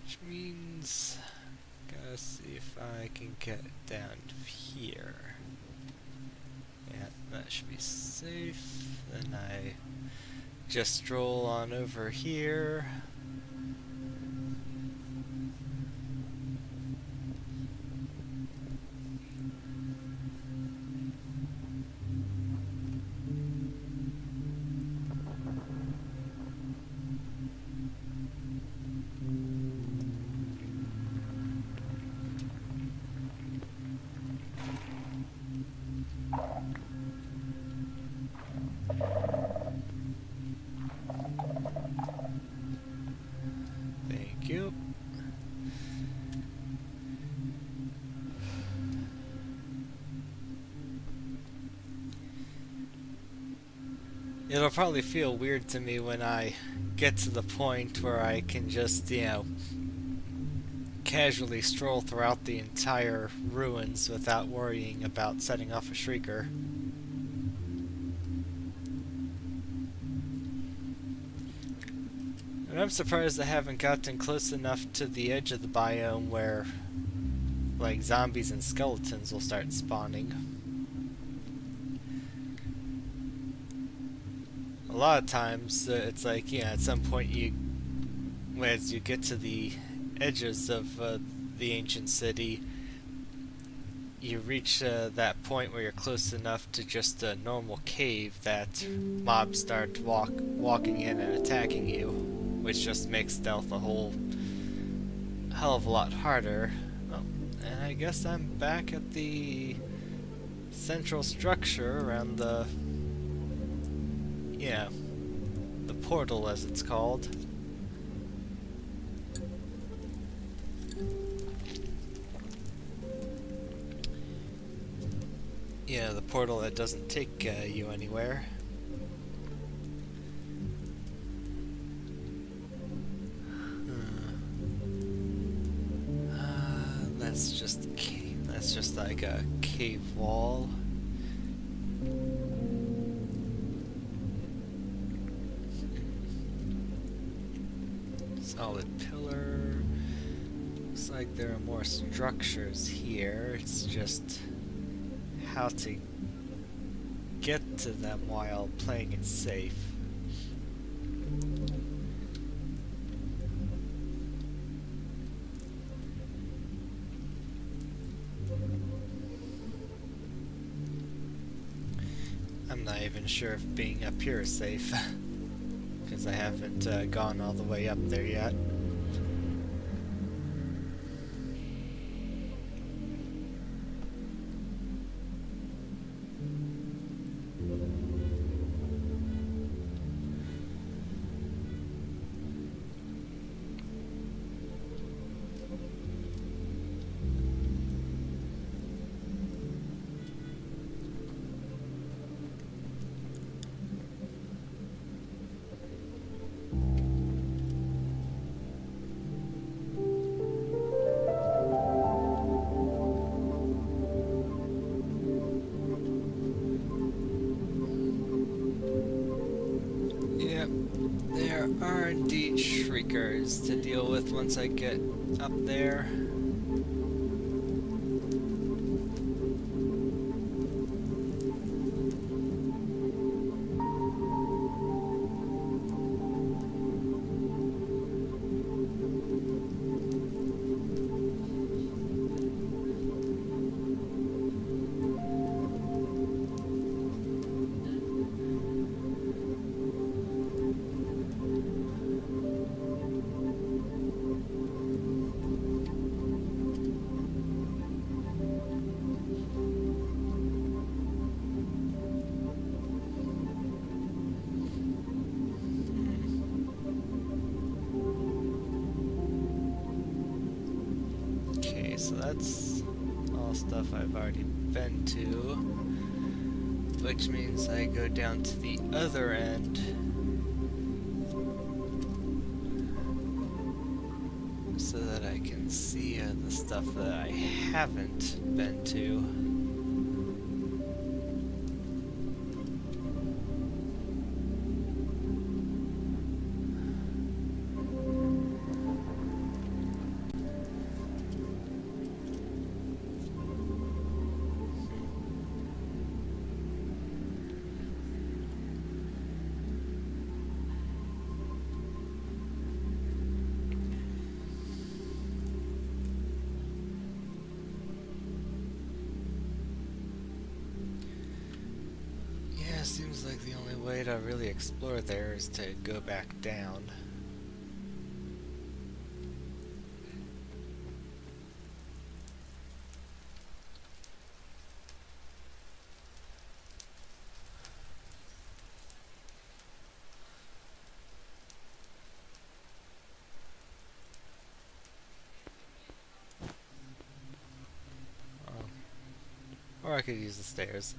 Which means, gotta see if I can get down here. Yeah, that should be safe. Then I just stroll on over here. Thank you. It'll probably feel weird to me when I get to the point where I can just, you know, casually stroll throughout the entire ruins without worrying about setting off a shrieker. And I'm surprised I haven't gotten close enough to the edge of the biome where, like, zombies and skeletons will start spawning. A lot of times, it's like, yeah, at some point as you get to the edges of the ancient city, you reach that point where you're close enough to just a normal cave that mobs start walking in and attacking you, which just makes stealth a whole hell of a lot harder. Oh, and I guess I'm back at the central structure around the, yeah, the portal as it's called. Yeah, the portal that doesn't take you anywhere. That's just that's just like a cave wall. Solid pillar. Looks like there are more structures here. It's just how to get to them while playing it safe. I'm not even sure if being up here is safe, because I haven't gone all the way up there yet. There are indeed shriekers to deal with once I get up there. So that's all stuff I've already been to, which means I go down to the other end so that I can see the stuff that I haven't been to. Seems like the only way to really explore there is to go back down. Or I could use the stairs.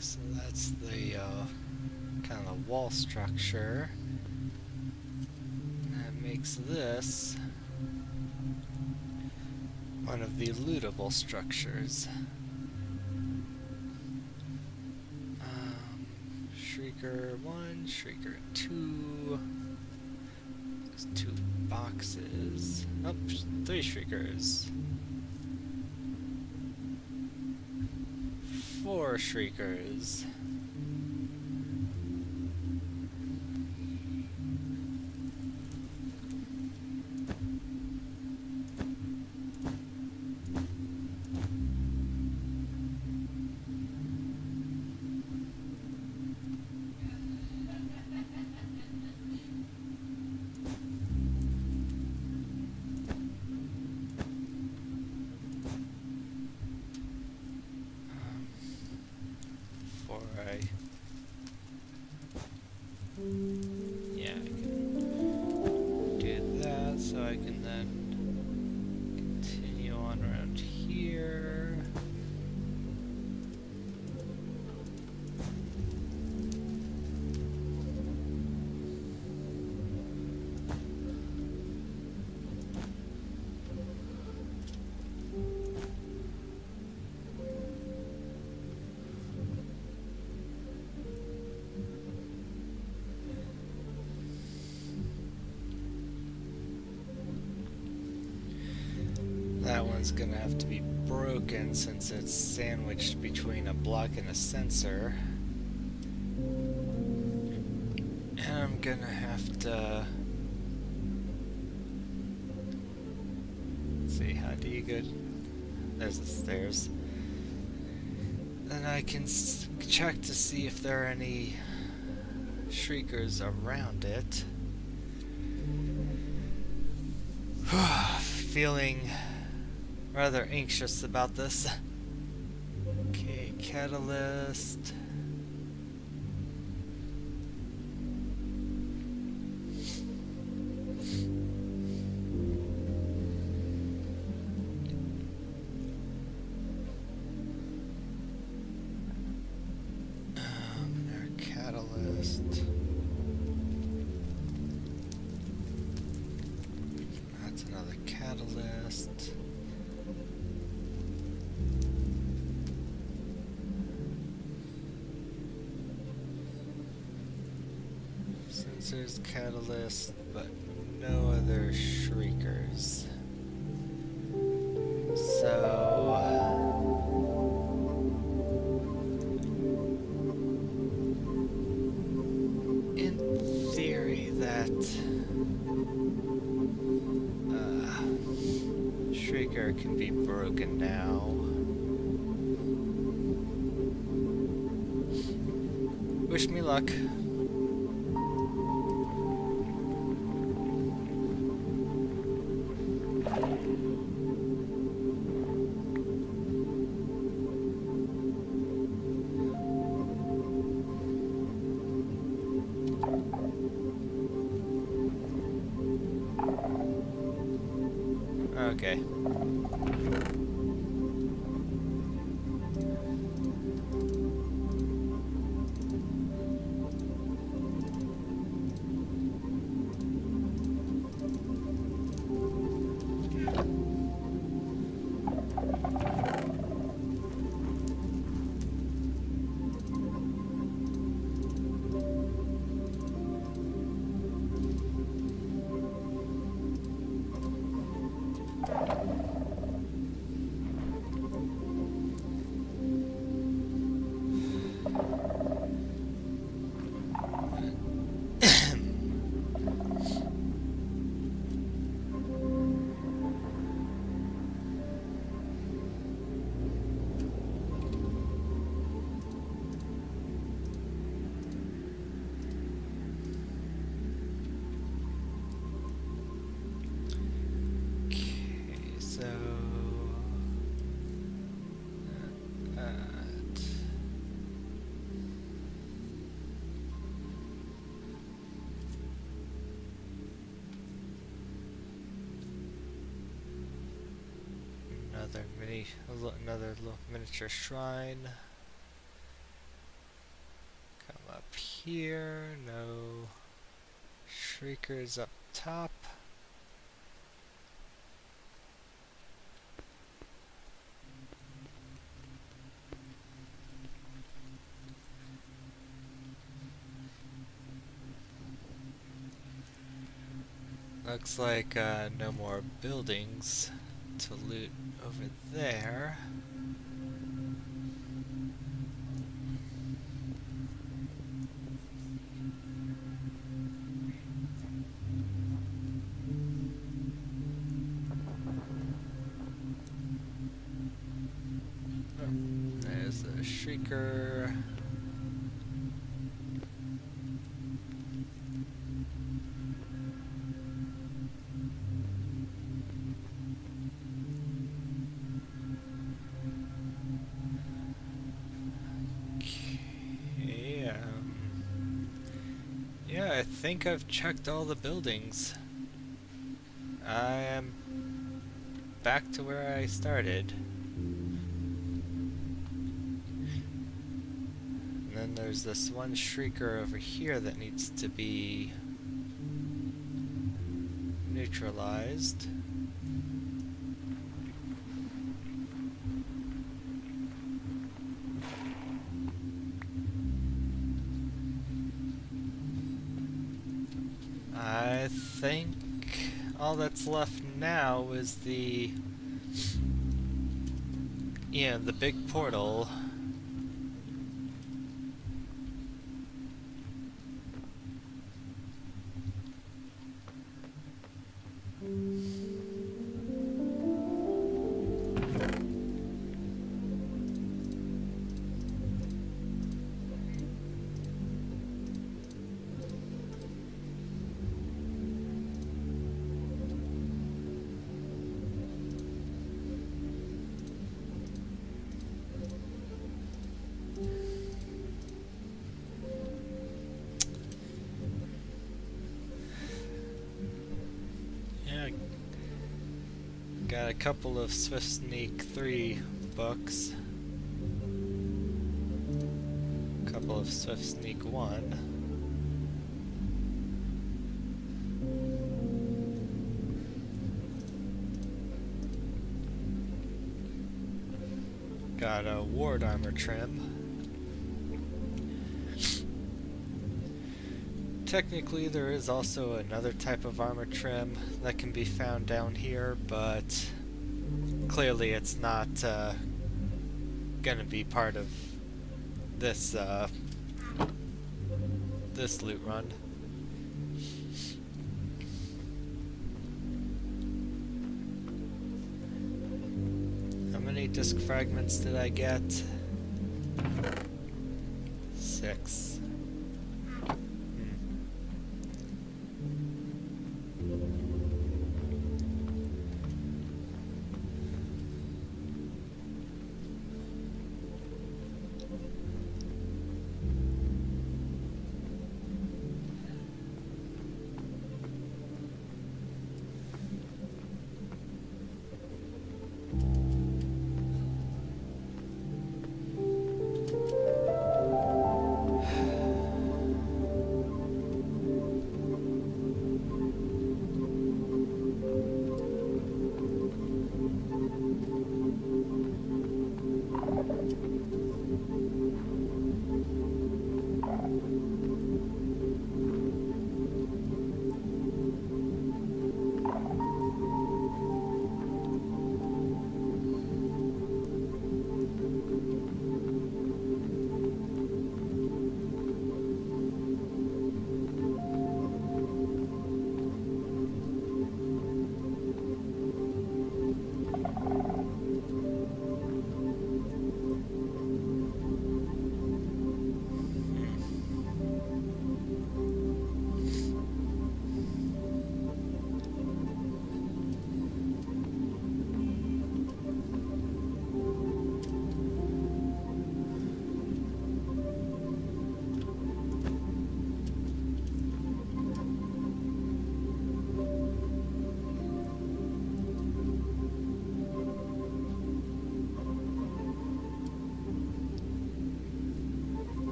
So that's the kind of wall structure. That makes this one of the lootable structures. Shrieker 1, Shrieker 2. There's 2 boxes. Oh, 3 Shriekers. 4 Shriekers. Yeah, I can do that, so I can then continue on around here. That one's gonna have to be broken since it's sandwiched between a block and a sensor. And I'm gonna have to... Let's see, how do you go? There's the stairs. Then I can check to see if there are any Shriekers around it. Feeling rather anxious about this. Okay, catalyst. Our catalyst. That's another catalyst. Sensors, catalyst, but no other Shriekers. So in theory that Shrieker can be broken now. Wish me luck. Okay. Another little miniature shrine. Come up here. No Shriekers up top. Looks like no more buildings to loot over there. There's a shrieker. Okay, yeah, I think I've checked all the buildings. I am back to where I started. And then there's this one shrieker over here that needs to be neutralized. I think all that's left now is the big portal. Yeah, got a couple of Swift Sneak 3 books. A couple of Swift Sneak 1. Got a Ward Armor trim. Technically, there is also another type of armor trim that can be found down here, but clearly it's not gonna be part of this this loot run. How many disc fragments did I get? 6.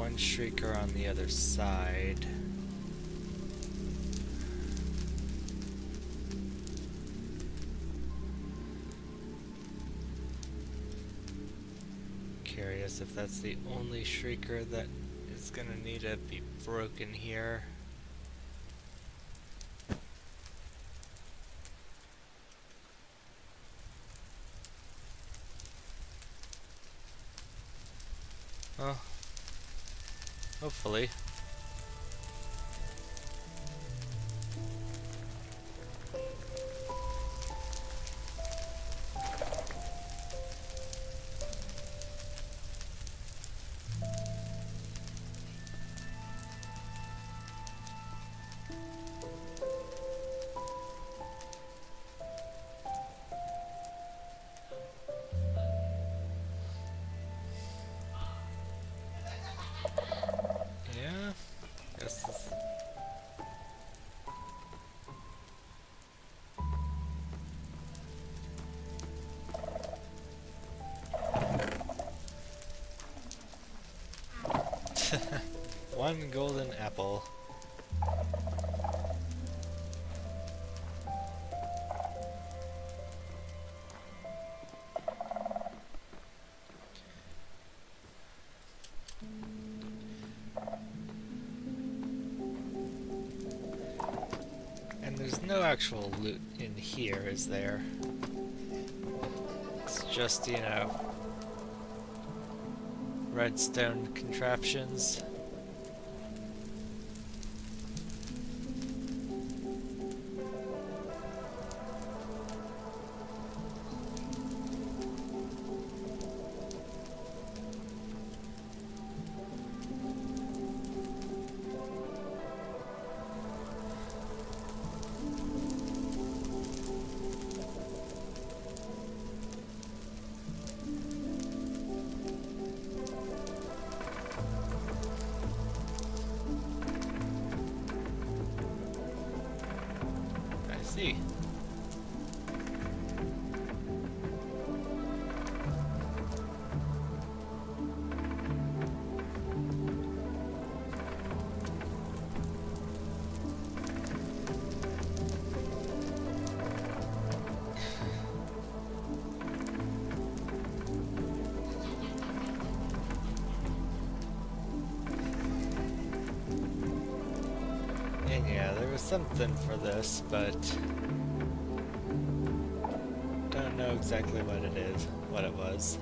one shrieker on the other side. Curious if that's the only shrieker that is gonna need to be broken here. Oh, hopefully. Yeah, guess this. One golden apple. And there's no actual loot in here, is there? It's just, you know, redstone contraptions. I see. And yeah, there was something for this, but don't know exactly what it is, what it was.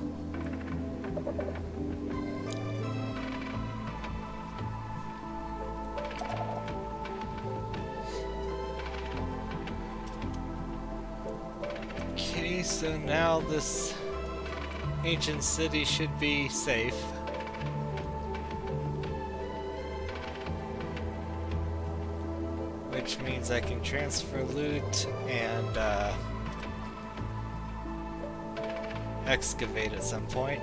Okay, so now this ancient city should be safe. Which means I can transfer loot and excavate at some point.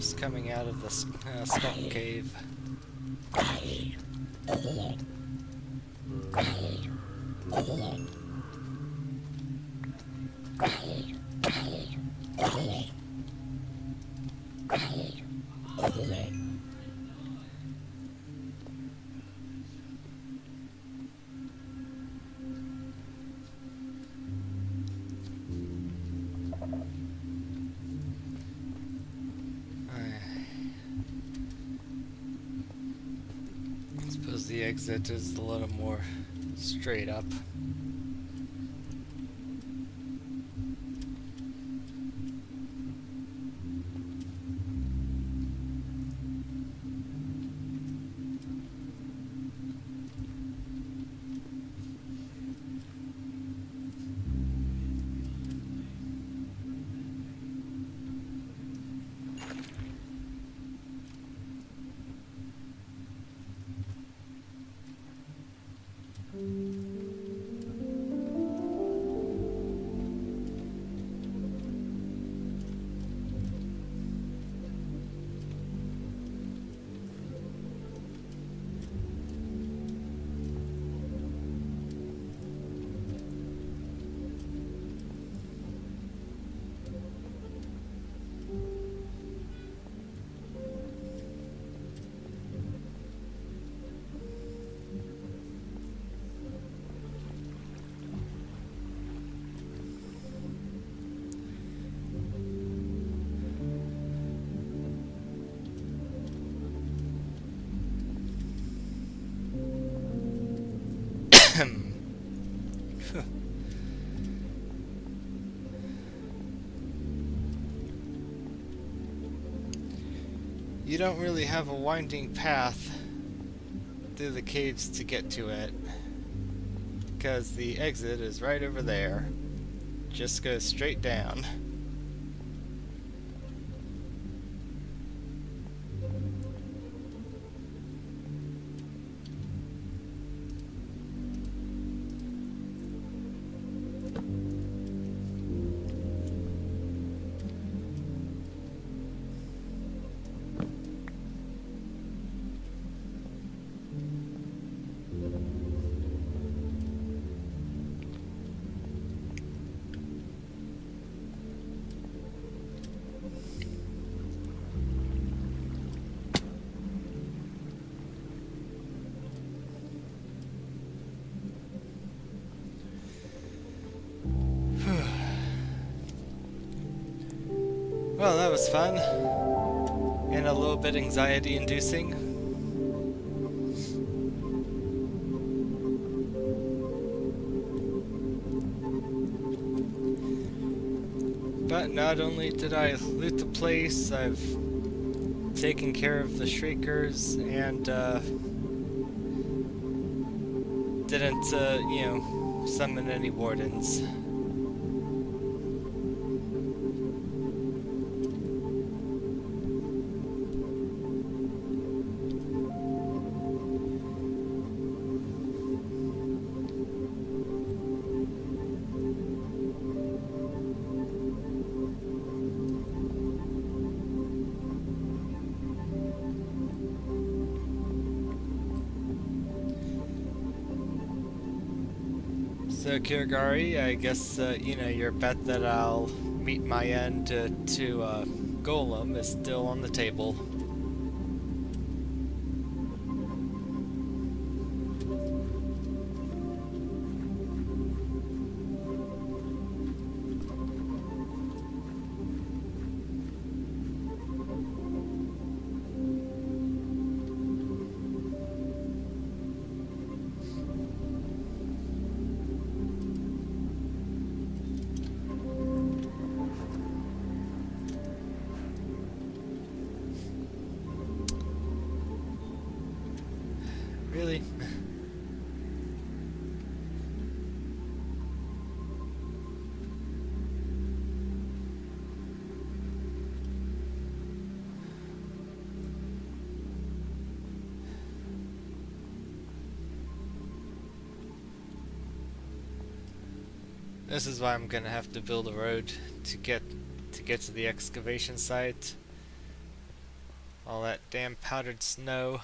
footsteps coming out of the skull cave. I suppose the exit is a little more straight up. You don't really have a winding path through the caves to get to it, because the exit is right over there. Just go straight down. Well, that was fun. And a little bit anxiety inducing. But not only did I loot the place, I've taken care of the Shriekers and didn't, summon any wardens. So Kirigari, I guess your bet that I'll meet my end to Golem is still on the table. Really? This is why I'm gonna have to build a road to get to the excavation site. All that damn powdered snow.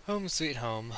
Home sweet home.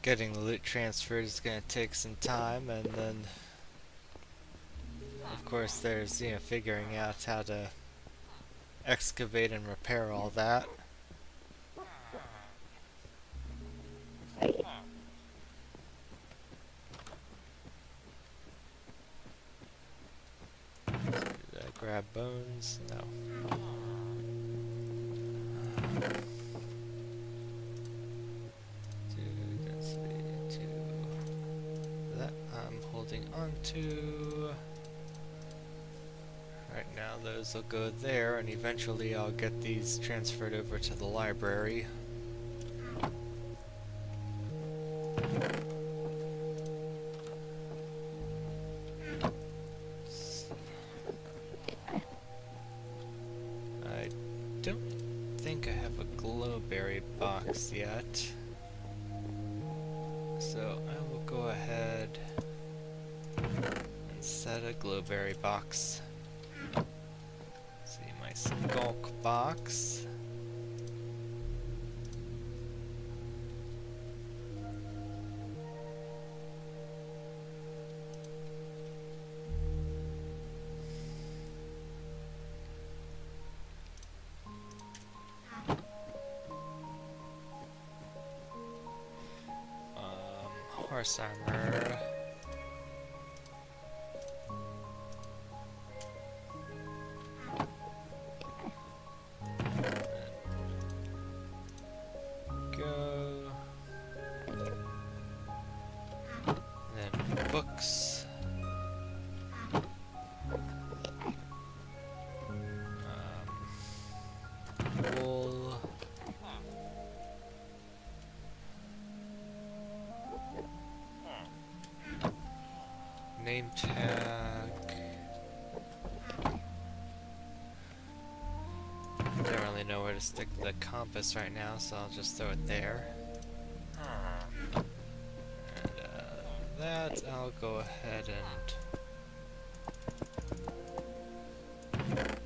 Getting the loot transferred is going to take some time, and then of course there's, you know, figuring out how to excavate and repair all that. Did I grab bones? No. That I'm holding on to. Right now those will go there, and eventually I'll get these transferred over to the library. I don't think I have a glowberry box yet, so I will go ahead and set a glowberry box. See my skulk box. Horse armor. Go. Then books. Wool. Name tag. Don't really know where to stick the compass right now, so I'll just throw it there. And that I'll go ahead and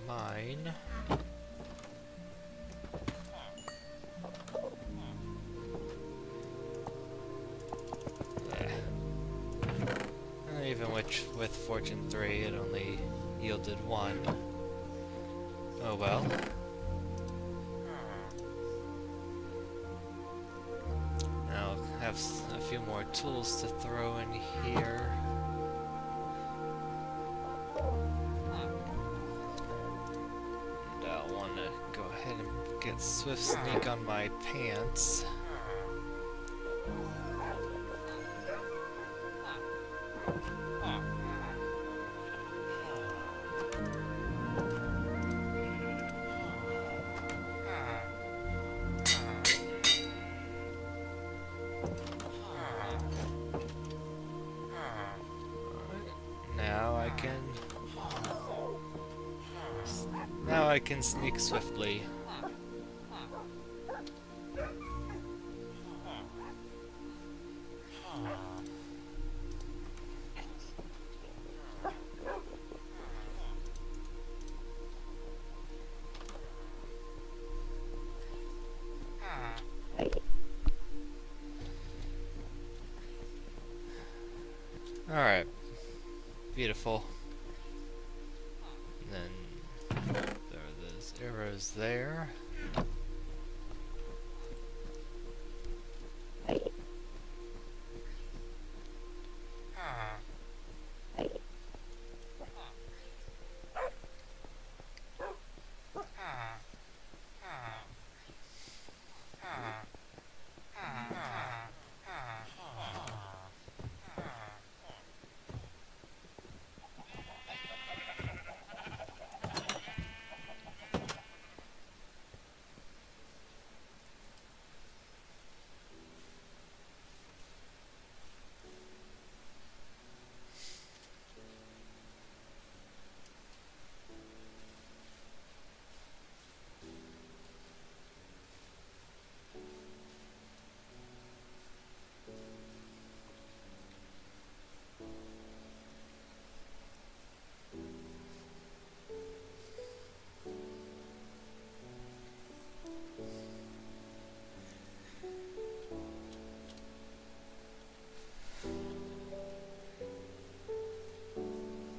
mine. Even with Fortune 3, it only yielded 1. Oh well. I'll have a few more tools to throw in here. And I'll want to go ahead and get Swift Sneak on my pants. I can sneak swiftly. Alright. Beautiful. And then there are those arrows there.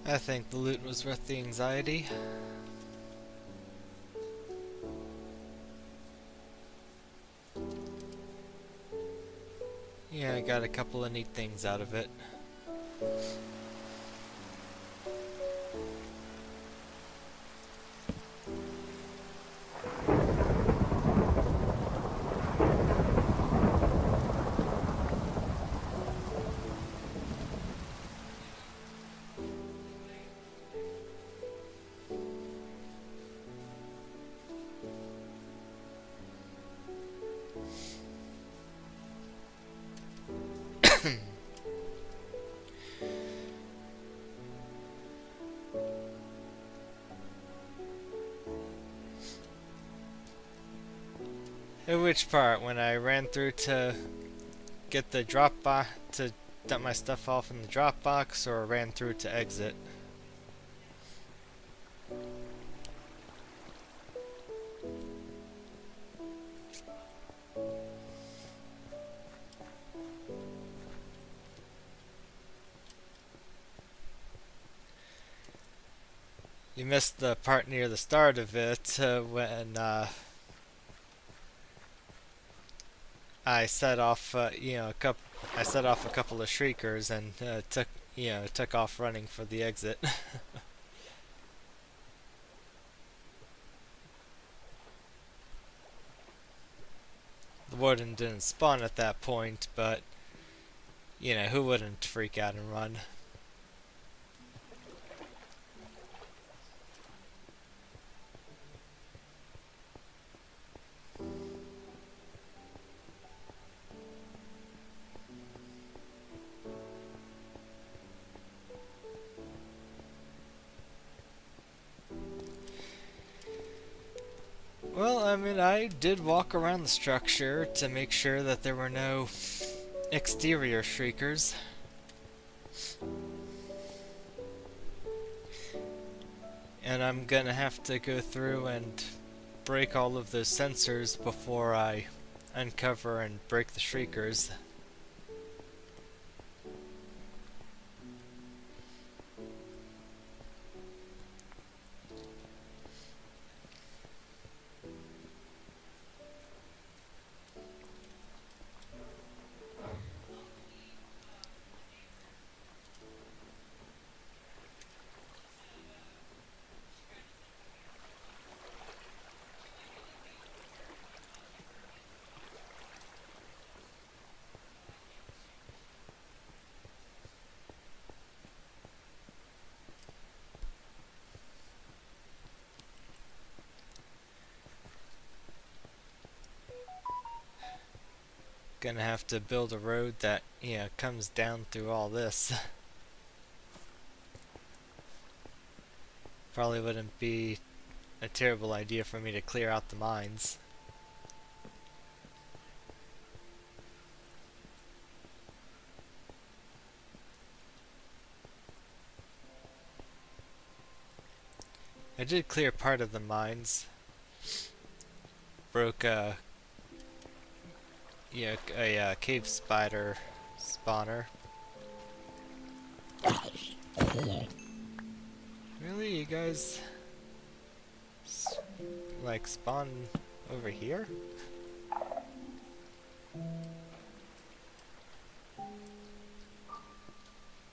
I think the loot was worth the anxiety. Yeah, I got a couple of neat things out of it. At which part? When I ran through to get the drop box, to dump my stuff off in the drop box, or ran through to exit? You missed the part near the start of it when I set off, I set off a couple of shriekers and took off running for the exit. The warden didn't spawn at that point, but who wouldn't freak out and run? Well, I mean, I did walk around the structure to make sure that there were no exterior shriekers. And I'm gonna have to go through and break all of those sensors before I uncover and break the shriekers. Gonna have to build a road that, comes down through all this. Probably wouldn't be a terrible idea for me to clear out the mines. I did clear part of the mines. Broke a cave spider spawner. Really, you guys like spawn over here?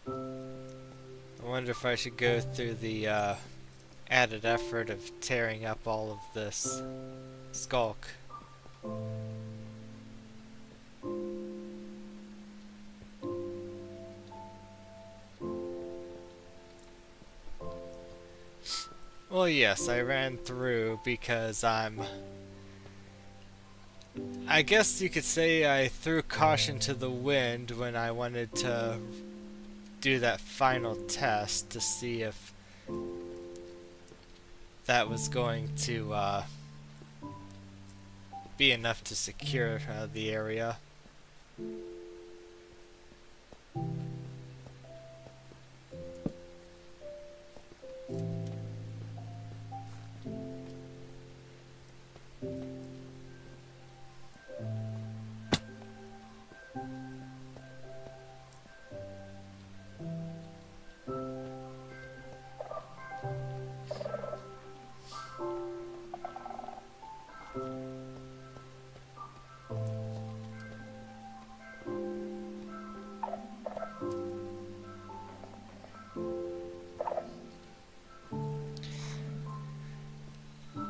I wonder if I should go through the added effort of tearing up all of this skulk. Well, yes, I ran through because I guess you could say I threw caution to the wind when I wanted to do that final test to see if that was going to be enough to secure the area.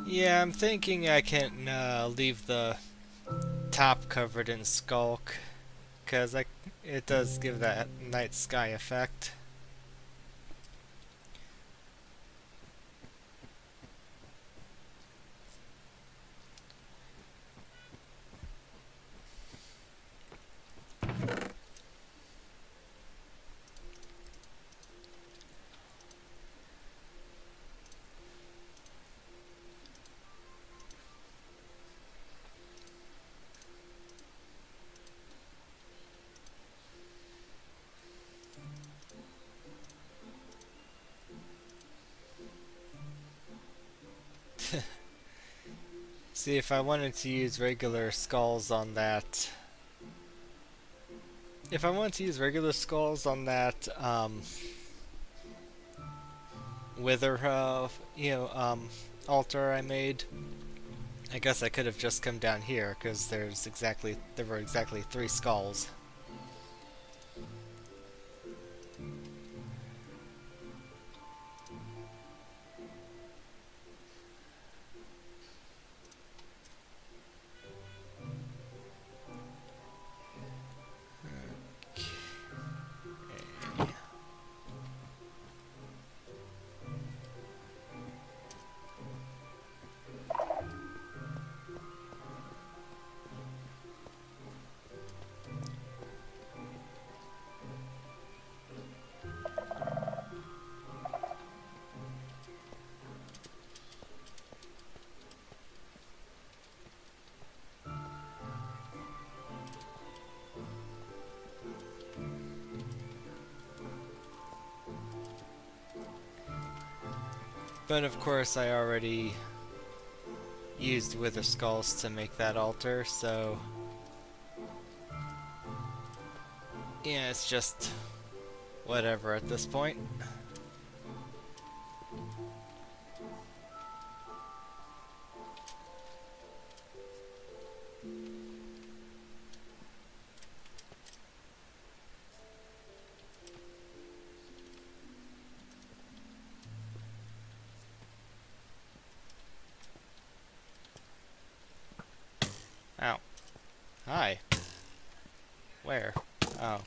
Yeah, I'm thinking I can leave the top covered in skulk, because it does give that night sky effect. See, if I wanted to use regular skulls on that... If I wanted to use regular skulls on that, wither, altar I made, I guess I could have just come down here, because there were exactly 3 skulls. But of course I already used wither skulls to make that altar, so yeah, it's just whatever at this point. Ow. Hi. Where? Oh.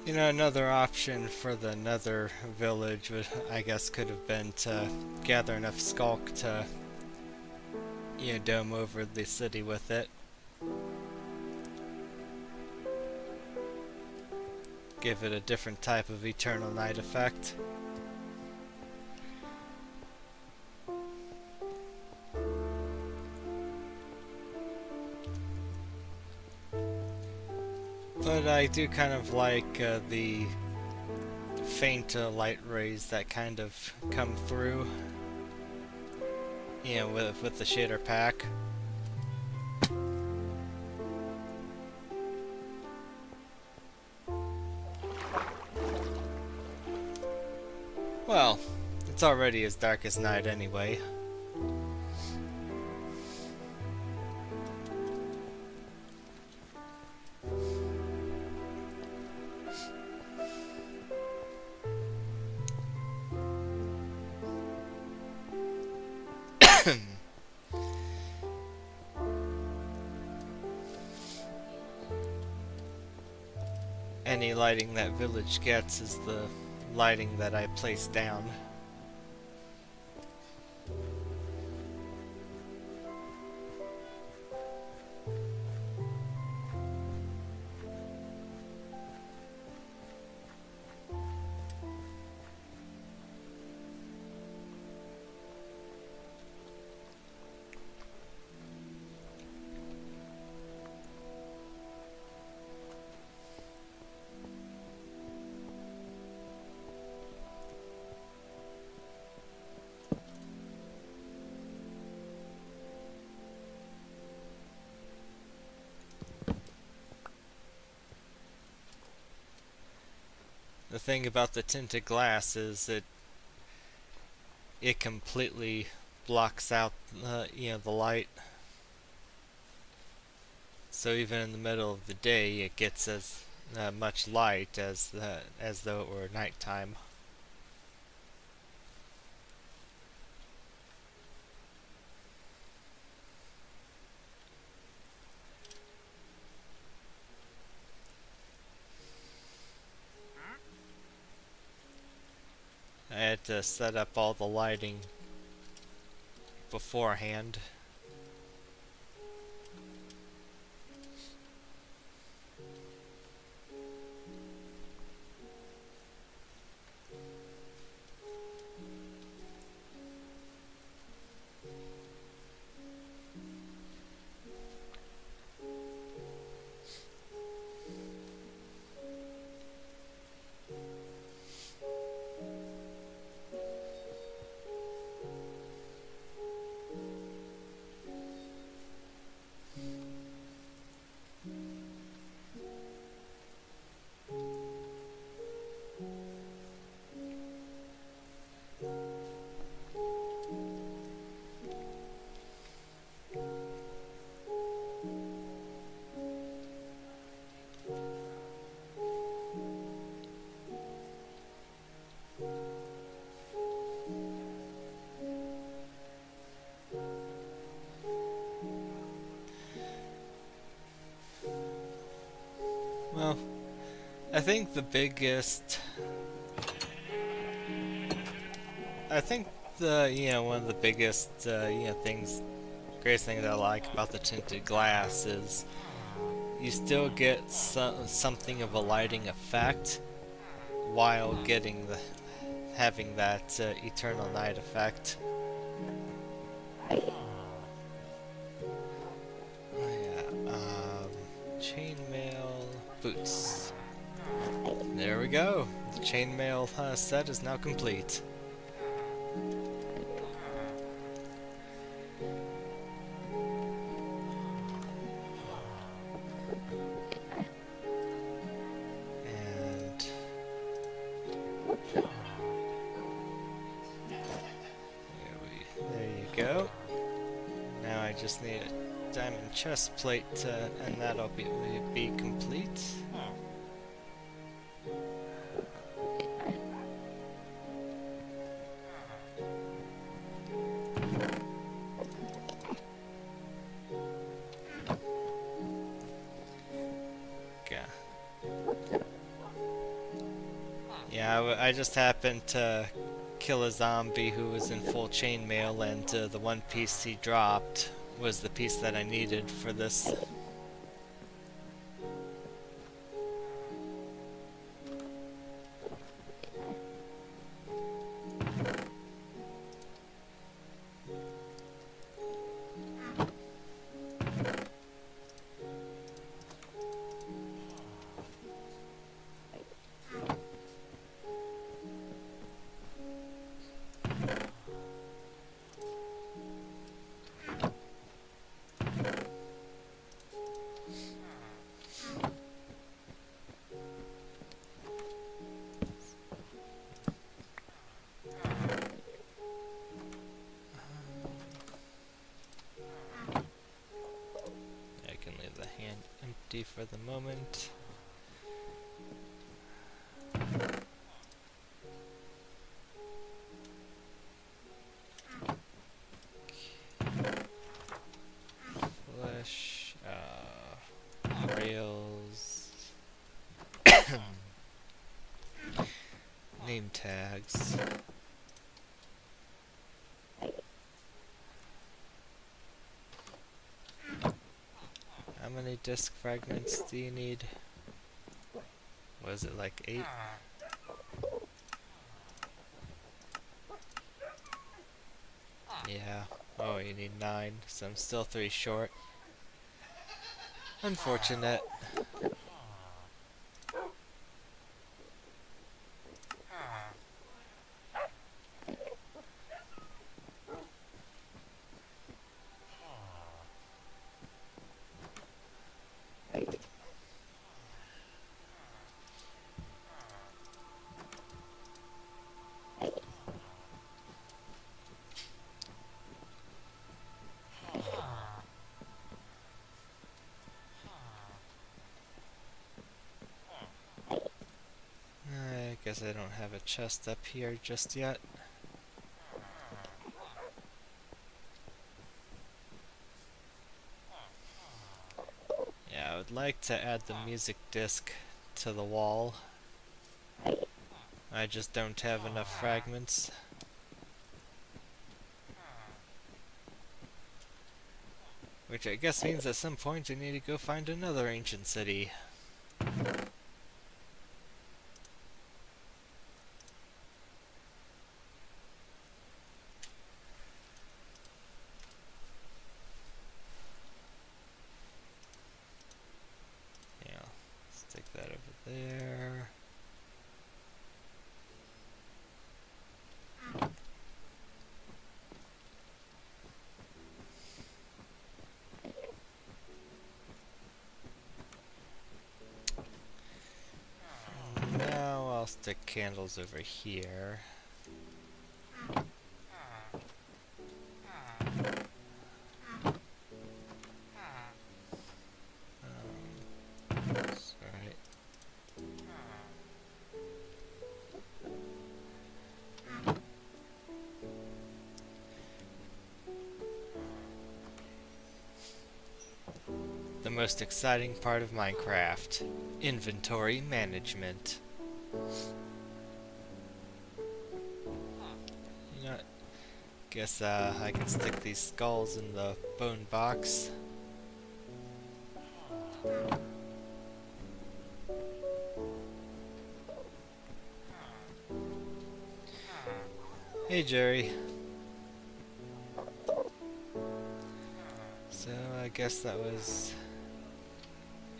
You know, another option for the nether village would, I guess, could have been to gather enough skulk to, you know, dome over the city with it. Give it a different type of eternal night effect. But I do kind of like the faint light rays that kind of come through, you know, with the shader pack. Well, it's already as dark as night anyway. Any lighting that village gets is the lighting that I place down. The thing about the tinted glass is it completely blocks out you know, the light. So even in the middle of the day, it gets as much light as though it were nighttime. I had to set up all the lighting beforehand. Well, I think the biggest... I think you know, one of the biggest, you know, greatest things I like about the tinted glass is you still get something of a lighting effect while having that eternal night effect. Chainmail boots. There we go. The chainmail set is now complete. And there you go. Now I just need a diamond chest plate, and that'll be complete. I just happened to kill a zombie who was in full chainmail, and the one piece he dropped was the piece that I needed for this. I can leave the hand empty for the moment. Flesh, rails, name tags. How many disc fragments do you need? Was it like 8? Yeah. Oh, you need 9, so I'm still 3 short. Unfortunate. I guess I don't have a chest up here just yet. Yeah, I would like to add the music disc to the wall. I just don't have enough fragments. Which I guess means at some point I need to go find another ancient city. Yeah, stick that over there. Now I'll stick candles over here. That's right. The most exciting part of Minecraft: inventory management. You know what? Guess I can stick these skulls in the bone box. Hey Jerry. So I guess that was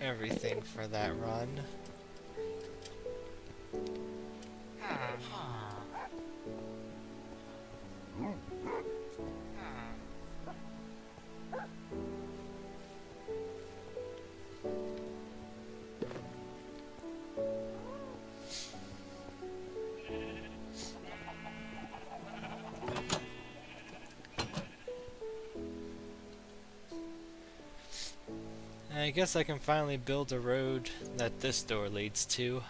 everything for that run. I guess I can finally build a road that this door leads to.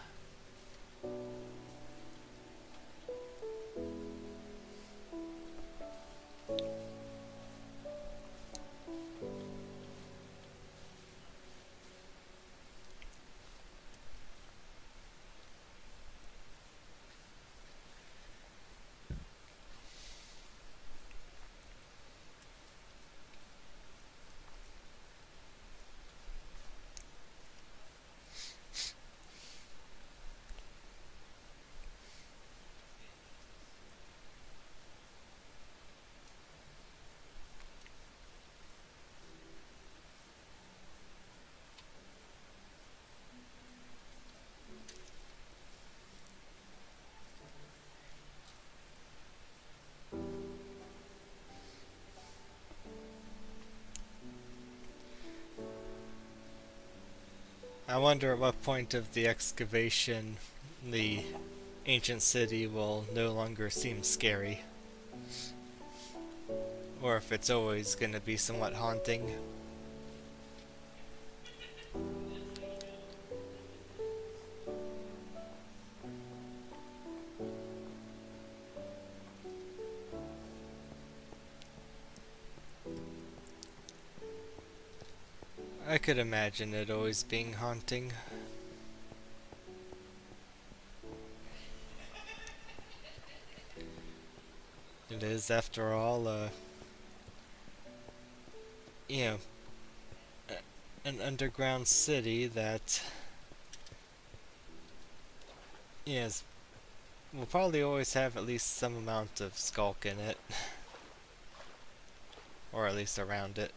I wonder at what point of the excavation the ancient city will no longer seem scary. Or if it's always going to be somewhat haunting. I could imagine it always being haunting. It is, after all, you know, an underground city that, yes, will probably always have at least some amount of skulk in it. Or at least around it.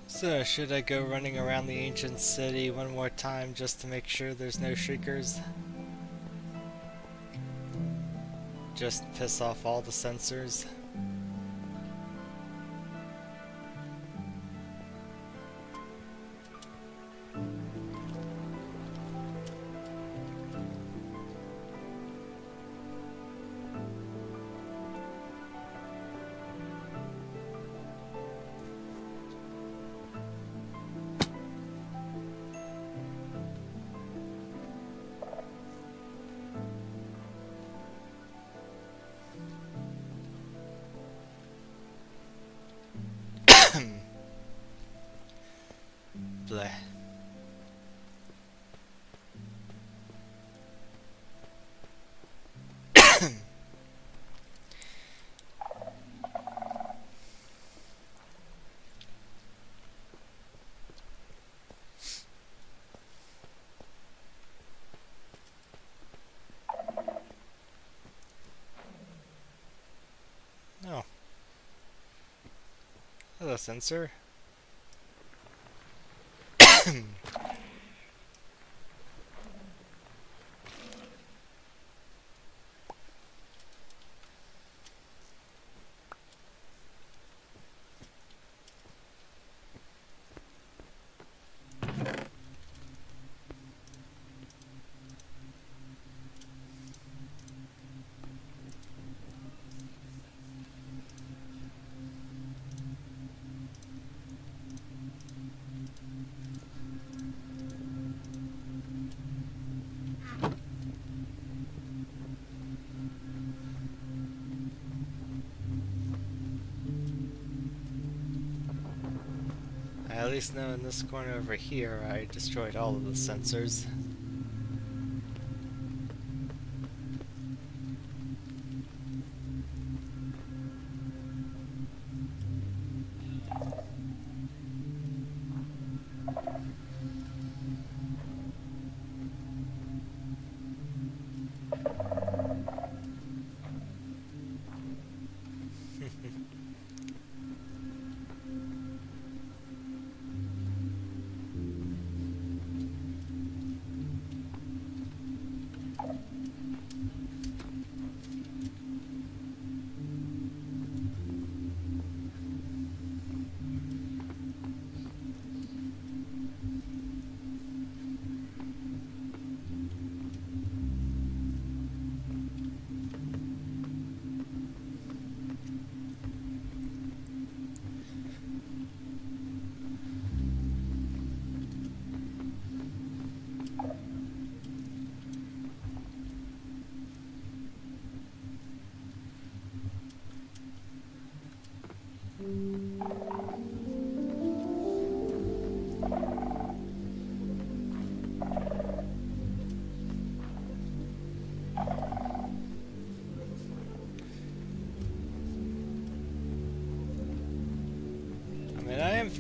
So, should I go running around the ancient city one more time just to make sure there's no shriekers? Just piss off all the sensors? Bleh. Oh. Hello, sensor. I at least know in this corner over here I destroyed all of the sensors.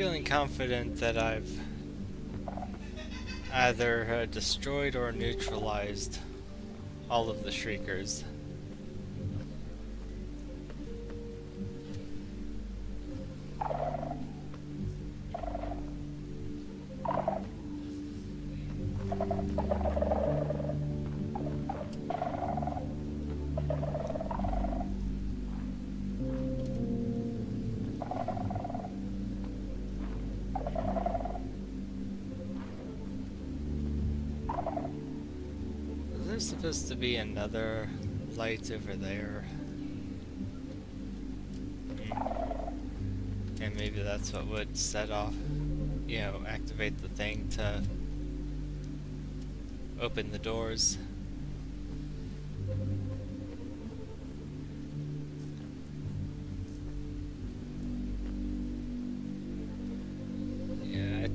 feeling confident that I've either destroyed or neutralized all of the Shriekers. There's supposed to be another light over there. And maybe that's what would set off, activate the thing to open the doors. Yeah, I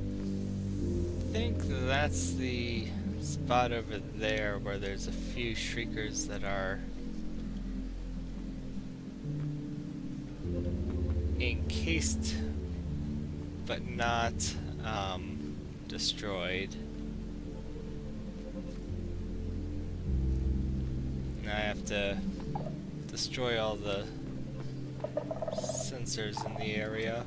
think that's the spot over there where there's a few Shriekers that are encased but not destroyed. And I have to destroy all the sensors in the area.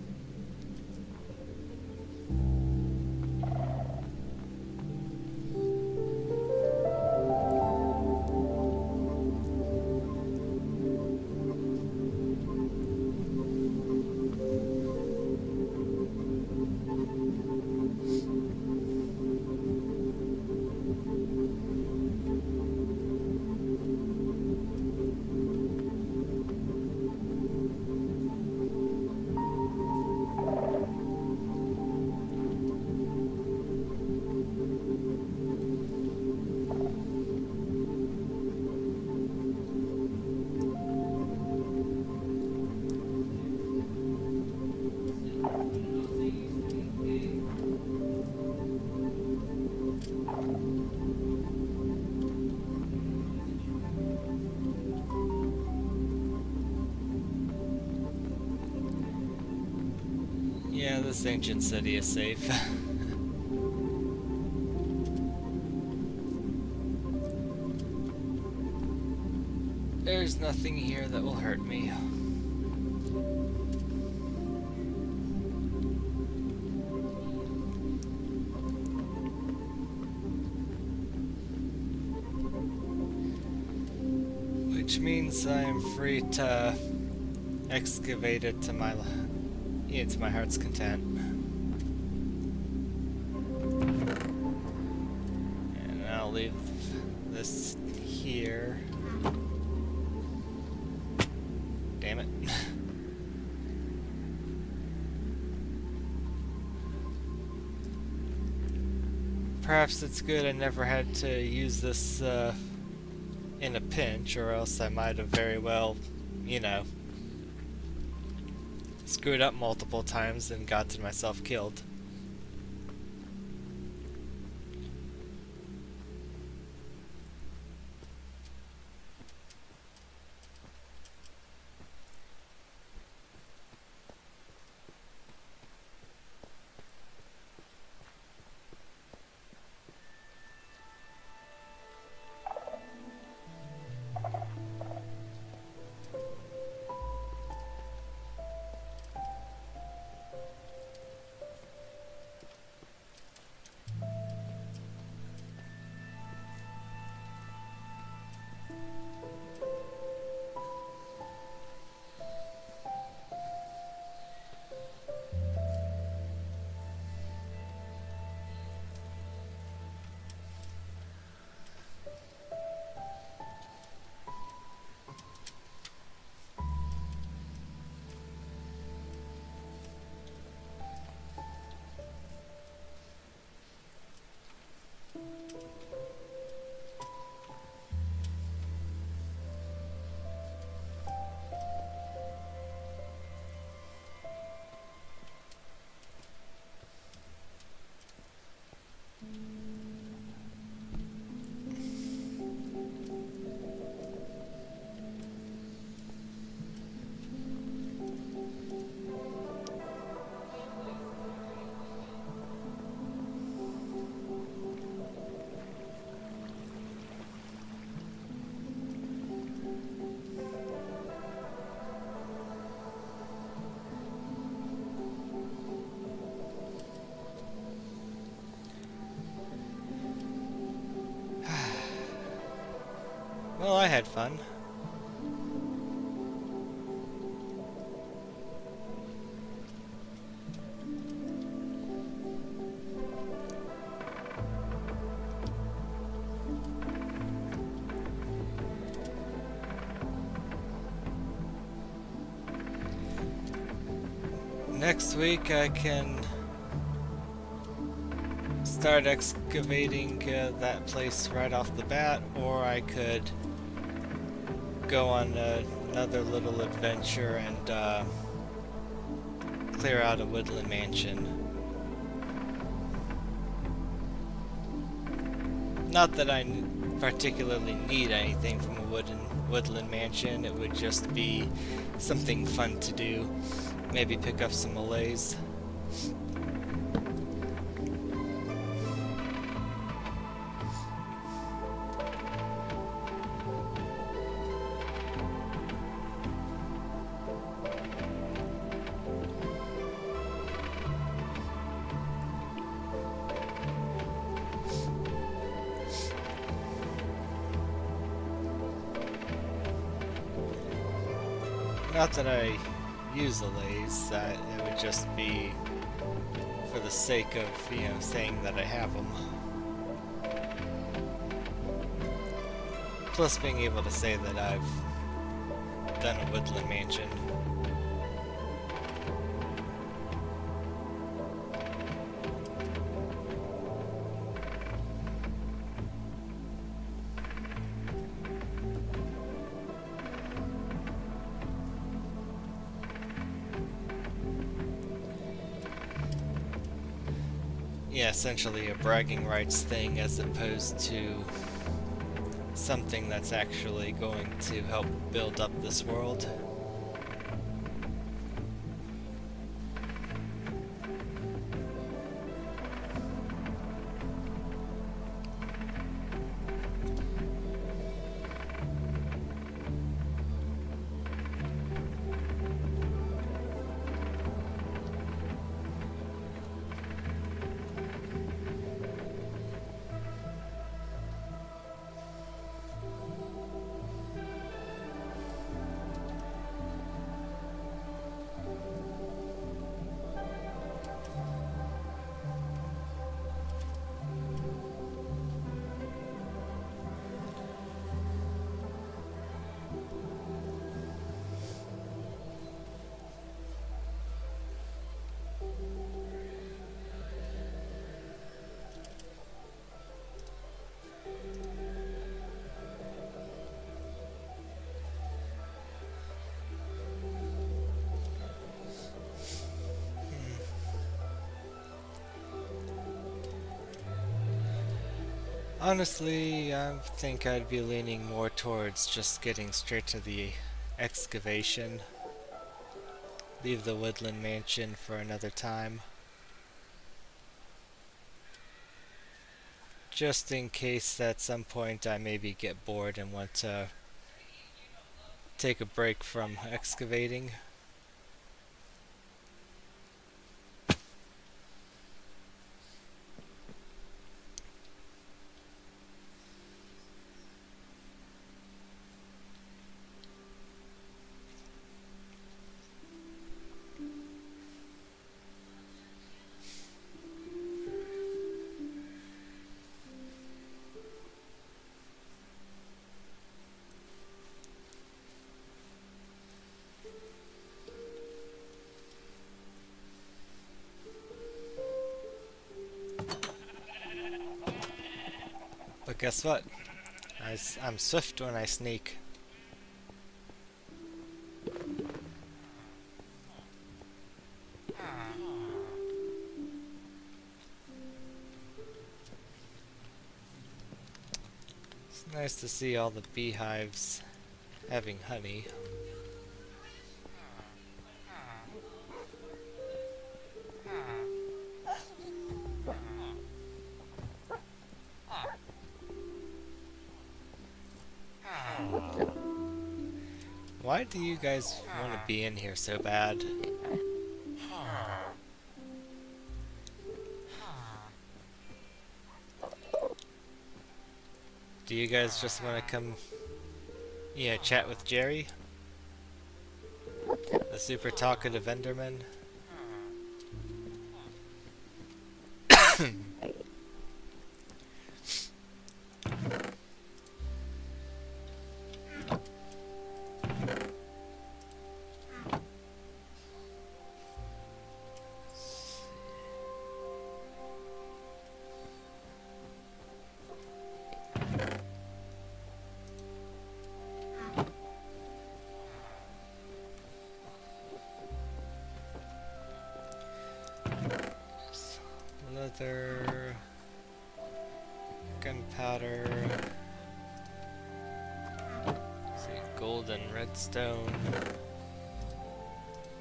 Yeah, this ancient city is safe. There's nothing here that will hurt me. Which means I am free to excavate it to my heart's content. And I'll leave this here. Damn it. Perhaps it's good I never had to use this in a pinch, or else I might have very well, screwed up multiple times and gotten myself killed. Well, I had fun. Next week I can start excavating that place right off the bat, or I could go on another little adventure and clear out a woodland mansion. Not that I particularly need anything from a woodland mansion, it would just be something fun to do. Maybe pick up some Malays. Not that I use Allays, it would just be for the sake of, saying that I have them. Plus being able to say that I've done a woodland mansion. Yeah, essentially a bragging rights thing as opposed to something that's actually going to help build up this world. Honestly, I think I'd be leaning more towards just getting straight to the excavation. Leave the woodland mansion for another time. Just in case at some point I maybe get bored and want to take a break from excavating. But guess what? I'm swift when I sneak. It's nice to see all the beehives having honey. Why do you guys want to be in here so bad? Do you guys just want to come Yeah, chat with Jerry, the super talkative Enderman. Leather, gunpowder, see, gold and redstone,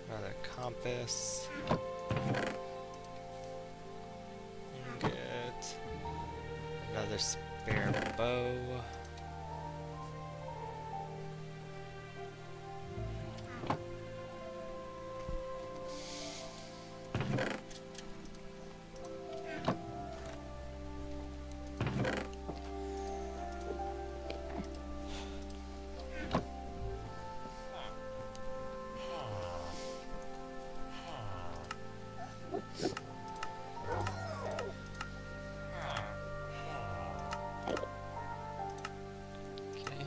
another compass, ingot, another spare bow. Okay.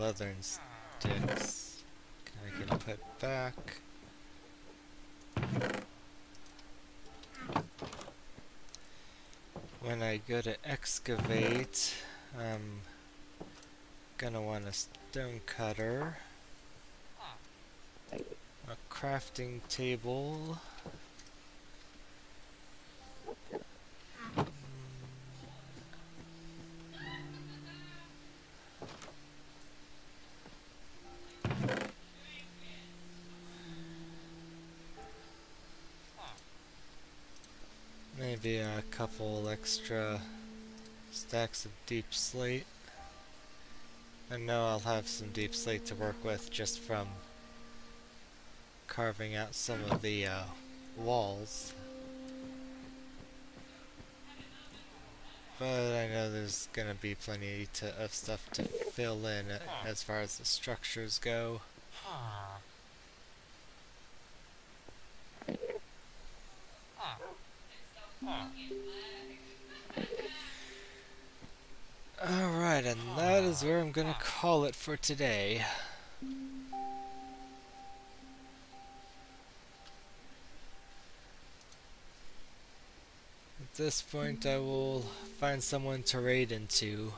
Leather and sticks. I can put back. When I go to excavate, I'm gonna want a stone cutter, a crafting table, maybe a couple extra stacks of deep slate. I know I'll have some deep slate to work with just from carving out some of the walls. But I know there's gonna be plenty of stuff to fill in as far as the structures go. Alright, and that is where I'm gonna call it for today. At this point, I will find someone to raid into.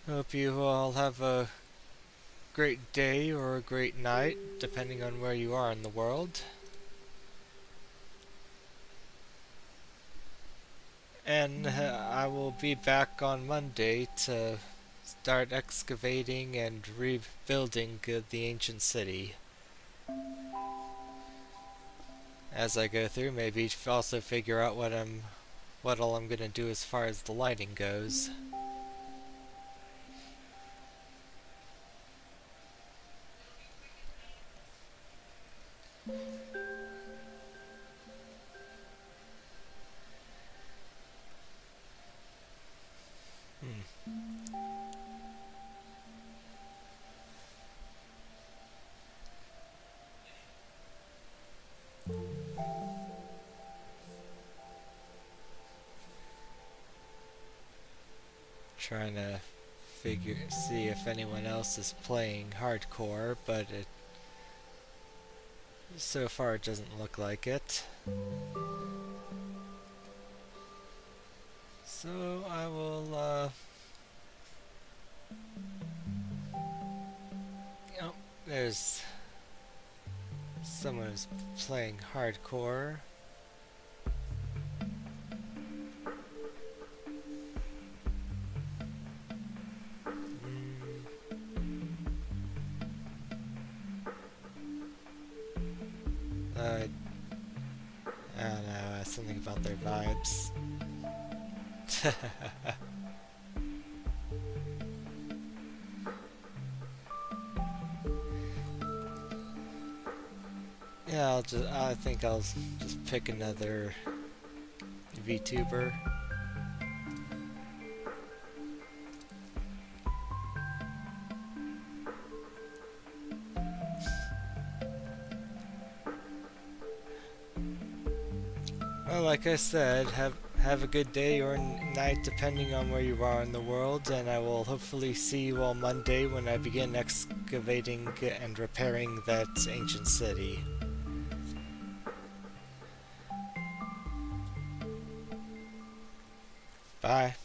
Hope you all have a great day or a great night, depending on where you are in the world. And I will be back on Monday to start excavating and rebuilding the ancient city. As I go through, maybe also figure out what all I'm gonna do as far as the lighting goes. trying to see if anyone else is playing hardcore, but so far it doesn't look like it. So I will, oh, there's someone who's playing hardcore. I don't know, something about their vibes. Yeah, I think I'll just pick another VTuber. Well, like I said, have a good day or night depending on where you are in the world, and I will hopefully see you all Monday when I begin excavating and repairing that ancient city. Bye.